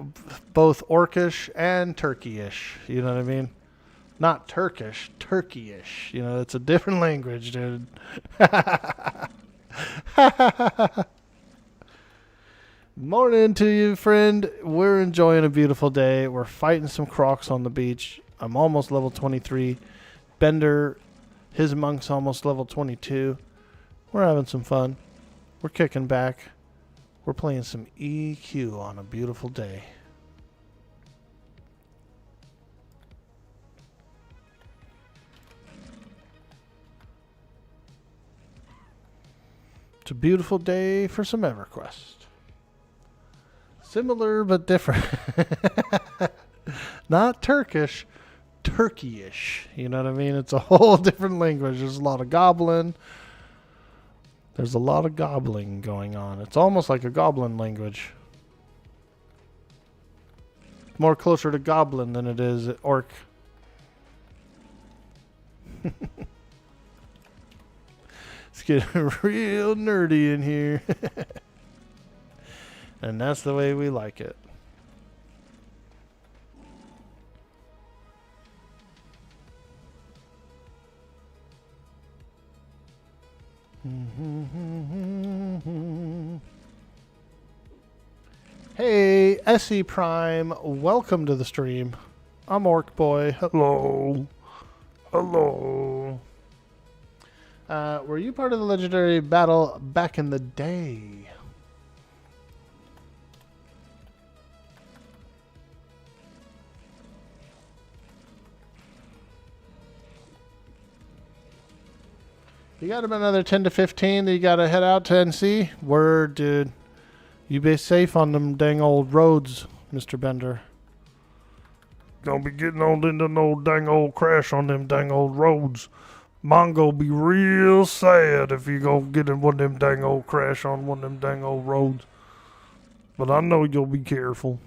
both orcish and turkeyish. You know what I mean? Not Turkish, Turkeyish. You know, it's a different language, dude. Morning to you, friend. We're enjoying a beautiful day. We're fighting some crocs on the beach. I'm almost level 23. Bender, his monk's almost level 22. We're having some fun. We're kicking back. We're playing some EQ on a beautiful day. It's a beautiful day for some Everquest. Similar but different. Not Turkish, Turkeyish. You know what I mean? It's a whole different language. There's a lot of gobbling. There's a lot of gobbling going on. It's almost like a goblin language. More closer to goblin than it is orc. It's getting real nerdy in here. And that's the way we like it. Hey, SE Prime, welcome to the stream. I'm Orc Boy. Hello. Hello. Were you part of the legendary battle back in the day? You got about another 10 to 15 that you got to head out to NC? Word, dude. You be safe on them dang old roads, Mr. Bender. Gonna be getting on into no dang old crash on them dang old roads. Mongo be real sad if you go get in one of them dang old crash on one of them dang old roads. But I know you'll be careful.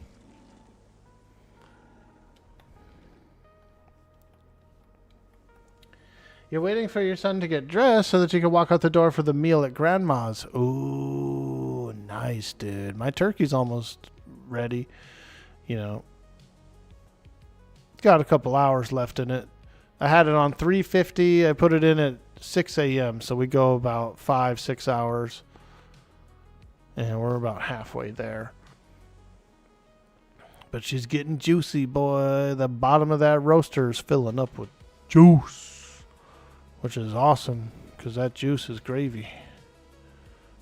You're waiting for your son to get dressed so that you can walk out the door for the meal at Grandma's. Ooh, nice, dude. My turkey's almost ready. You know, it's got a couple hours left in it. I had it on 350. I put it in at 6 a.m. So we go about 5-6 hours. And we're about halfway there. But she's getting juicy, boy. The bottom of that roaster is filling up with juice. Which is awesome, because that juice is gravy.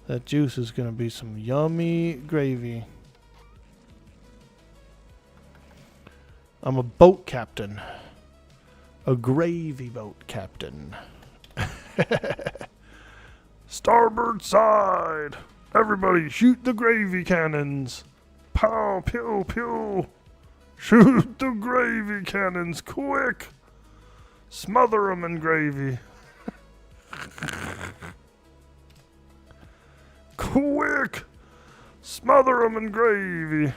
That juice is going to be some yummy gravy. I'm a boat captain. A gravy boat captain. Starboard side! Everybody shoot the gravy cannons! Pow, pew, pew! Shoot the gravy cannons, quick! Smother 'em in gravy. Quick! Smother 'em in gravy.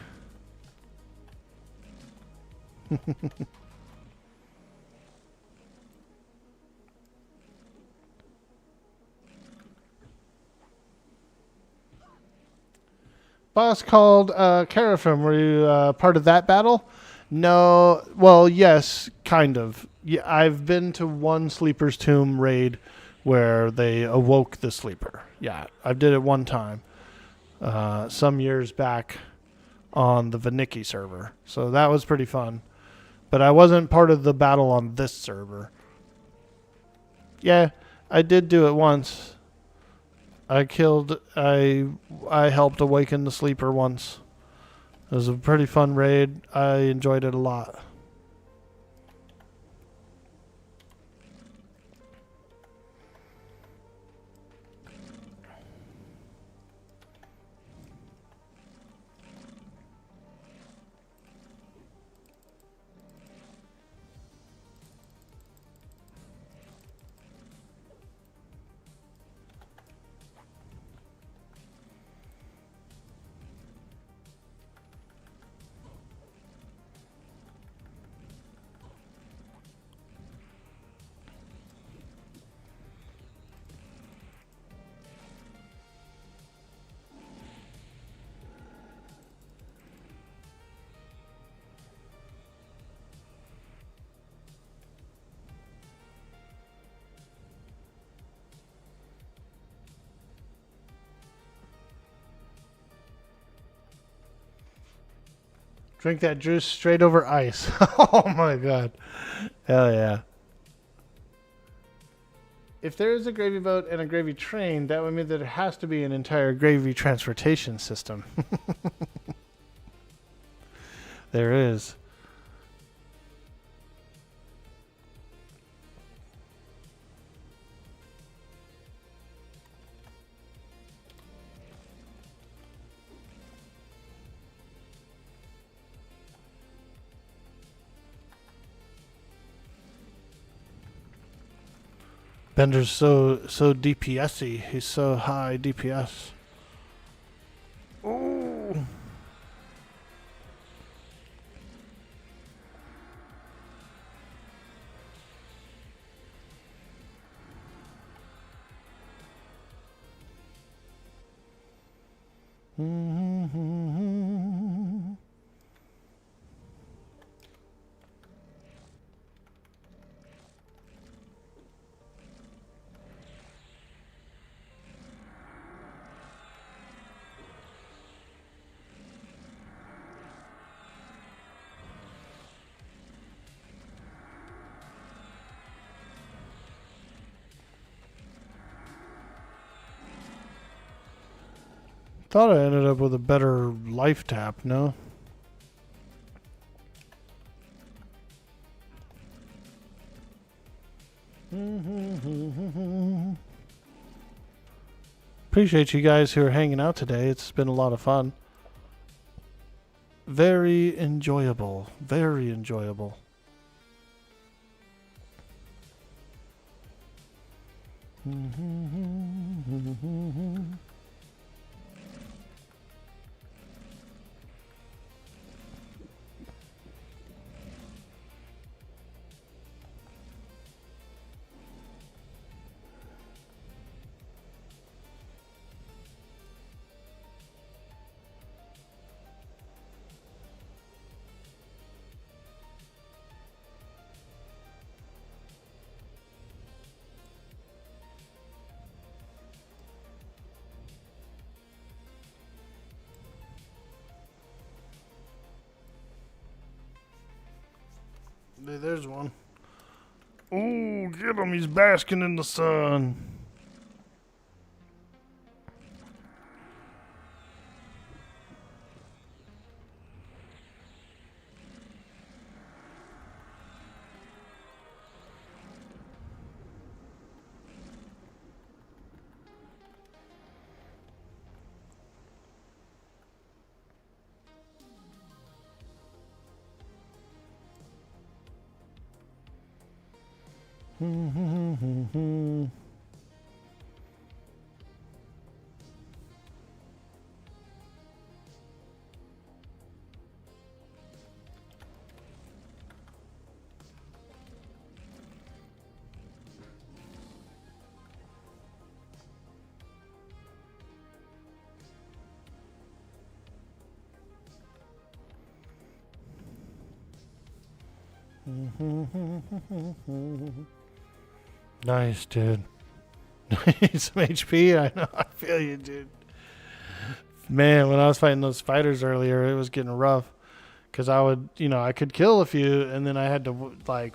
Boss called Carafim. Were you part of that battle? No. Well, yes, kind of. Yeah, I've been to one Sleeper's Tomb raid where they awoke the Sleeper. Yeah, I did it one time. Some years back on the Vanicki server. So that was pretty fun. But I wasn't part of the battle on this server. Yeah, I did do it once. I helped awaken the Sleeper once. It was a pretty fun raid. I enjoyed it a lot. Drink that juice straight over ice. Oh my god. Hell yeah. If there is a gravy boat and a gravy train, that would mean that there has to be an entire gravy transportation system. There is. Bender's so DPS-y. He's so high DPS. Ooh. Thought I ended up with a better life tap, no? Appreciate you guys who are hanging out today. It's been a lot of fun. Very enjoyable. Very enjoyable. There's one. Oh, get him. He's basking in the sun. Nice, dude. Need some HP? I know. I feel you, dude. Man, when I was fighting those fighters earlier, it was getting rough. Because I would, I could kill a few, and then I had to,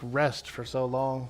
rest for so long.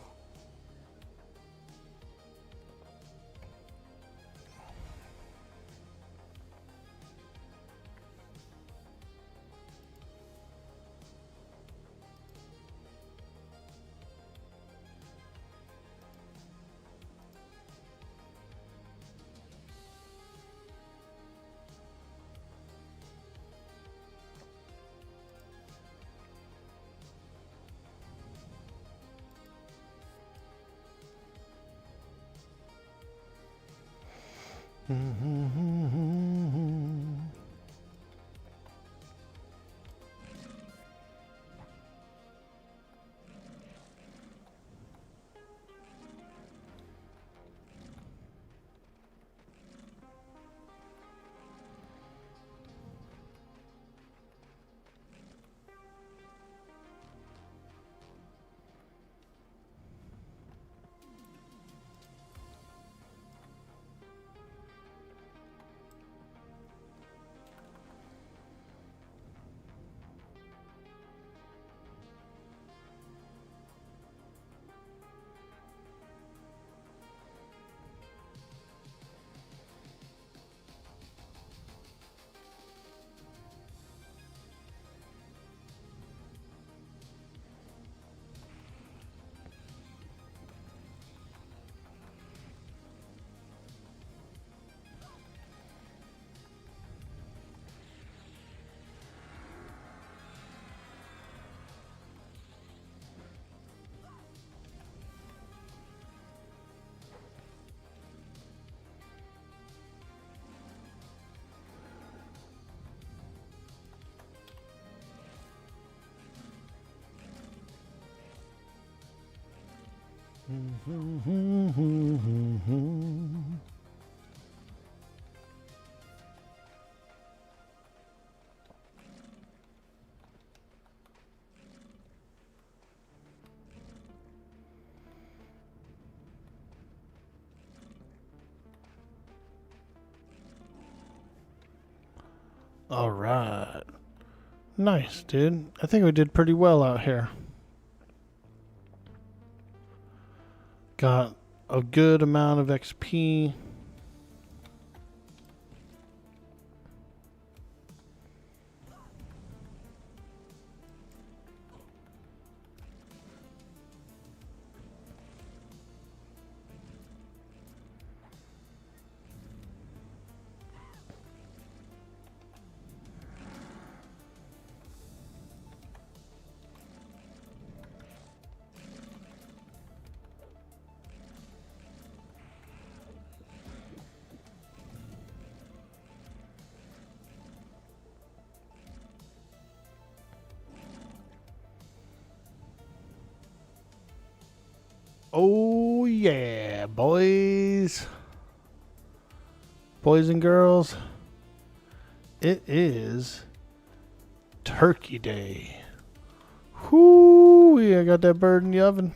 All right. Nice, dude. I think we did pretty well out here. Got a good amount of XP. Oh yeah, boys. Boys and girls. It is Turkey Day. Whoo! I got that bird in the oven.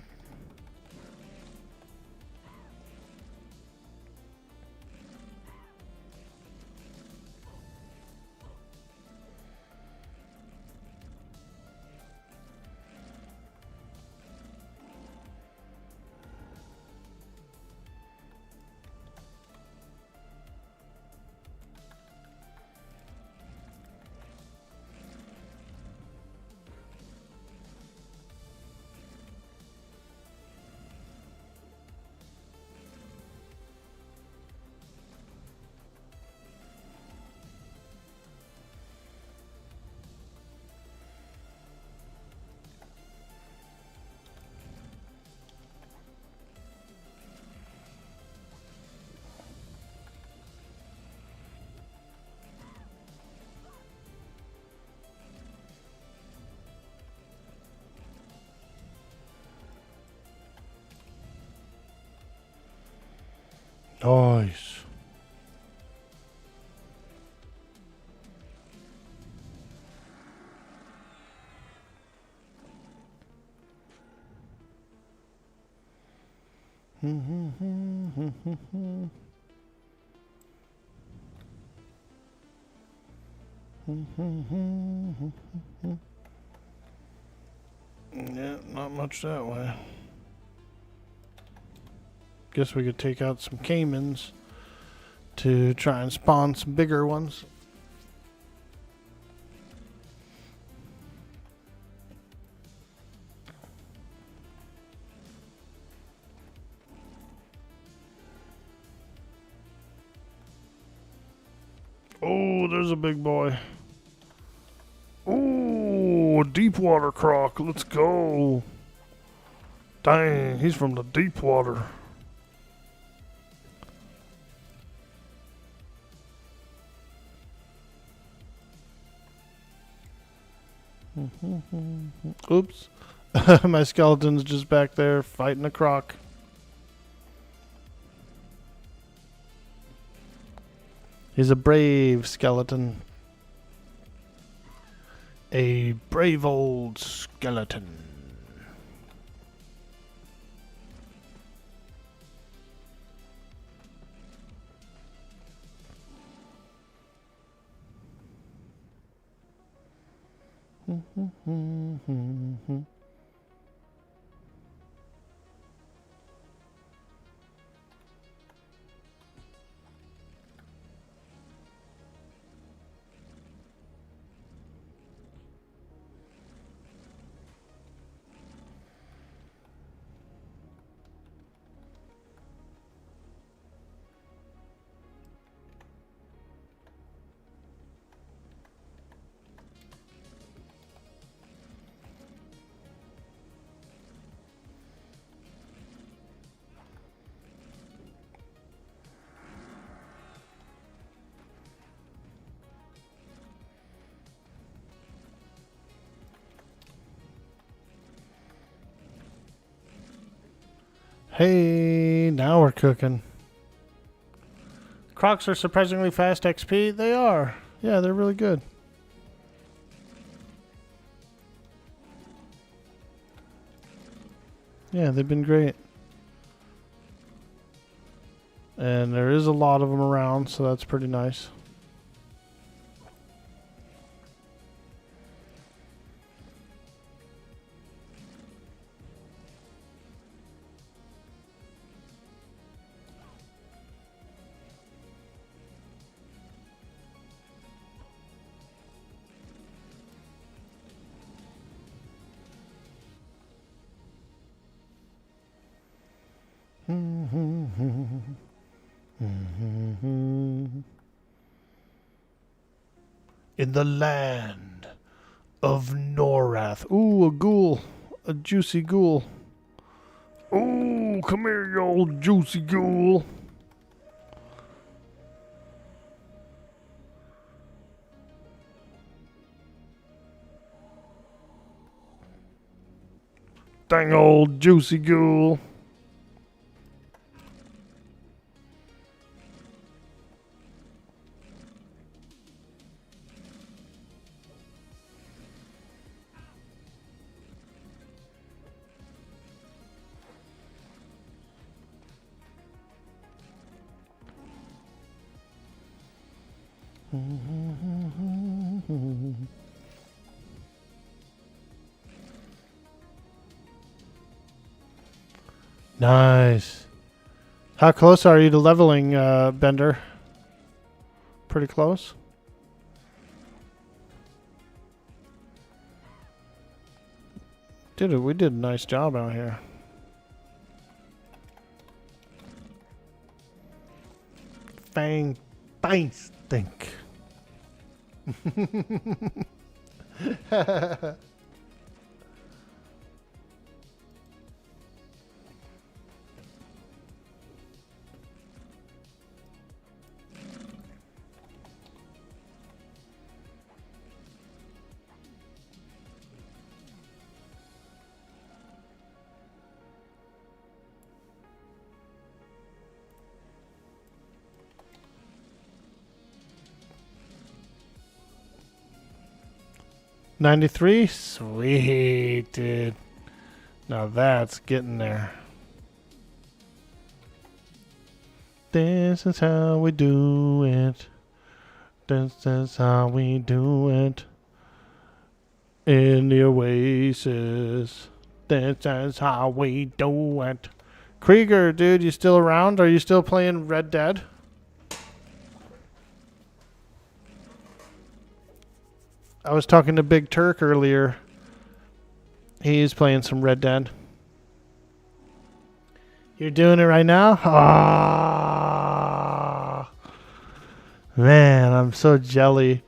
Nice. Yeah, not much that way. Guess we could take out some caimans to try and spawn some bigger ones. Oh, there's a big boy. Oh, a deep water croc. Let's go. Dang, he's from the deep water. Oops. My skeleton's just back there fighting a croc. He's a brave skeleton. A brave old skeleton. Hey, now we're cooking. Crocs are surprisingly fast XP. They are. Yeah, they're really good. Yeah, they've been great. And there is a lot of them around, so that's pretty nice. In the land of Norath. Ooh, a ghoul. A juicy ghoul. Ooh, come here, you old juicy ghoul. Dang old juicy ghoul. Nice. How close are you to leveling, Bender? Pretty close. We did a nice job out here. Fang, stink. $93? Sweet, dude. Now that's getting there. This is how we do it. This is how we do it. In the Oasis. This is how we do it. Krieger, dude, you still around? Are you still playing Red Dead? I was talking to Big Turk earlier. He's playing some Red Dead. You're doing it right now? Ah, man, I'm so jelly.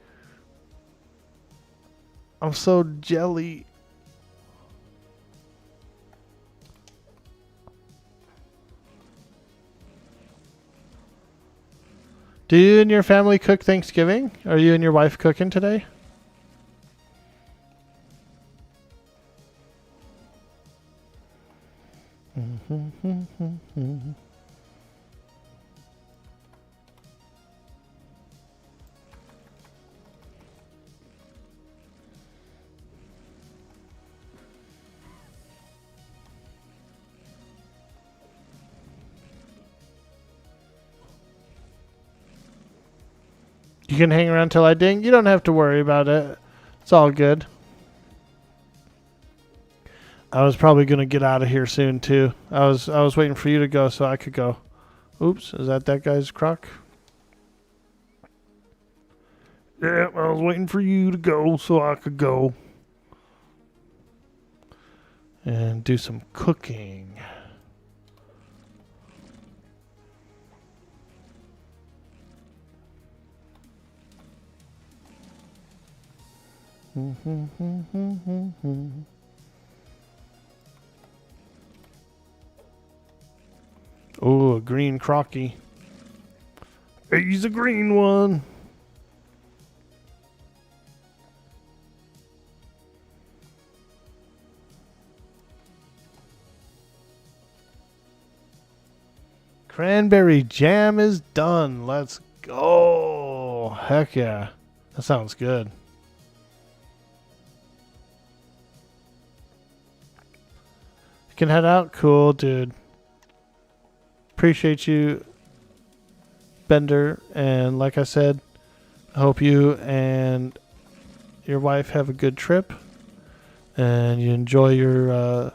I'm so jelly. Do you and your family cook Thanksgiving? Are you and your wife cooking today? You can hang around till I ding. You don't have to worry about it. It's all good. I was probably gonna get out of here soon too. I was waiting for you to go so I could go. Oops, is that guy's croc? Yeah, I was waiting for you to go so I could go and do some cooking. Oh, a green crocky. He's a green one. Cranberry jam is done. Let's go. Heck yeah. That sounds good. You can head out? Cool, dude. Appreciate you, Bender. And like I said, I hope you and your wife have a good trip. And you enjoy your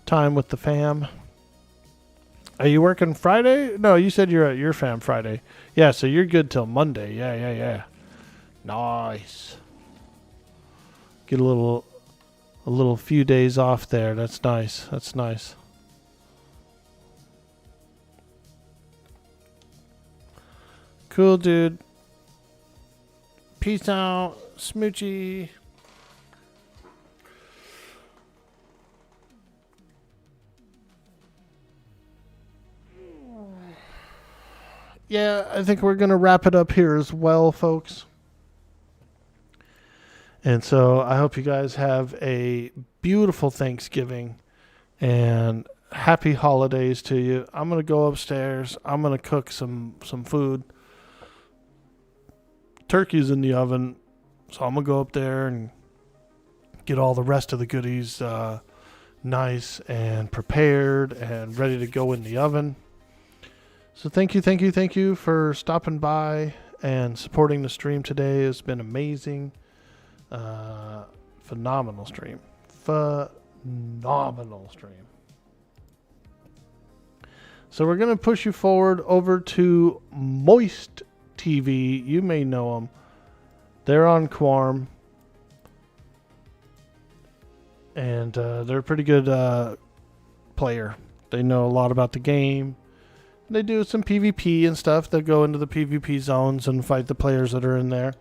time with the fam. Are you working Friday? No, you said you're at your fam Friday. Yeah, so you're good till Monday. Yeah. Nice. Get a little few days off there. That's nice. That's nice. Cool, dude. Peace out. Smoochie. Yeah, I think we're going to wrap it up here as well, folks. And so I hope you guys have a beautiful Thanksgiving and happy holidays to you. I'm going to go upstairs. I'm going to cook some food. Turkey's in the oven, so I'm going to go up there and get all the rest of the goodies nice and prepared and ready to go in the oven. So thank you for stopping by and supporting the stream today. Has been amazing. Phenomenal stream. Phenomenal stream. So we're going to push you forward over to Moist TV. You may know them. They're on Quarm. And they're a pretty good player. They know a lot about the game. They do some PvP and stuff. They go into the PvP zones and fight the players that are in there.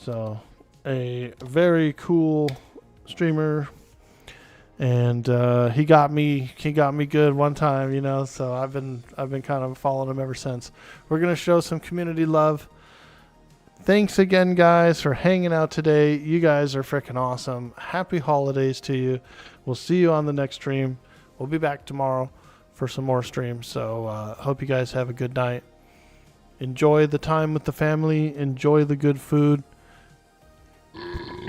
So a very cool streamer. And he got me good one time, you know, so I've been kind of following him ever since. We're going to show some community love. Thanks again, guys, for hanging out today. You guys are freaking awesome. Happy holidays to you. We'll see you on the next stream. We'll be back tomorrow for some more streams. So hope you guys have a good night. Enjoy the time with the family. Enjoy the good food.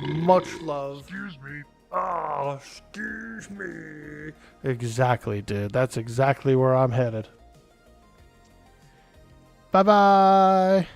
Much love. Excuse me. Oh, excuse me. Exactly, dude. That's exactly where I'm headed. Bye-bye.